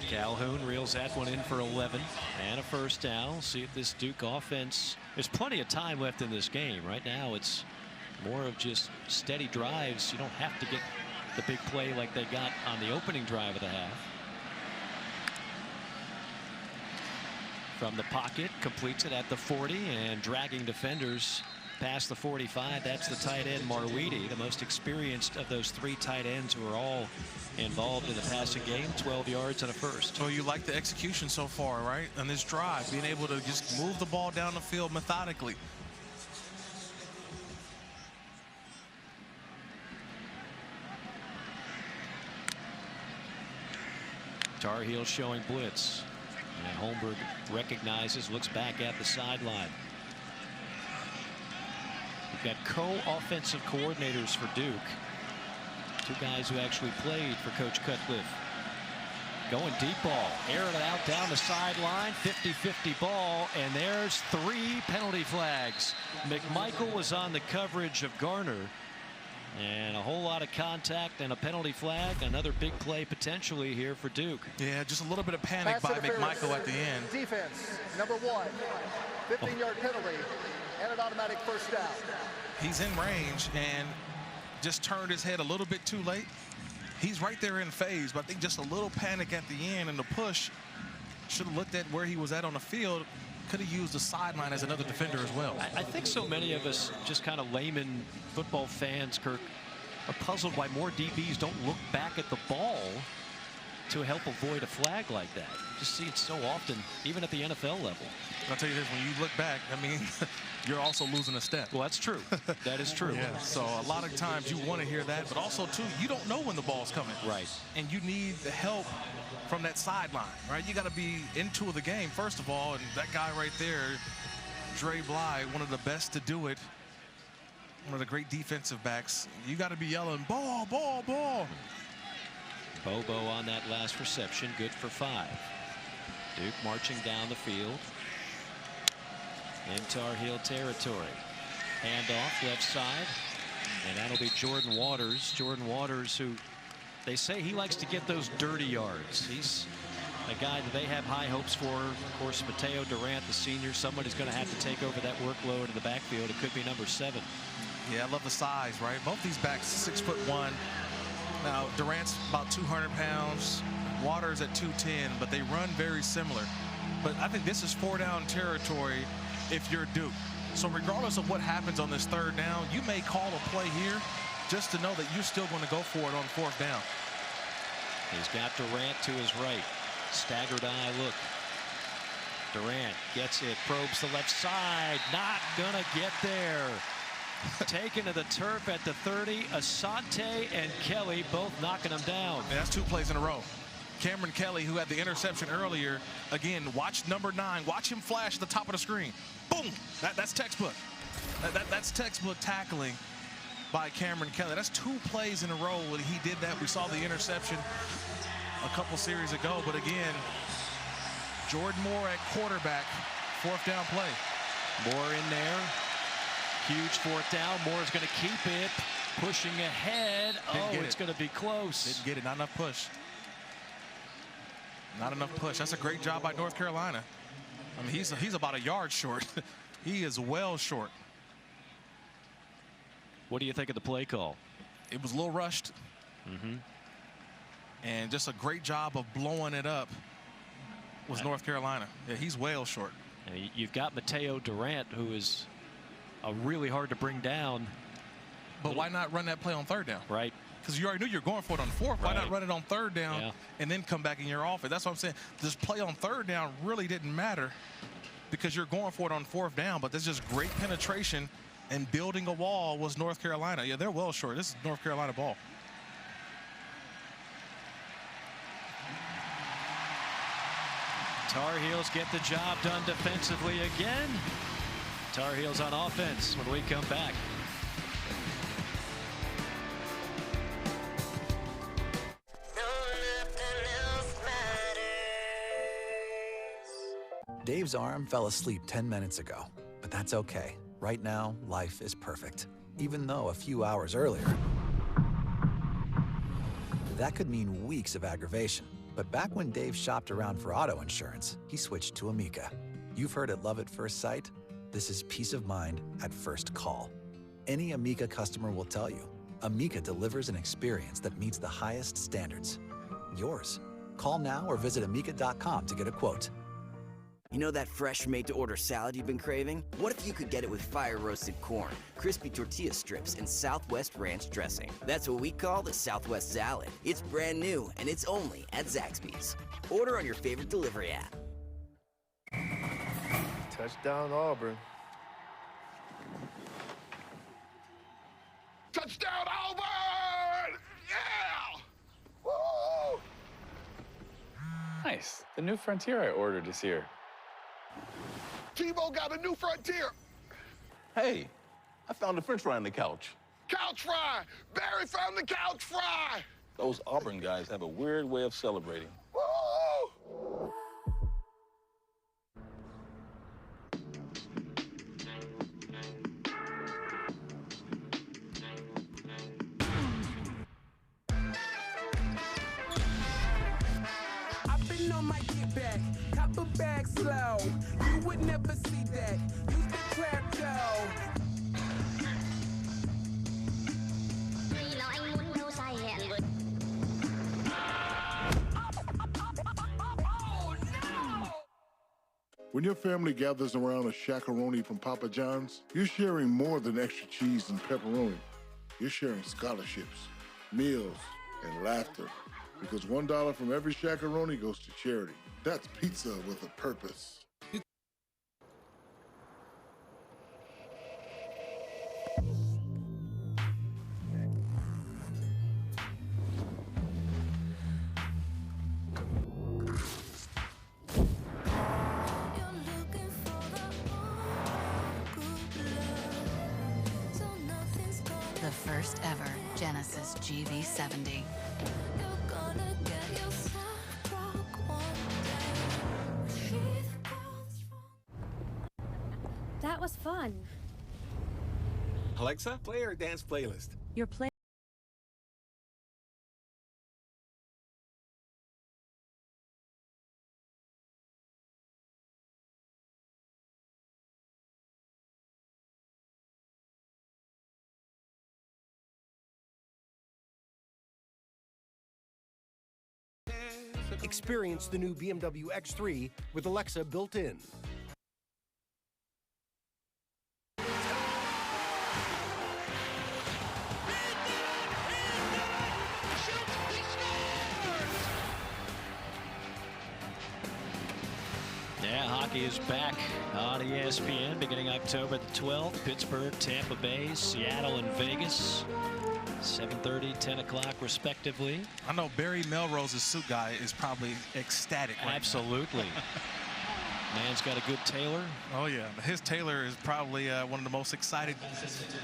Speaker 1: Calhoun reels that one in for 11 and a first down. See if this Duke offense, there's plenty of time left in this game. Right now it's more of just steady drives. You don't have to get the big play like they got on the opening drive of the half. From the pocket, completes it at the 40 and dragging defenders past the 45. That's the tight end Marwidi, the most experienced of those 3 tight ends who are all involved in the passing game. 12 yards and a first.
Speaker 2: Well, you like the execution so far, right? On this drive, being able to just move the ball down the field methodically.
Speaker 1: Tar Heels showing blitz. And Holmberg recognizes, looks back at the sideline. We've got co-offensive coordinators for Duke. 2 guys who actually played for Coach Cutcliffe. Going deep ball, airing it out down the sideline, 50-50 ball, and there's 3 penalty flags. McMichael was on the coverage of Garner. And a whole lot of contact and a penalty flag. Another big play potentially here for Duke.
Speaker 2: Yeah, just a little bit of panic by McMichael at the end.
Speaker 7: Defense, number 1, 15-yard penalty, and an automatic first down.
Speaker 2: He's in range and just turned his head a little bit too late. He's right there in phase, but I think just a little panic at the end, and the push should have looked at where he was at on the field. Could have used the sideline as another defender as well.
Speaker 1: I think so many of us, just kind of layman football fans, Kirk, are puzzled why more DBs don't look back at the ball to help avoid a flag like that. Just see it so often, even at the NFL level.
Speaker 2: I'll tell you this, when you look back, I mean, you're also losing a step.
Speaker 1: Well, that's true. That is true.
Speaker 2: Yeah, so a lot of times you want to hear that, but also, too, you don't know when the ball's coming.
Speaker 1: Right.
Speaker 2: And you need the help from that sideline, right? You got to be into the game, first of all, and that guy right there, Dre Bly, one of the best to do it, one of the great defensive backs. You got to be yelling, ball, ball, ball.
Speaker 1: Bobo on that last reception, good for 5. Duke marching down the field in Tar Heel territory. Handoff left side, and that'll be Jordan Waters. Jordan Waters, who they say he likes to get those dirty yards. He's a guy that they have high hopes for. Of course, Mateo Durant, the senior, somebody's going to have to take over that workload in the backfield. It could be number 7.
Speaker 2: Yeah, I love the size, right? Both these backs, 6'1". Now, Durant's about 200 pounds, Waters at 210, but they run very similar. But I think this is 4-down territory if you're Duke. So regardless of what happens on this 3rd down, you may call a play here just to know that you're still going to go for it on 4th down.
Speaker 1: He's got Durant to his right. Staggered eye look. Durant gets it, probes the left side, not gonna get there. Taken to the turf at the 30. Asante and Kelly both knocking him down.
Speaker 2: And that's 2 plays in a row. Cameron Kelly, who had the interception earlier, again, watch number 9. Watch him flash at the top of the screen. Boom! That's textbook. That's textbook tackling by Cameron Kelly. That's 2 plays in a row when he did that. We saw the interception a couple series ago, but again, Jordan Moore at quarterback, 4th down play.
Speaker 1: Moore in there. Huge 4th down. Moore's going to keep it. Pushing ahead. It's going to be close.
Speaker 2: Didn't get it. Not enough push. Not enough push. That's a great job by North Carolina. I mean, he's about a yard short. He is well short.
Speaker 1: What do you think of the play call?
Speaker 2: It was a little rushed. And just a great job of blowing it up was North Carolina. Yeah, he's well short.
Speaker 1: You've got Mateo Durant, who is really hard to bring down.
Speaker 2: But why not run that play on 3rd down?
Speaker 1: Right.
Speaker 2: Because you already knew you're going for it on 4th. Why not run it on 3rd down and then come back in your offense? That's what I'm saying. This play on 3rd down really didn't matter because you're going for it on 4th down. But there's just great penetration and building a wall was North Carolina. Yeah, they're well short. This is North Carolina ball.
Speaker 1: Tar Heels get the job done defensively again. Tar Heels on offense when we come back.
Speaker 4: Dave's arm fell asleep 10 minutes ago, but that's okay. Right now, life is perfect, even though a few hours earlier, that could mean weeks of aggravation. But back when Dave shopped around for auto insurance, he switched to Amica. You've heard it love at first sight. This is peace of mind at first call. Any Amica customer will tell you, Amica delivers an experience that meets the highest standards. Yours. Call now or visit amica.com to get a quote.
Speaker 5: You know that fresh made-to-order salad you've been craving? What if you could get it with fire-roasted corn, crispy tortilla strips, and Southwest ranch dressing? That's what we call the Southwest Salad. It's brand new, and it's only at Zaxby's. Order on your favorite delivery app.
Speaker 8: Touchdown, Auburn.
Speaker 14: Touchdown, Auburn! Yeah! Woo!
Speaker 18: Nice. The new Frontier I ordered is here.
Speaker 14: Tebow got a new Frontier.
Speaker 18: Hey, I found a French fry on the couch.
Speaker 14: Couch fry! Barry found the couch fry!
Speaker 18: Those Auburn guys have a weird way of celebrating.
Speaker 14: Woo!
Speaker 20: I've been on my get back, copper bag slow. You would never see that. Use the trap though.
Speaker 21: When your family gathers around a shakaroni from Papa John's, you're sharing more than extra cheese and pepperoni. You're sharing scholarships, meals, and laughter. Because $1 from every shakaroni goes to charity. That's pizza with a purpose.
Speaker 13: The first ever Genesis GV70.
Speaker 27: That was fun.
Speaker 28: Alexa, play our dance playlist.
Speaker 27: Your play.
Speaker 29: Experience the new BMW X3 with Alexa built in.
Speaker 1: Yeah, hockey is back on ESPN beginning October the 12th. Pittsburgh, Tampa Bay, Seattle, and Vegas. 7:30, 10 o'clock, respectively.
Speaker 2: I know Barry Melrose's suit guy is probably ecstatic right
Speaker 1: Absolutely. Man's got a good tailor.
Speaker 2: Oh, yeah. His tailor is probably one of the most excited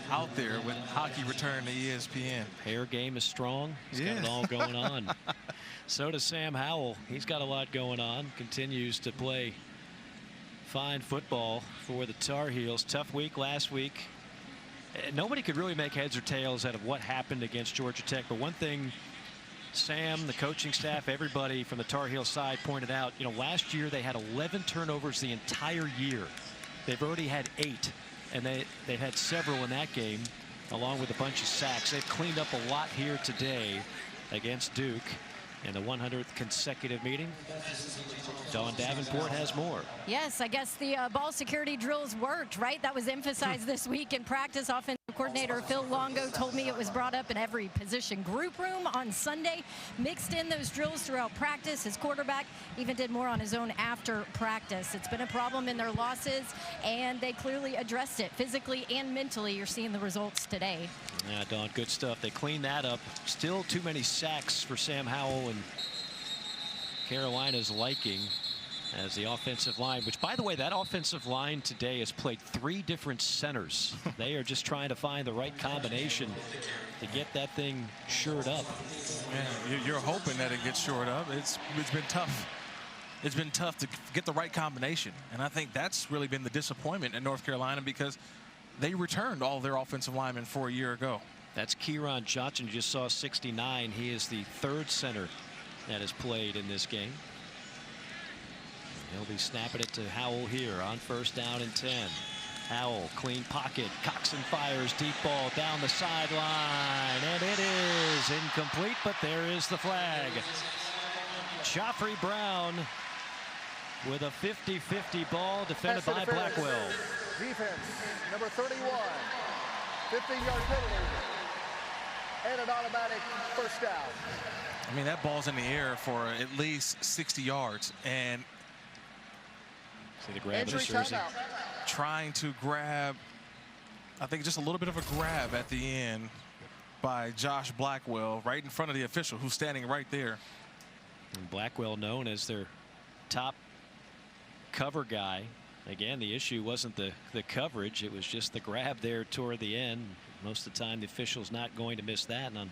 Speaker 2: out there with hockey return to ESPN.
Speaker 1: Hair game is strong. He's got it all going on. So does Sam Howell. He's got a lot going on. Continues to play fine football for the Tar Heels. Tough week last week. Nobody could really make heads or tails out of what happened against Georgia Tech. But one thing Sam, the coaching staff, everybody from the Tar Heel side pointed out, you know, last year they had 11 turnovers the entire year. They've already had 8, and they've had several in that game, along with a bunch of sacks. They've cleaned up a lot here today against Duke in the 100th consecutive meeting. Dawn Davenport has more.
Speaker 30: Yes, I guess the ball security drills worked, right? That was emphasized this week in practice. Offensive coordinator Phil Longo told me it was brought up in every position group room on Sunday. Mixed in those drills throughout practice. His quarterback even did more on his own after practice. It's been a problem in their losses, and they clearly addressed it physically and mentally. You're seeing the results today.
Speaker 1: Yeah, Dawn, good stuff. They cleaned that up. Still too many sacks for Sam Howell and Carolina's liking as the offensive line, which, by the way, that offensive line today has played 3 different centers. They are just trying to find the right combination to get that thing shored up.
Speaker 2: Man, you're hoping that it gets shored up. It's been tough it's been tough to get the right combination. And I think that's really been the disappointment in North Carolina, because they returned all their offensive linemen for a year ago.
Speaker 1: That's Kieran Johnson. You just saw 69. He is the third center that has played in this game. He'll be snapping it to Howell here on 1st down and 10. Howell, clean pocket. Coxon fires deep ball down the sideline, and it is incomplete, but there is the flag. Joffrey Brown with a 50-50 ball defended by Blackwell.
Speaker 7: Defense, number 31, 15-yard penalty, and an automatic 1st down.
Speaker 2: I mean, that ball's in the air for at least 60 yards, and
Speaker 1: see the grab of the jersey.
Speaker 2: Trying to grab, I think just a little bit of a grab at the end by Josh Blackwell right in front of the official, who's standing right there.
Speaker 1: And Blackwell known as their top cover guy. Again, the issue wasn't the coverage, it was just the grab there toward the end. Most of the time the official's not going to miss that, and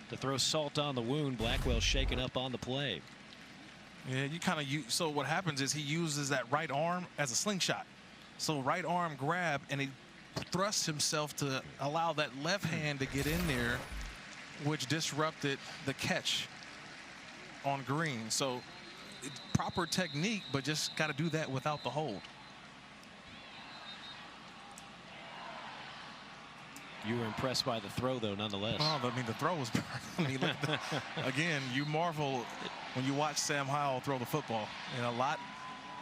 Speaker 1: to throw salt on the wound, Blackwell shaken up on the play.
Speaker 2: Yeah, you kind of so what happens is he uses that right arm as a slingshot. So right arm grab, and he thrusts himself to allow that left hand to get in there, which disrupted the catch on Green. So proper technique, but just got to do that without the hold.
Speaker 1: You were impressed by the throw, though, nonetheless.
Speaker 2: Oh, I mean, the throw was, I mean, look, again, you marvel when you watch Sam Howell throw the football. And a lot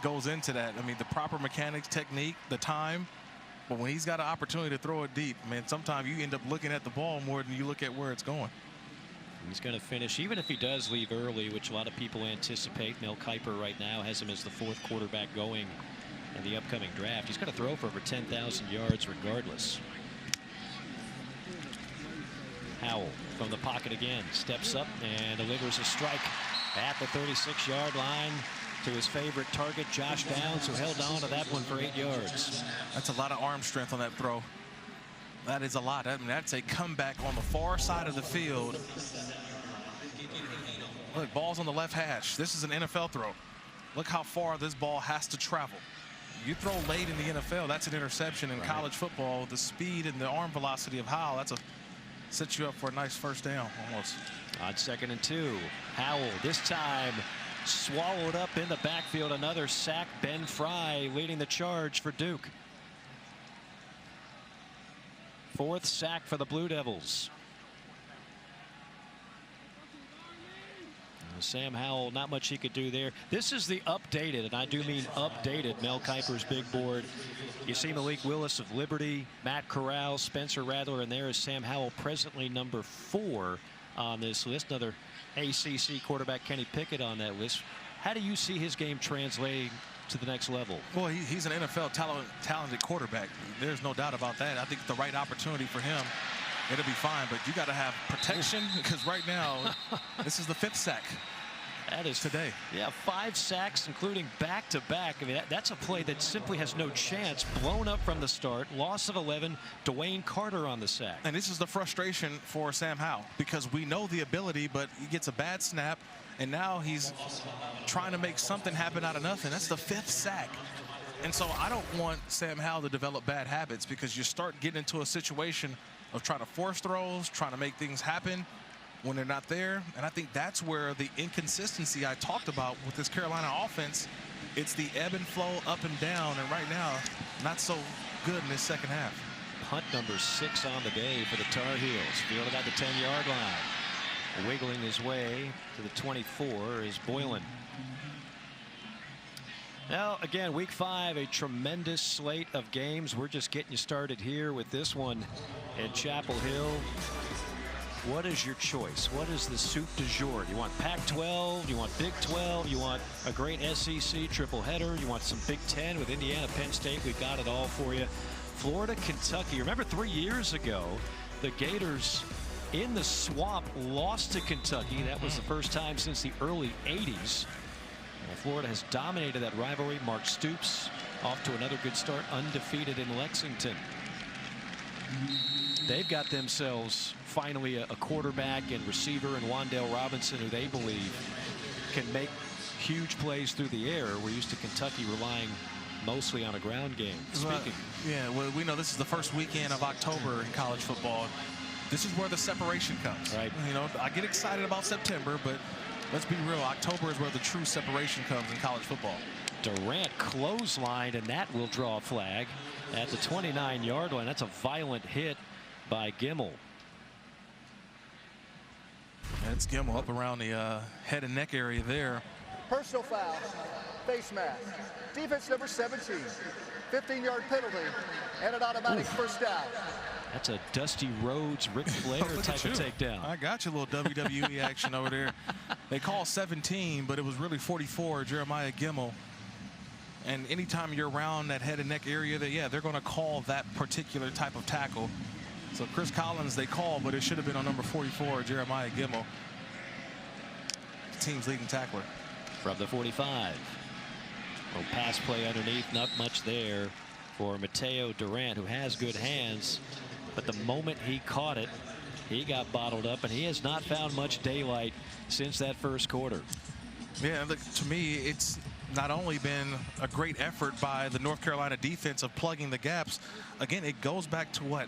Speaker 2: goes into that. I mean, the proper mechanics, technique, the time. But when he's got an opportunity to throw it deep, man, sometimes you end up looking at the ball more than you look at where it's going.
Speaker 1: He's going to finish, even if he does leave early, which a lot of people anticipate. Mel Kiper right now has him as the 4th quarterback going in the upcoming draft. He's going to throw for over 10,000 yards regardless. Howell from the pocket again, steps up and delivers a strike at the 36-yard line to his favorite target, Josh Downs, who held on to that one for 8 yards.
Speaker 2: That's a lot of arm strength on that throw. That is a lot. I mean, that's a comeback on the far side of the field. Look, ball's on the left hash. This is an NFL throw. Look how far this ball has to travel. You throw late in the NFL, that's an interception. In college football, the speed and the arm velocity of Howell, that's a sets you up for a nice 1st down almost.
Speaker 1: On 2nd and 2, Howell this time swallowed up in the backfield. Another sack. Ben Fry leading the charge for Duke. 4th sack for the Blue Devils. Sam Howell, not much he could do there. This is the updated, and I do mean updated, Mel Kiper's big board. You see Malik Willis of Liberty, Matt Corral, Spencer Rattler, and there is Sam Howell, presently number 4 on this list. Another ACC quarterback, Kenny Pickett, on that list. How do you see his game translating to the next level?
Speaker 2: Well, he's an NFL talented quarterback. There's no doubt about that. I think the right opportunity for him, it'll be fine, but you got to have protection, because right now this is the 5th sack.
Speaker 1: That is
Speaker 2: today.
Speaker 1: Yeah, 5 sacks, including back-to-back. I mean, that's a play that simply has no chance. Blown up from the start. Loss of 11. Dwayne Carter on the sack.
Speaker 2: And this is the frustration for Sam Howell, because we know the ability, but he gets a bad snap, and now he's trying to make something happen out of nothing. That's the 5th sack. And so I don't want Sam Howell to develop bad habits, because you start getting into a situation of trying to force throws, trying to make things happen when they're not there. And I think that's where the inconsistency I talked about with this Carolina offense, it's the ebb and flow up and down, and right now not so good in this 2nd half.
Speaker 1: Punt number 6 on the day for the Tar Heels. Fielded at the 10-yard line. Wiggling his way to the 24 is Boylan. Now, again, week 5, a tremendous slate of games. We're just getting you started here with this one in Chapel Hill. What is your choice? What is the soup du jour? Do you want Pac-12? Do you want Big 12? You want a great SEC triple header? You want some Big 10 with Indiana, Penn State? We've got it all for you. Florida, Kentucky. Remember 3 years ago, the Gators in the swamp lost to Kentucky. That was the first time since the early 80s. Florida has dominated that rivalry. Mark Stoops off to another good start, undefeated in Lexington. They've got themselves finally a quarterback and receiver in Wan'Dale Robinson, who they believe can make huge plays through the air. We're used to Kentucky relying mostly on a ground game. Speaking.
Speaker 2: Well, we know this is the first weekend of October in college football. This is where the separation comes.
Speaker 1: Right.
Speaker 2: You know, I get excited about September, but let's be real. October is where the true separation comes in college football.
Speaker 1: Durant clotheslined, and that will draw a flag at the 29-yard line. That's a violent hit by Gimmel.
Speaker 2: That's Gimmel up around the head and neck area there.
Speaker 7: Personal foul, face mask. Defense number 17. 15-yard penalty and an automatic first down.
Speaker 1: That's a Dusty Rhodes, Ric Flair type of takedown.
Speaker 2: I got you a little WWE action over there. They call 17, but it was really 44, Jeremiah Gimmel. And anytime you're around that head and neck area, they're going to call that particular type of tackle. So Chris Collins they call, but it should have been on number 44, Jeremiah Gimmel, the team's leading tackler.
Speaker 1: From the 45. Little pass play underneath, not much there for Mateo Durant, who has good hands. But the moment he caught it, he got bottled up, and he has not found much daylight since that first quarter.
Speaker 2: Yeah, look, to me, it's not only been a great effort by the North Carolina defense of plugging the gaps. Again, it goes back to what?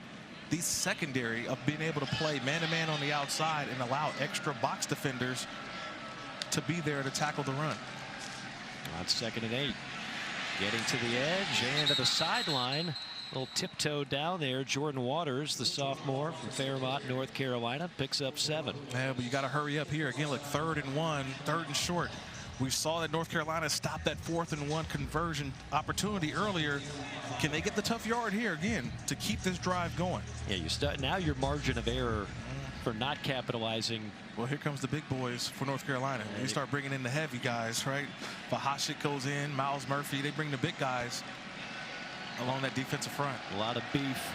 Speaker 2: The secondary of being able to play man-to-man on the outside and allow extra box defenders to be there to tackle the run.
Speaker 1: On 2nd and 8. Getting to the edge and to the sideline. Little tiptoe down there. Jordan Waters, the sophomore from Fairmont, North Carolina, picks up 7.
Speaker 2: Yeah, but you got to hurry up here. Again, look, 3rd and 1, 3rd and short. We saw that North Carolina stopped that 4th and 1 conversion opportunity earlier. Can they get the tough yard here again to keep this drive going?
Speaker 1: Yeah, you start now. Your margin of error for not capitalizing.
Speaker 2: Well, here comes the big boys for North Carolina. You start bringing in the heavy guys, right? Vahashik goes in, Miles Murphy. They bring the big guys along that defensive front.
Speaker 1: A lot of beef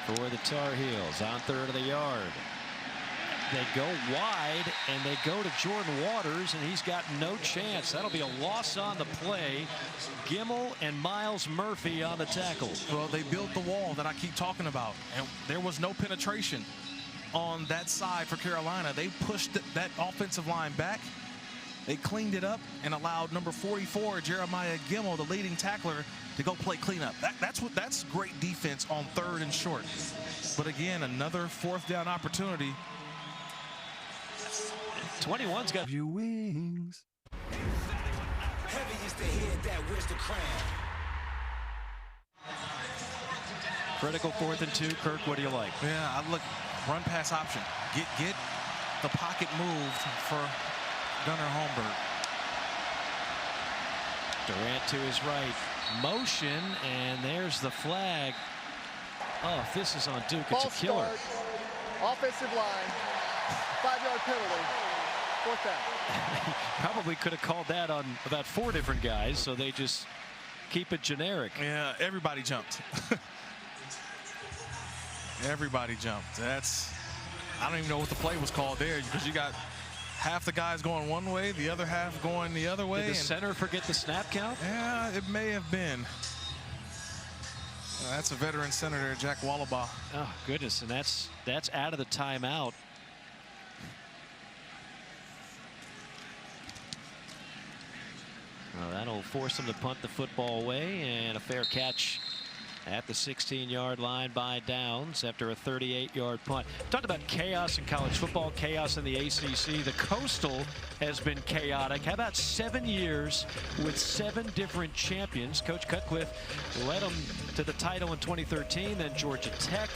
Speaker 1: for the Tar Heels on 3rd of the yard. They go wide, and they go to Jordan Waters, and he's got no chance. That'll be a loss on the play. Gimmel and Miles Murphy on the tackle.
Speaker 2: Well, they built the wall that I keep talking about, and there was no penetration on that side for Carolina. They pushed that offensive line back. They cleaned it up and allowed number 44, Jeremiah Gimmel, the leading tackler, to go play cleanup. That's great defense on 3rd and short. But again, another 4th down opportunity.
Speaker 1: 21's got
Speaker 9: your wings.
Speaker 20: Heavy is the head that wears the crown.
Speaker 1: Critical 4th and 2. Kirk, what do you like?
Speaker 2: Yeah, I look, run pass option. Get the pocket moved for Gunnar Holmberg.
Speaker 1: Durant to his right. Motion, and there's the flag. Oh, if this is on Duke, it's a killer.
Speaker 7: Offensive line. 5-yard penalty. 4th down.
Speaker 1: Probably could have called that on about 4 different guys, so they just keep it generic.
Speaker 2: Yeah, everybody jumped. Everybody jumped. I don't even know what the play was called there, because you got half the guys going one way, the other half going the other way.
Speaker 1: Did the center forget the snap count?
Speaker 2: Yeah, it may have been. That's a veteran center there, Jack Wallabaugh.
Speaker 1: Oh, goodness, and that's out of the timeout. Well, that'll force them to punt the football away, and a fair catch at the 16-yard line by Downs after a 38-yard punt. Talked about chaos in college football, chaos in the ACC. The Coastal has been chaotic. How about 7 years with 7 different champions? Coach Cutcliffe led them to the title in 2013, then Georgia Tech.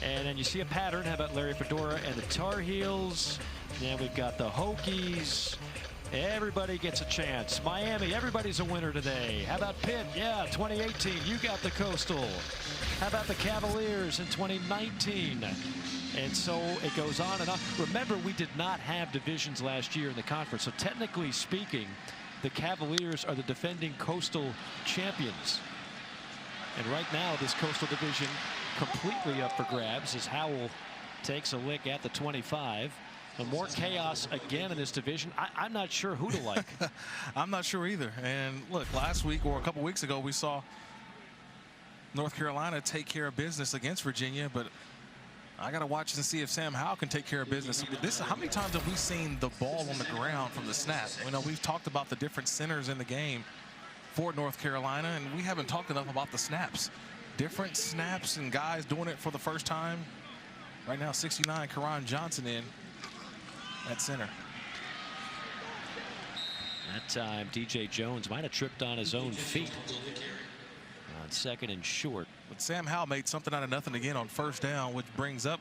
Speaker 1: And then you see a pattern. How about Larry Fedora and the Tar Heels? Then we've got the Hokies. Everybody gets a chance. Miami, everybody's a winner today. How about Pitt? Yeah, 2018, you got the Coastal. How about the Cavaliers in 2019? And so it goes on and on. Remember, we did not have divisions last year in the conference. So technically speaking, the Cavaliers are the defending Coastal champions. And right now, this Coastal division completely up for grabs as Howell takes a lick at the 25. And more chaos again in this division. I'm not sure who to like.
Speaker 2: I'm not sure either. And look, last week or a couple weeks ago, we saw North Carolina take care of business against Virginia, but I got to watch and see if Sam Howell can take care of business. How many times have we seen the ball on the ground from the snap? You know, we've talked about the different centers in the game for North Carolina, and we haven't talked enough about the snaps. Different snaps and guys doing it for the first time. Right now, 69, Karan Johnson in at center.
Speaker 1: That time, DJ Jones might have tripped on his own feet on 2nd and short.
Speaker 2: But Sam Howell made something out of nothing again on 1st down, which brings up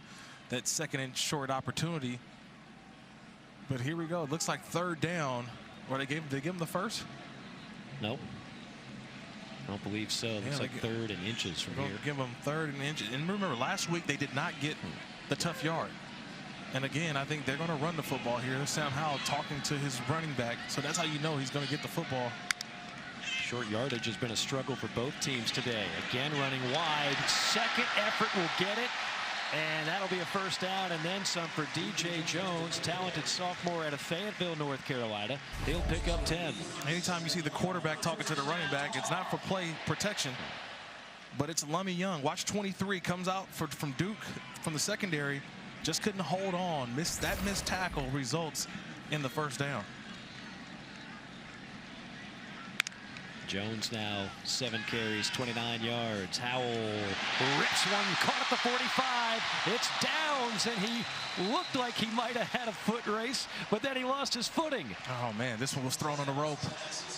Speaker 2: that 2nd and short opportunity. But here we go. It looks like 3rd down. Or they give him the first?
Speaker 1: Nope. I don't believe so. It looks like 3rd and inches from here.
Speaker 2: Give him 3rd and inches. And remember, last week they did not get the tough yard. And again, I think they're going to run the football here. Sam Howell talking to his running back. So that's how you know he's going to get the football.
Speaker 1: Short yardage has been a struggle for both teams today. Again, running wide. 2nd effort will get it. And that'll be a 1st down and then some for DJ Jones, talented sophomore out of Fayetteville, North Carolina. He'll pick up 10.
Speaker 2: Anytime you see the quarterback talking to the running back, it's not for play protection, but it's Lummy Young. Watch 23 comes out from Duke from the secondary. Just couldn't hold on. Missed tackle results in the 1st down.
Speaker 1: Jones now 7 carries, 29 yards. Howell rips one, caught at the 45. It's Downs, and he looked like he might have had a foot race, but then he lost his footing.
Speaker 2: Oh, man, this one was thrown on a rope.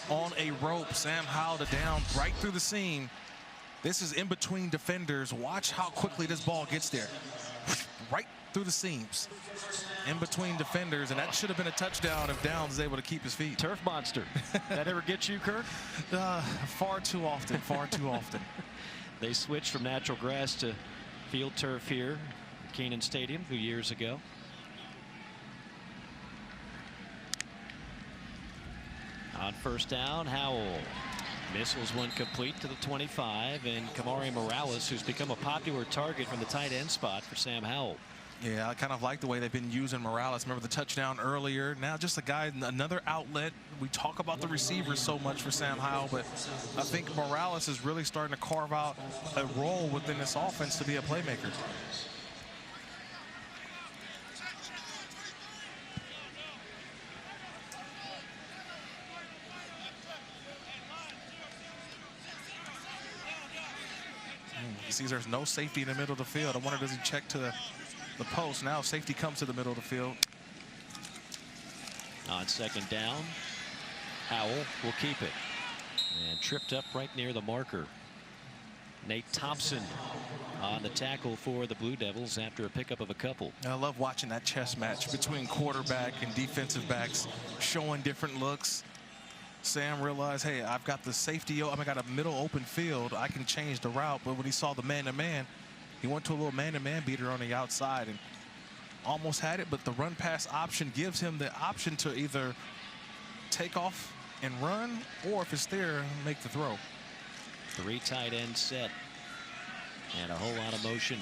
Speaker 2: On a rope, Sam Howell to down right through the seam. This is in between defenders. Watch how quickly this ball gets there. Right through the seams. In between defenders, and that should have been a touchdown if Downs is able to keep his feet.
Speaker 1: Turf monster. That ever get you, Kirk?
Speaker 2: Far too often, far too often.
Speaker 1: They switched from natural grass to field turf here at Kenan Stadium a few years ago. On 1st down, Howell missiles one complete to the 25, and Kamari Morales, who's become a popular target from the tight end spot for Sam Howell.
Speaker 2: Yeah, I kind of like the way they've been using Morales. Remember the touchdown earlier. Now just a guy, another outlet. We talk about the receivers so much for Sam Howell, but I think Morales is really starting to carve out a role within this offense to be a playmaker. He sees there's no safety in the middle of the field. I wonder, does he check to the post? Now safety comes to the middle of the field.
Speaker 1: On 2nd down, Howell will keep it. And tripped up right near the marker. Nate Thompson on the tackle for the Blue Devils after a pickup of a couple.
Speaker 2: I love watching that chess match between quarterback and defensive backs, showing different looks. Sam realized, hey, I've got the safety, I got a middle open field. I can change the route. But when he saw the man-to-man, he went to a little man-to-man beater on the outside and almost had it. But the run-pass option gives him the option to either take off and run, or if it's there, make the throw.
Speaker 1: 3 tight end set. And a whole lot of motion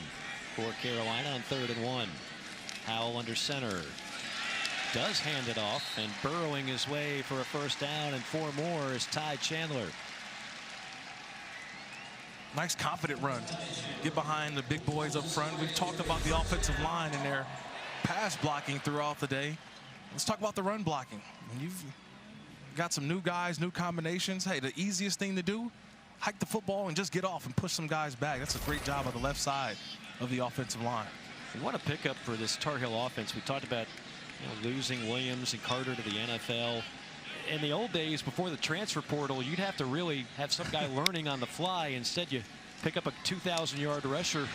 Speaker 1: for Carolina on 3rd and 1. Howell under center. Does hand it off, and burrowing his way for a 1st down and 4 more is Ty Chandler.
Speaker 2: Nice confident run. Get behind the big boys up front. We've talked about the offensive line and their pass blocking throughout the day. Let's talk about the run blocking. You've got some new guys, new combinations. Hey, the easiest thing to do, hike the football and just get off and push some guys back. That's a great job on the left side of the offensive line.
Speaker 1: And what a pickup for this Tar Heel offense. We talked about losing Williams and Carter to the NFL. In the old days, before the transfer portal, you'd have to really have some guy learning on the fly. Instead, you pick up a 2,000-yard rusher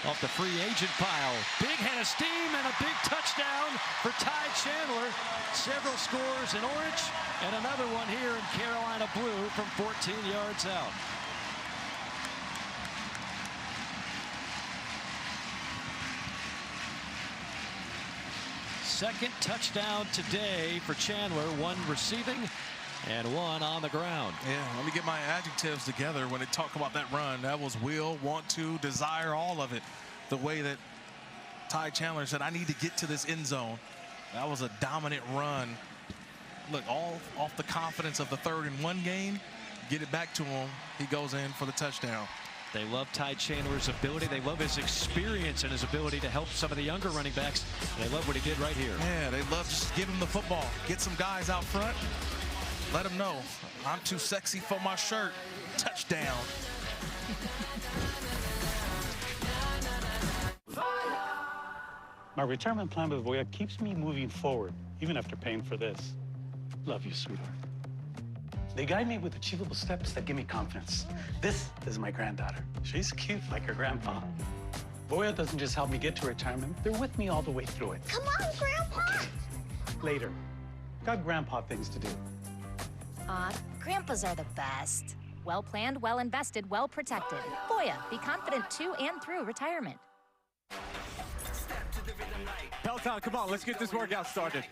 Speaker 1: off the free agent pile. Big head of steam and a big touchdown for Ty Chandler. Several scores in orange and another one here in Carolina blue from 14 yards out. Second touchdown today for Chandler, 1 receiving and 1 on the ground.
Speaker 2: Yeah, let me get my adjectives together when they talk about that run. That was will, want to, desire, all of it. The way that Ty Chandler said, I need to get to this end zone. That was a dominant run. Look, all off the confidence of the 3rd and 1 game. Get it back to him. He goes in for the touchdown.
Speaker 1: They love Ty Chandler's ability. They love his experience and his ability to help some of the younger running backs. And they love what he did right here.
Speaker 2: Yeah, they love just give him the football. Get some guys out front. Let them know, I'm too sexy for my shirt. Touchdown.
Speaker 3: My retirement plan with Voya keeps me moving forward, even after paying for this. Love you, sweetheart. They guide me with achievable steps that give me confidence. This is my granddaughter. She's cute like her grandpa. Voya doesn't just help me get to retirement, they're with me all the way through it.
Speaker 22: Come on, Grandpa!
Speaker 3: Later. Got grandpa things to do.
Speaker 22: Grandpas are the best. Well planned, well invested, well protected. Voya, be confident to and through retirement.
Speaker 10: Peloton, come on, let's get this workout started.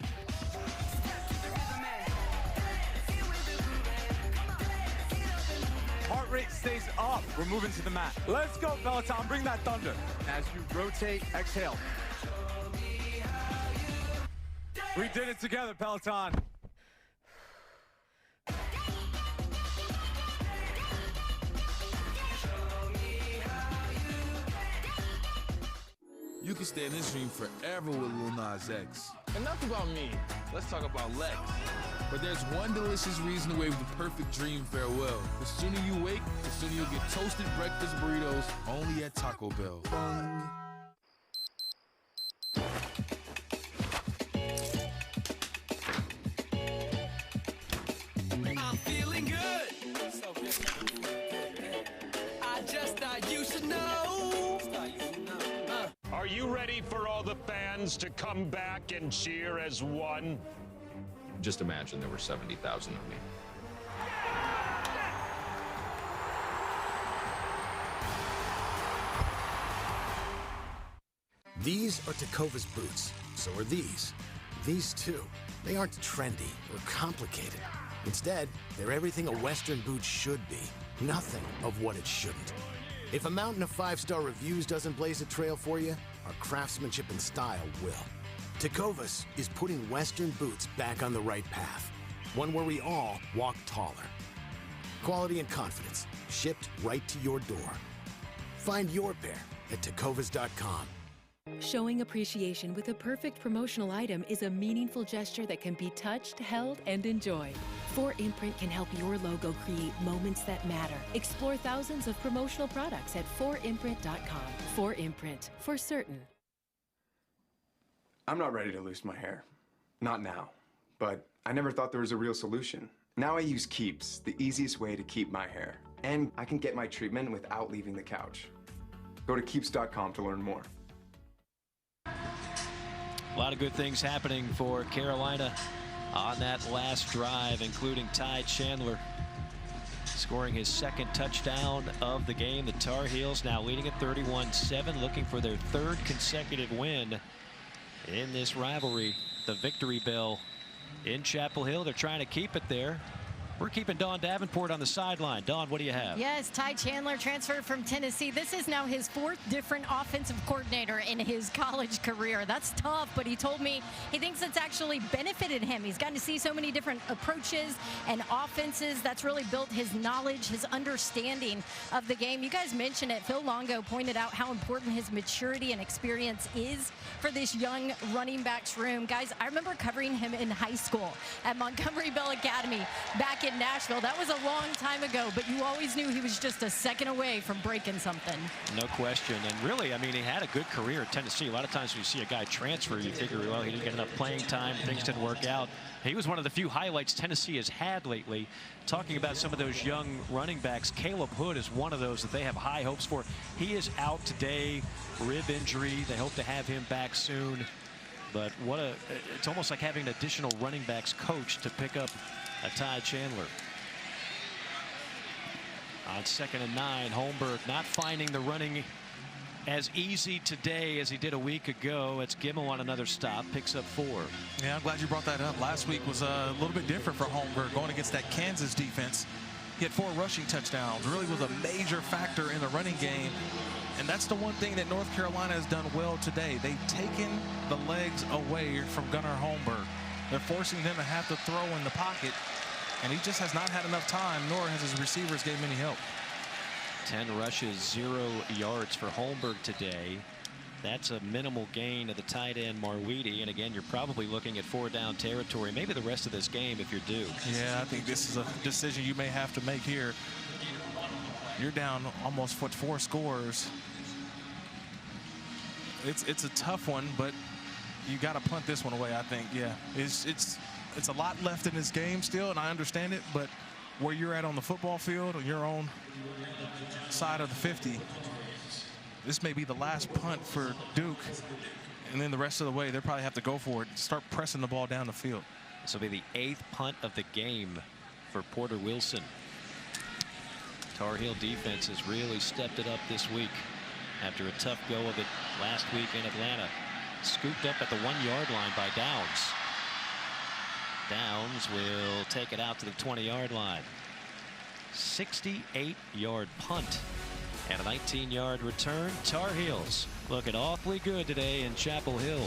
Speaker 10: Heart rate stays up. We're moving to the mat. Let's go, Peloton. Bring that thunder. As you rotate, exhale. We did it together, Peloton.
Speaker 6: You can stay in this dream forever with Lil Nas X.
Speaker 14: Enough about me. Let's talk about Lex.
Speaker 6: But there's one delicious reason to wave the perfect dream farewell. The sooner you wake, the sooner you'll get toasted breakfast burritos only at Taco Bell.
Speaker 20: I'm feeling good. I just thought you should know.
Speaker 8: Are you ready for all the fans to come back and cheer as one?
Speaker 15: Just imagine there were 70,000 of me.
Speaker 9: These are Tecovas boots. So are these. These too. They aren't trendy or complicated. Instead, they're everything a Western boot should be. Nothing of what it shouldn't. If a mountain of 5-star reviews doesn't blaze a trail for you, our craftsmanship and style will. Tecovas is putting Western boots back on the right path. One where we all walk taller. Quality and confidence, shipped right to your door. Find your pair at tecovas.com.
Speaker 16: Showing appreciation with a perfect promotional item is a meaningful gesture that can be touched, held, and enjoyed. 4imprint can help your logo create moments that matter. Explore thousands of promotional products at 4imprint.com. 4imprint, for certain.
Speaker 17: I'm not ready to lose my hair. Not now. But I never thought there was a real solution. Now I use Keeps, the easiest way to keep my hair. And I can get my treatment without leaving the couch. Go to Keeps.com to learn more.
Speaker 1: A lot of good things happening for Carolina on that last drive, including Ty Chandler scoring his second touchdown of the game. The Tar Heels now leading at 31-7, looking for their third consecutive win in this rivalry. The victory bell in Chapel Hill. They're trying to keep it there. We're keeping Dawn Davenport on the sideline. Dawn, what do you have?
Speaker 30: Yes, Ty Chandler transferred from Tennessee. This is now his fourth different offensive coordinator in his college career. That's tough, but he told me he thinks it's actually benefited him. He's gotten to see so many different approaches and offenses. That's really built his knowledge, his understanding of the game. You guys mentioned it. Phil Longo pointed out how important his maturity and experience is for this young running backs room. Guys, I remember covering him in high school at Montgomery Bell Academy back in Nashville. That was a long time ago, but you always knew he was just a second away from breaking something.
Speaker 1: No question. And really, I mean, he had a good career at Tennessee. A lot of times when you see a guy transfer, you figure, well, he didn't get enough playing time, things didn't work out. He was one of the few highlights Tennessee has had lately. Talking about some of those young running backs, Caleb Hood is one of those that they have high hopes for. He is out today, rib injury. They hope to have him back soon. But it's almost like having an additional running backs coach to pick up a Ty Chandler. On 2nd and 9, Holmberg not finding the running as easy today as he did a week ago. It's Gimmel on another stop, picks up 4.
Speaker 2: Yeah, I'm glad you brought that up. Last week was a little bit different for Holmberg going against that Kansas defense. He had 4 rushing touchdowns, really was a major factor in the running game. And that's the one thing that North Carolina has done well today. They've taken the legs away from Gunnar Holmberg. They're forcing him to have to throw in the pocket, and he just has not had enough time, nor has his receivers gave him any help.
Speaker 1: 10 rushes, 0 yards for Holmberg today. That's a minimal gain of the tight end Marweedy. And again, you're probably looking at 4-down territory, maybe the rest of this game if you're Duke.
Speaker 2: Yeah, I think this is a decision you may have to make here. You're down almost 4 scores. It's a tough one, but you got to punt this one away, I think. Yeah, it's a lot left in this game still, and I understand it, but where you're at on the football field, on your own side of the 50, this may be the last punt for Duke, and then the rest of the way, they'll probably have to go for it, start pressing the ball down the field.
Speaker 1: This will be the 8th punt of the game for Porter Wilson. Tar Heel defense has really stepped it up this week after a tough go of it last week in Atlanta. Scooped up at the 1-yard line by Downs. Downs will take it out to the 20-yard line. 68-yard punt and a 19-yard return. Tar Heels looking awfully good today in Chapel Hill.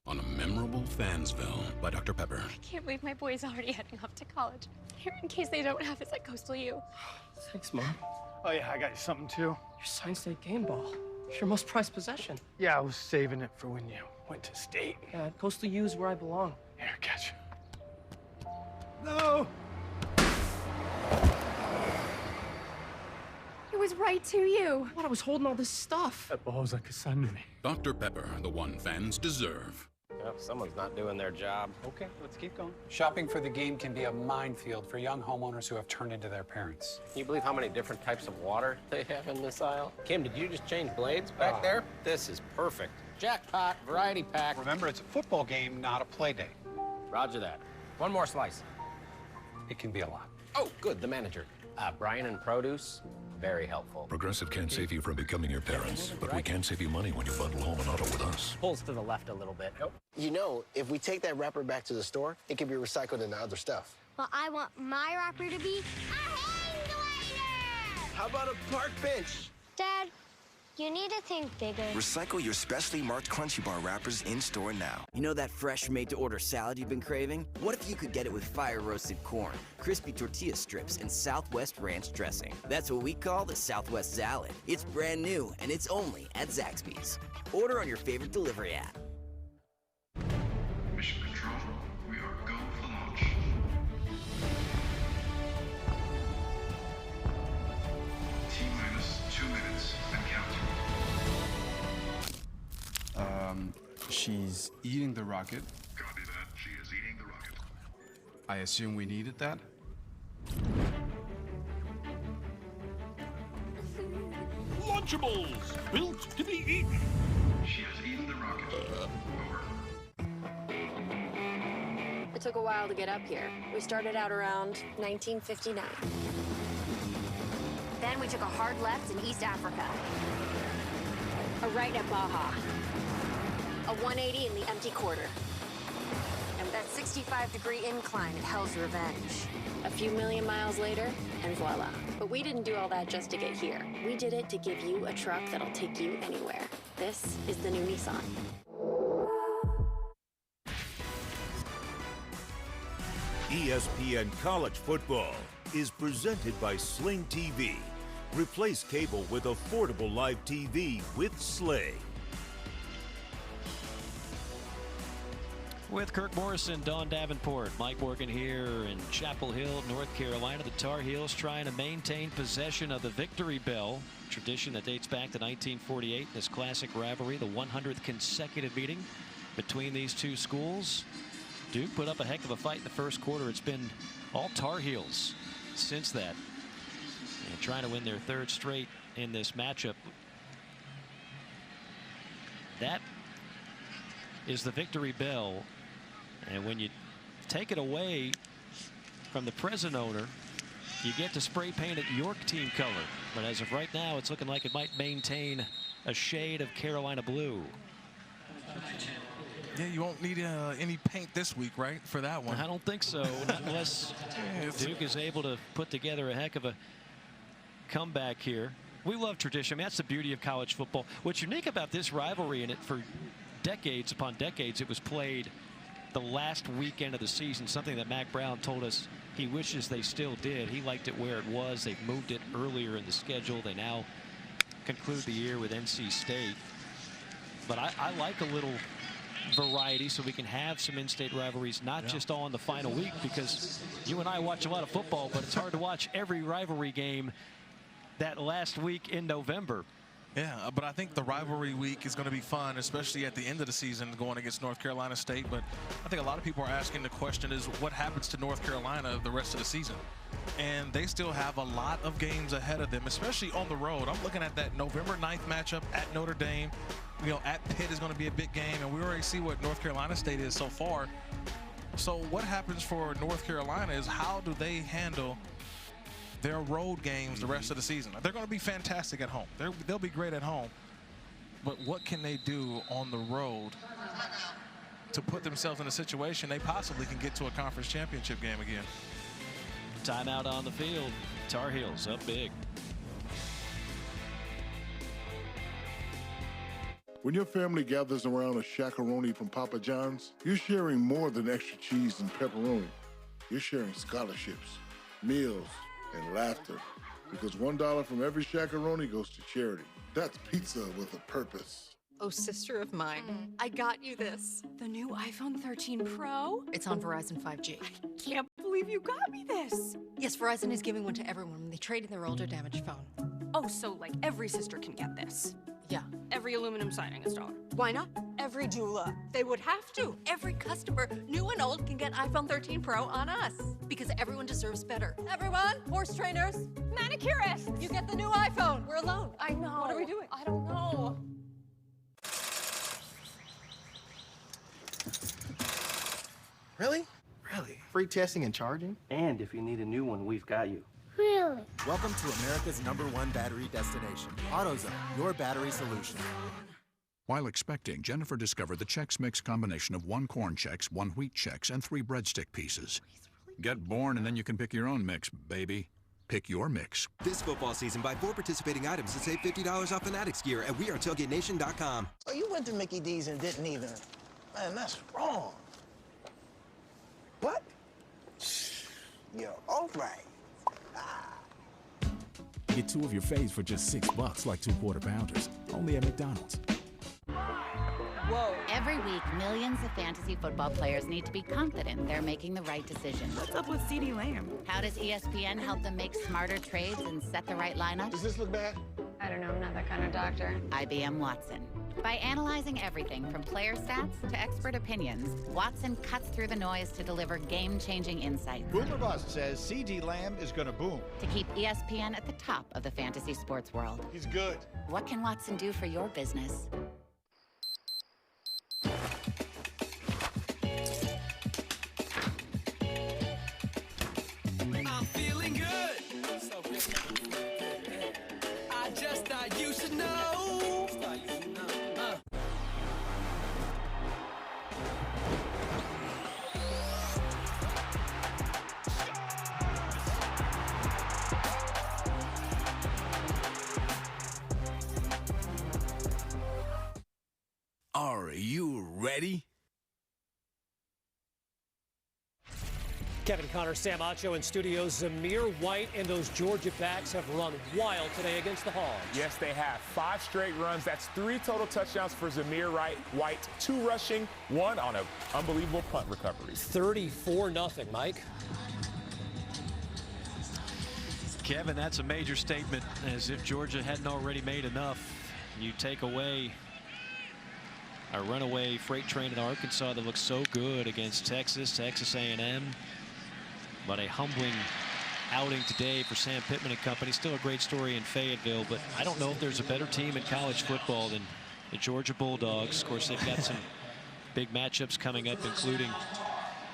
Speaker 4: On a memorable Fansville by Dr. Pepper.
Speaker 11: I can't believe my boy's already heading off to college. Here, in case they don't have us at Coastal U.
Speaker 12: Thanks, Mom.
Speaker 19: Oh, yeah, I got you something, too.
Speaker 12: Your Science State game ball. It's your most prized possession.
Speaker 19: Yeah, I was saving it for when you went to state.
Speaker 12: Yeah, Coastal U is where I belong.
Speaker 19: Here, catch. No!
Speaker 11: It was right to you.
Speaker 12: What? I was holding all this stuff.
Speaker 19: That ball's like a son to me.
Speaker 4: Dr. Pepper, the one fans deserve.
Speaker 23: Well, someone's not doing their job.
Speaker 24: Okay, let's keep going. Shopping for the game can be a minefield for young homeowners who have turned into their parents.
Speaker 23: Can you believe how many different types of water they have in this aisle? Kim, did you just change blades back there? This is perfect. Jackpot, variety pack.
Speaker 24: Remember, it's a football game, not a play date.
Speaker 23: Roger that. One more slice.
Speaker 24: It can be a lot.
Speaker 23: Oh, good, the manager. Brian and produce, very helpful.
Speaker 4: Progressive can't save you from becoming your parents, but we can save you money when you bundle home and auto with us.
Speaker 23: Pulls to the left a little bit.
Speaker 25: You know, if we take that wrapper back to the store, it can be recycled into other stuff.
Speaker 22: Well, I want my wrapper to be a hang glider!
Speaker 25: How about a park bench?
Speaker 22: Dad, you need to think bigger.
Speaker 5: Recycle your specially marked Crunchy Bar wrappers in-store now. You know that fresh made-to-order salad you've been craving? What if you could get it with fire-roasted corn, crispy tortilla strips, and Southwest ranch dressing? That's what we call the Southwest Salad. It's brand new, and it's only at Zaxby's. Order on your favorite delivery app.
Speaker 26: Mission Control, we are go for launch. T-minus 2 minutes and counting.
Speaker 27: She's eating the rocket.
Speaker 26: Copy that. She is eating the rocket.
Speaker 27: I assume we needed that.
Speaker 26: Lunchables, built to be eaten. She has eaten the rocket. Over.
Speaker 22: It took a while to get up here. We started out around 1959. Then we took a hard left in East Africa. A right at Baja. A 180 in the empty quarter. And that 65-degree incline at Hell's Revenge. A few million miles later, and voila. But we didn't do all that just to get here. We did it to give you a truck that'll take you anywhere. This is the new Nissan.
Speaker 27: ESPN College Football is presented by Sling TV. Replace cable with affordable live TV with Sling.
Speaker 1: With Kirk Morrison, Don Davenport, Mike Morgan here in Chapel Hill, North Carolina. The Tar Heels trying to maintain possession of the Victory Bell, tradition that dates back to 1948. This classic rivalry, the 100th consecutive meeting between these two schools. Duke put up a heck of a fight in the first quarter. It's been all Tar Heels since that. And trying to win their 3rd straight in this matchup. That is the Victory Bell. And when you take it away from the present owner, you get to spray paint it York team color. But as of right now, it's looking like it might maintain a shade of Carolina blue.
Speaker 2: Yeah, you won't need any paint this week, right, for that one?
Speaker 1: I don't think so, not unless Duke is able to put together a heck of a comeback here. We love tradition. I mean, that's the beauty of college football. What's unique about this rivalry, and it for decades upon decades, it was played the last weekend of the season, something that Mac Brown told us he wishes they still did. He liked it where it was. They've moved it earlier in the schedule. They now conclude the year with NC State. But I like a little variety so we can have some in-state rivalries, not just all in the final week, because you and I watch a lot of football, but it's hard to watch every rivalry game that last week in November.
Speaker 2: Yeah, but I think the rivalry week is going to be fun, especially at the end of the season going against North Carolina State. But I think a lot of people are asking the question is what happens to North Carolina the rest of the season? And they still have a lot of games ahead of them, especially on the road. I'm looking at that November 9th matchup at Notre Dame. You know, at Pitt is going to be a big game, and we already see what North Carolina State is so far. So what happens for North Carolina is how do they handle their road games the rest of the season? They're going to be fantastic at home. They'll be great at home. But what can they do on the road to put themselves in a situation they possibly can get to a conference championship game again?
Speaker 1: Timeout on the field. Tar Heels up big.
Speaker 3: When your family gathers around a shakaroni from Papa John's, you're sharing more than extra cheese and pepperoni. You're sharing scholarships, meals, and laughter. Because $1 from every shakaroni goes to charity. That's pizza with a purpose.
Speaker 6: Oh, sister of mine, I got you this. The new iPhone 13 Pro. It's on Verizon 5G. I can't believe you got me this. Yes, Verizon is giving one to everyone when they trade in their older damaged phone.
Speaker 7: Oh, so like every sister can get this?
Speaker 6: Yeah.
Speaker 7: Every aluminum siding installer?
Speaker 6: Why not? Every doula. They would have to. Every customer, new and old, can get iPhone 13 Pro on us. Because everyone deserves better. Everyone, horse trainers, manicurists, you get the new iPhone. We're alone.
Speaker 7: I know.
Speaker 6: What are we doing?
Speaker 7: I don't know.
Speaker 25: Really? Really? Free testing and charging?
Speaker 10: And if you need a new one, we've got you.
Speaker 13: Really?
Speaker 14: Welcome to America's #1 battery destination. AutoZone, your battery solution.
Speaker 18: While expecting, Jennifer discovered the Chex Mix combination of 1 corn Chex, 1 wheat Chex, and 3 breadstick pieces. Get born and then you can pick your own mix, baby. Pick your mix.
Speaker 21: This football season, buy 4 participating items and save $50 off Fanatics gear at wearetailgatenation.com.
Speaker 25: So you went to Mickey D's and didn't either. Man, that's wrong. What? You're all right.
Speaker 28: Get 2 of your faves for just $6, like 2 Quarter Pounders. Only at McDonald's.
Speaker 29: Whoa. Every week, millions of fantasy football players need to be confident they're making the right decision.
Speaker 31: What's up with CeeDee Lamb?
Speaker 29: How does ESPN help them make smarter trades and set the right lineup?
Speaker 25: Does this look bad?
Speaker 22: I don't know, I'm not that kind of doctor.
Speaker 29: IBM Watson. By analyzing everything from player stats to expert opinions, Watson cuts through the noise to deliver game-changing insights.
Speaker 32: Boomer Bust says CeeDee Lamb is going to boom.
Speaker 29: To keep ESPN at the top of the fantasy sports world.
Speaker 32: He's good.
Speaker 29: What can Watson do for your business?
Speaker 20: I'm feeling good. I just thought you should know.
Speaker 9: Are you ready?
Speaker 33: Kevin Connor, Sam Acho in studio. Zamir White and those Georgia backs have run wild today against the Hogs.
Speaker 34: Yes, they have. 5 straight runs. That's 3 total touchdowns for Zamir White. 2 rushing, 1 on an unbelievable punt recovery.
Speaker 33: 34-0, Mike.
Speaker 1: Kevin, that's a major statement, as if Georgia hadn't already made enough. You take away a runaway freight train in Arkansas that looks so good against Texas A&M. But a humbling outing today for Sam Pittman and company. Still a great story in Fayetteville, but I don't know if there's a better team in college football than the Georgia Bulldogs. Of course, they've got some big matchups coming up, including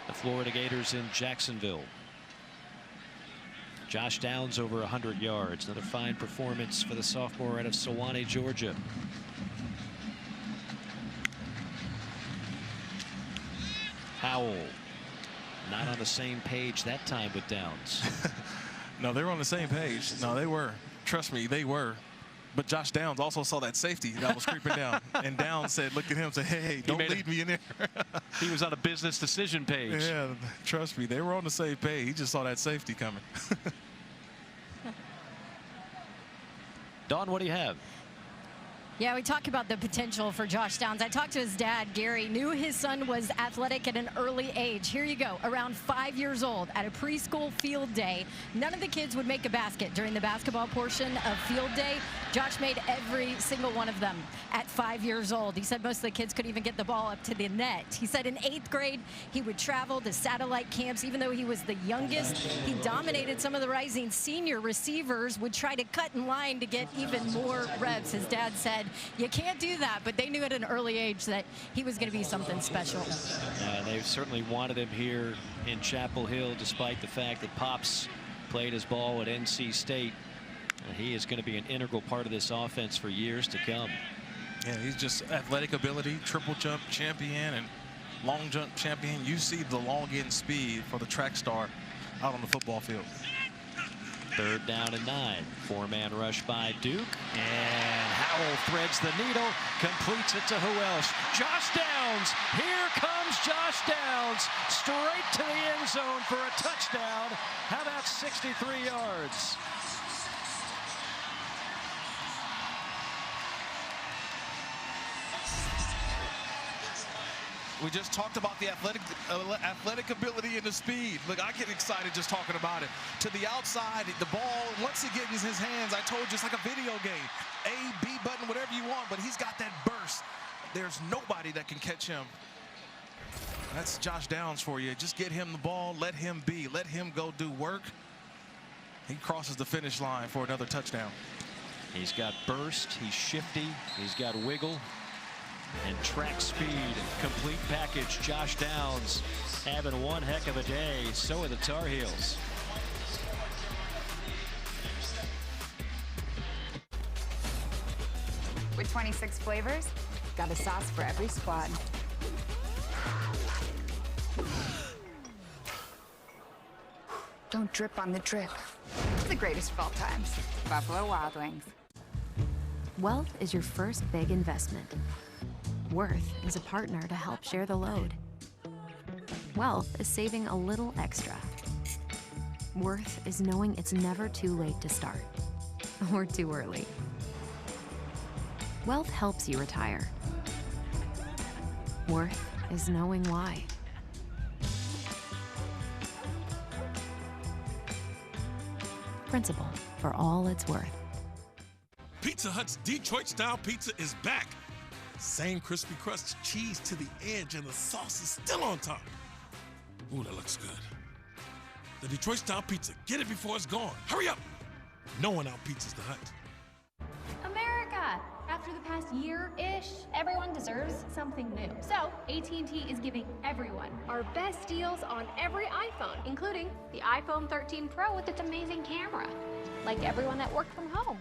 Speaker 1: the Florida Gators in Jacksonville. Josh Downs over 100 yards. Another fine performance for the sophomore out of Sewanee, Georgia. Howell not on the same page that time with Downs.
Speaker 2: No, they were on the same page. No, they were. Trust me, they were. But Josh Downs also saw that safety that was creeping down. And Downs said, looked at him and said, hey, don't leave me in there.
Speaker 1: He was on a business decision page.
Speaker 2: Yeah, trust me, they were on the same page. He just saw that safety coming.
Speaker 1: Dawn, what do you have?
Speaker 4: Yeah, we talk about the potential for Josh Downs. I talked to his dad, Gary, knew his son was athletic at an early age. Here you go, around 5 years old at a preschool field day. None of the kids would make a basket during the basketball portion of field day. Josh made every single one of them at 5 years old. He said most of the kids couldn't even get the ball up to the net. He said in 8th grade, he would travel to satellite camps. Even though he was the youngest, he dominated some of the rising senior receivers, would try to cut in line to get even more reps. His dad said, you can't do that, but they knew at an early age that he was going to be something special.
Speaker 1: They certainly wanted him here in Chapel Hill, despite the fact that Pops played his ball at NC State. He is going to be an integral part of this offense for years to come.
Speaker 2: Yeah, he's just athletic ability, triple jump champion and long jump champion. You see the long end speed for the track star out on the football field.
Speaker 1: 3rd down and 9. 4-man rush by Duke. And Howell threads the needle, completes it to who else? Josh Downs. Here comes Josh Downs, straight to the end zone for a touchdown. How about 63 yards?
Speaker 2: We just talked about the athletic ability and the speed. Look, I get excited just talking about it. To the outside, the ball, once it gets in his hands, I told you, it's like a video game. A, B button, whatever you want, but he's got that burst. There's nobody that can catch him. That's Josh Downs for you. Just get him the ball, let him be, let him go do work. He crosses the finish line for another touchdown.
Speaker 1: He's got burst, he's shifty, he's got wiggle. And track speed, complete package. Josh Downs having one heck of a day. So are the Tar Heels.
Speaker 5: With 26 flavors, got a sauce for every squad. Don't drip on the drip. It's the greatest of all times. Buffalo Wild Wings.
Speaker 8: Wealth is your first big investment. Worth is a partner to help share the load. Wealth is saving a little extra. Worth is knowing it's never too late to start, or too early. Wealth helps you retire. Worth is knowing why. Principal, for all it's worth.
Speaker 11: Pizza Hut's Detroit-style pizza is back. Same crispy crust, cheese to the edge, and the sauce is still on top. Ooh, that looks good. The Detroit-style pizza. Get it before it's gone. Hurry up! No one out-pizzas the Hut.
Speaker 12: America! After the past year-ish, everyone deserves something new. So, AT&T is giving everyone our best deals on every iPhone, including the iPhone 13 Pro with its amazing camera. Like everyone that worked from home,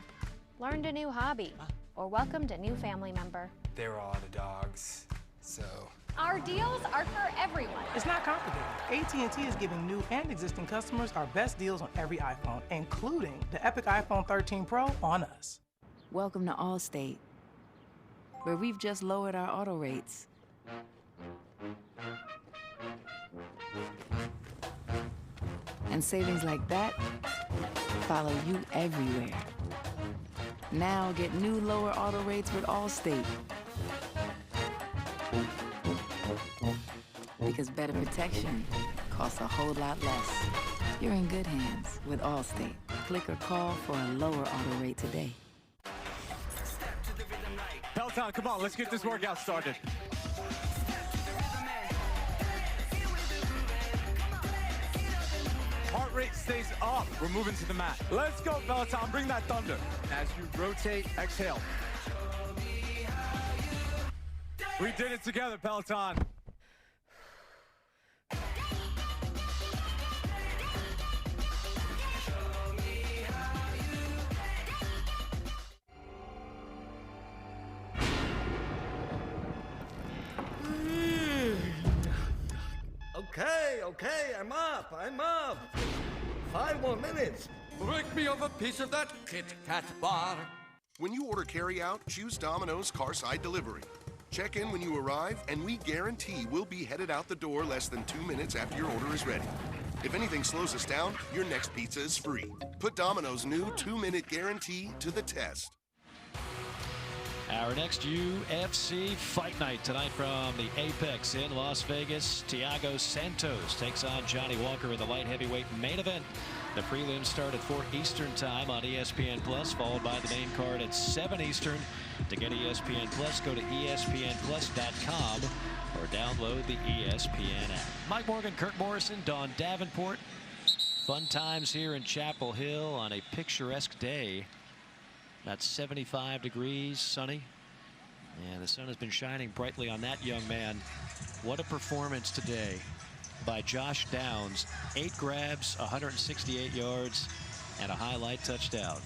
Speaker 12: learned a new hobby, or welcomed a new family member.
Speaker 13: They're all the dogs, so...
Speaker 12: Our deals are for everyone.
Speaker 15: It's not complicated. AT&T is giving new and existing customers our best deals on every iPhone, including the epic iPhone 13 Pro on us.
Speaker 16: Welcome to Allstate, where we've just lowered our auto rates. And savings like that follow you everywhere. Now get new lower auto rates with Allstate. Because better protection costs a whole lot less. You're in good hands with Allstate. Click or call for a lower auto rate today.
Speaker 17: Peloton, come on, let's get this workout started. Heart rate stays up. We're moving to the mat. Let's go, Peloton. Bring that thunder. As you rotate, exhale. We did it together, Peloton.
Speaker 19: Okay, I'm up. 5 more minutes.
Speaker 23: Break me off a piece of that Kit Kat bar.
Speaker 3: When you order carry-out, choose Domino's Carside Delivery. Check in when you arrive, and we guarantee we'll be headed out the door less than 2 minutes after your order is ready. If anything slows us down, your next pizza is free. Put Domino's new 2-minute guarantee to the test.
Speaker 1: Our next UFC fight night tonight from the Apex in Las Vegas. Thiago Santos takes on Johnny Walker in the light heavyweight main event. The prelims start at 4 Eastern time on ESPN+, followed by the main card at 7 Eastern. To get ESPN+, go to ESPNplus.com or download the ESPN app. Mike Morgan, Kurt Morrison, Dawn Davenport. Fun times here in Chapel Hill on a picturesque day. That's 75 degrees, sunny. And the sun has been shining brightly on that young man. What a performance today by Josh Downs. 8 grabs, 168 yards, and a highlight touchdown.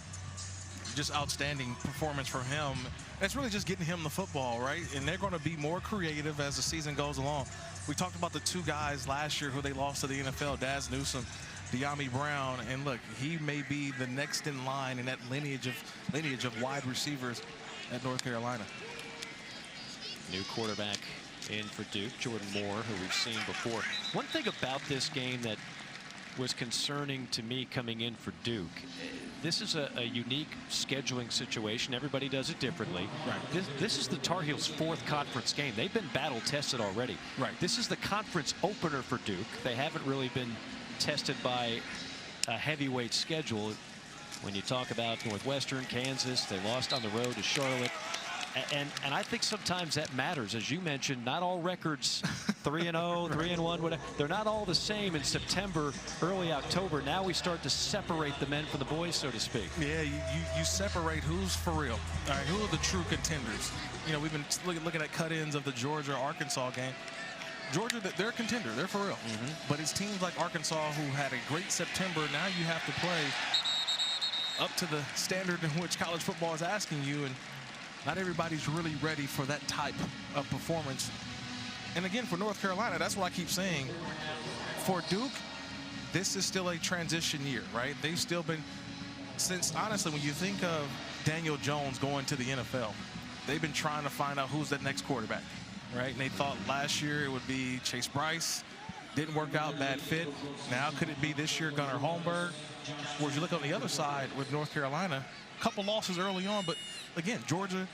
Speaker 2: Just outstanding performance from him. It's really just getting him the football, right? And they're going to be more creative as the season goes along. We talked about the 2 guys last year who they lost to the NFL, Daz Newsome, De'Ami Brown, and look, he may be the next in line in that lineage of wide receivers at North Carolina.
Speaker 1: New quarterback in for Duke, Jordan Moore, who we've seen before. One thing about this game that was concerning to me coming in for Duke, this is a unique scheduling situation. Everybody does it differently.
Speaker 2: Right.
Speaker 1: This is the Tar Heels' 4th conference game. They've been battle tested already.
Speaker 2: Right.
Speaker 1: This is the conference opener for Duke. They haven't really been tested by a heavyweight schedule. When you talk about Northwestern, Kansas, they lost on the road to Charlotte. And I think sometimes that matters. As you mentioned, not all records 3-0, 3-1, whatever. They're not all the same in September, early October. Now we start to separate the men from the boys, so to speak.
Speaker 2: Yeah, you separate who's for real. All right, who are the true contenders? You know, we've been looking at cut-ins of the Georgia-Arkansas game. Georgia, they're a contender. They're for real. But it's teams like Arkansas who had a great September. Now you have to play up to the standard in which college football is asking you, and not everybody's really ready for that type of performance. And again, for North Carolina, that's what I keep saying. For Duke, this is still a transition year, right? They've still been, since honestly, when you think of Daniel Jones going to the NFL, they've been trying to find out who's that next quarterback, right? And they thought last year it would be Chase Bryce. Didn't work out, bad fit. Now could it be this year Gunnar Holmberg? Whereas you look on the other side with North Carolina, a couple losses early on, but again, Georgia,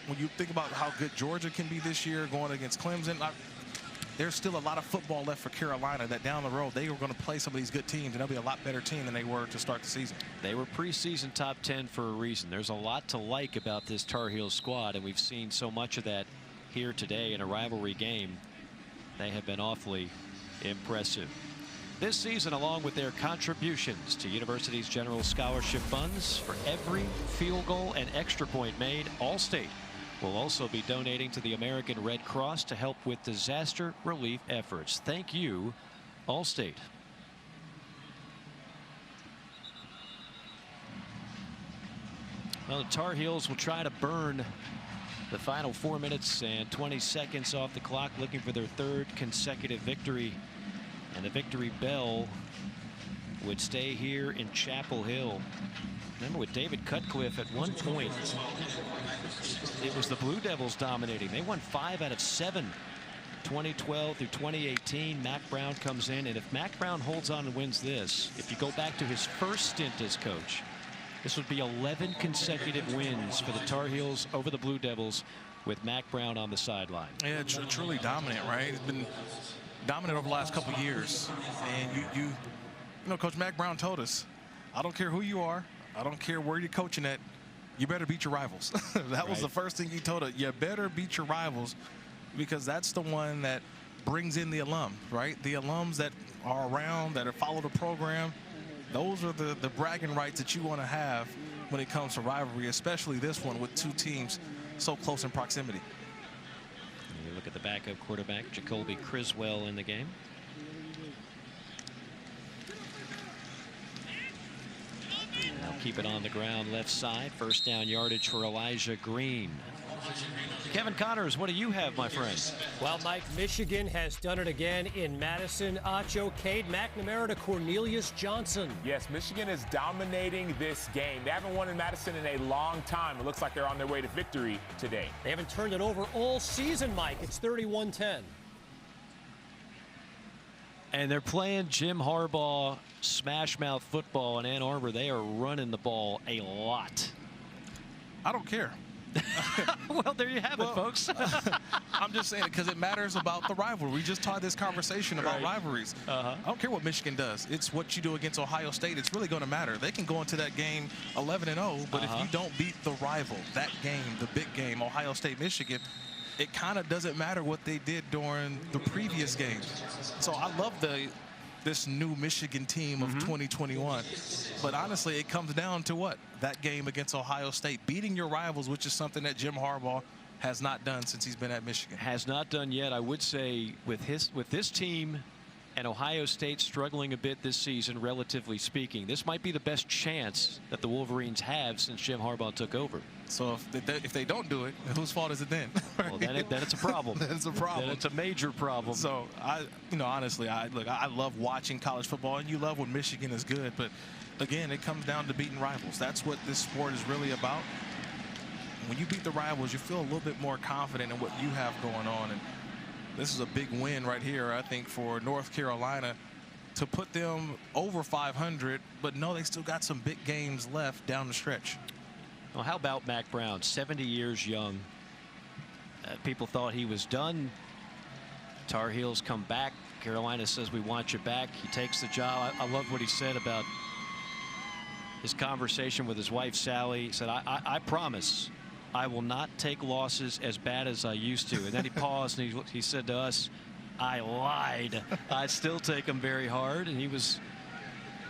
Speaker 2: when you think about how good Georgia can be this year going against Clemson, there's still a lot of football left for Carolina that down the road they are going to play some of these good teams, and they'll be a lot better team than they were to start the season.
Speaker 1: They were preseason top 10 for a reason. There's a lot to like about this Tar Heels squad, and we've seen so much of that here today in a rivalry game. They have been awfully impressive this season, along with their contributions to universities' general scholarship funds. For every field goal and extra point made, Allstate will also be donating to the American Red Cross to help with disaster relief efforts. Thank you, Allstate. Well, the Tar Heels will try to burn the final 4 minutes and 20 seconds off the clock, looking for their 3rd consecutive victory. And the victory bell would stay here in Chapel Hill. Remember, with David Cutcliffe at one point, it was the Blue Devils dominating. They won 5 out of 7, 2012 through 2018. Mack Brown comes in, and if Mack Brown holds on and wins this, if you go back to his first stint as coach, this would be 11 consecutive wins for the Tar Heels over the Blue Devils with Mack Brown on the sideline.
Speaker 2: Yeah, truly dominant, right? It's been dominant over the last couple of years. And you know, Coach Mack Brown told us, I don't care who you are, I don't care where you're coaching at, you better beat your rivals. That was the first thing he told us. You better beat your rivals, because that's the one that brings in the alum, right? The alums that are around, that follow the program. Those are the bragging rights that you want to have when it comes to rivalry, especially this one with 2 teams so close in proximity.
Speaker 1: You look at the backup quarterback, Jacoby Criswell, in the game. Now keep it on the ground left side. First down yardage for Elijah Green. Kevin Connors, what do you have, my friend?
Speaker 33: Well, Mike, Michigan has done it again in Madison. Acho, Cade McNamara to Cornelius Johnson.
Speaker 34: Yes, Michigan is dominating this game. They haven't won in Madison in a long time. It looks like they're on their way to victory today.
Speaker 33: They haven't turned it over all season, Mike. It's 31-10.
Speaker 1: And they're playing Jim Harbaugh smash mouth football in Ann Arbor. They are running the ball a lot.
Speaker 2: I don't care.
Speaker 1: Well, there you have it, folks.
Speaker 2: I'm just saying it because it matters about the rivalry. We just had this conversation about rivalries. I don't care what Michigan does. It's what you do against Ohio State. It's really going to matter. They can go into that game 11-0, but if you don't beat the rival, that game, the big game, Ohio State, Michigan, it kind of doesn't matter what they did during the previous games. So I love this new Michigan team of 2021. But honestly, it comes down to what? That game against Ohio State, beating your rivals, which is something that Jim Harbaugh has not done since he's been at Michigan.
Speaker 1: Has not done yet. I would say with this team and Ohio State struggling a bit this season, relatively speaking, this might be the best chance that the Wolverines have since Jim Harbaugh took over.
Speaker 2: So if they don't do it, whose fault is it then?
Speaker 1: Well, then it's a problem.
Speaker 2: Then it's a problem.
Speaker 1: Then it's a major problem.
Speaker 2: So honestly, I love watching college football, and you love when Michigan is good. But again, it comes down to beating rivals. That's what this sport is really about. When you beat the rivals, you feel a little bit more confident in what you have going on. And this is a big win right here, I think, for North Carolina to put them over 500. But no, they still got some big games left down the stretch.
Speaker 1: Well, how about Mac Brown, 70 years young? People thought he was done. Tar Heels come back. Carolina says, we want you back. He takes the job. I love what he said about his conversation with his wife, Sally. He said, I promise I will not take losses as bad as I used to. And then he paused and he said to us, I lied. I still take them very hard. And he was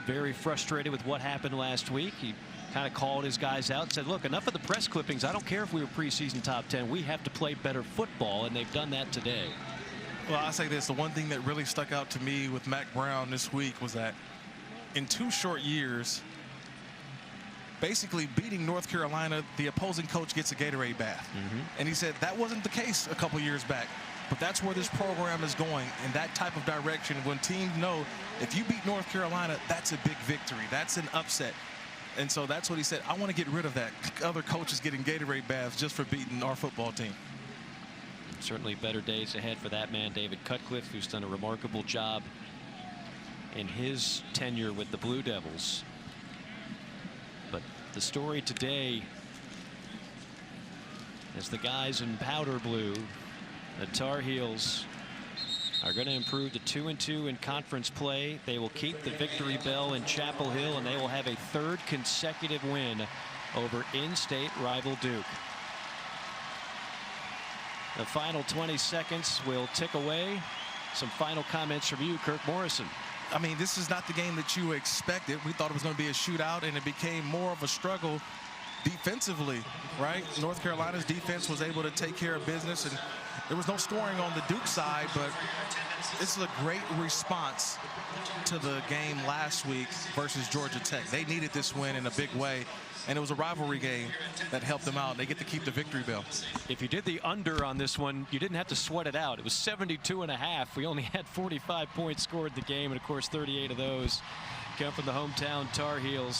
Speaker 1: very frustrated with what happened last week. He kind of called his guys out and said, look, enough of the press clippings. I don't care if we were preseason top 10. We have to play better football, and they've done that today.
Speaker 2: Well, I say this. The one thing that really stuck out to me with Mac Brown this week was that in 2 short years, basically beating North Carolina, the opposing coach gets a Gatorade bath. And he said that wasn't the case a couple years back. But that's where this program is going, in that type of direction, when teams know if you beat North Carolina, that's a big victory. That's an upset. And so that's what he said. I want to get rid of that. Other coaches getting Gatorade baths just for beating our football team.
Speaker 1: Certainly better days ahead for that man, David Cutcliffe, who's done a remarkable job in his tenure with the Blue Devils. But the story today is the guys in powder blue, the Tar Heels, are going to improve to 2-2 in conference play. They will keep the victory bell in Chapel Hill, and they will have a 3rd consecutive win over in-state rival Duke. The final 20 seconds will tick away. Some final comments from you, Kirk Morrison.
Speaker 2: I mean, this is not the game that you expected. We thought it was going to be a shootout, and it became more of a struggle defensively, right? North Carolina's defense was able to take care of business, and there was no scoring on the Duke side, but this is a great response to the game last week versus Georgia Tech. They needed this win in a big way, and it was a rivalry game that helped them out. They get to keep the victory bell.
Speaker 1: If you did the under on this one, you didn't have to sweat it out. It was 72.5. We only had 45 points scored in the game, and of course 38 of those come from the hometown Tar Heels.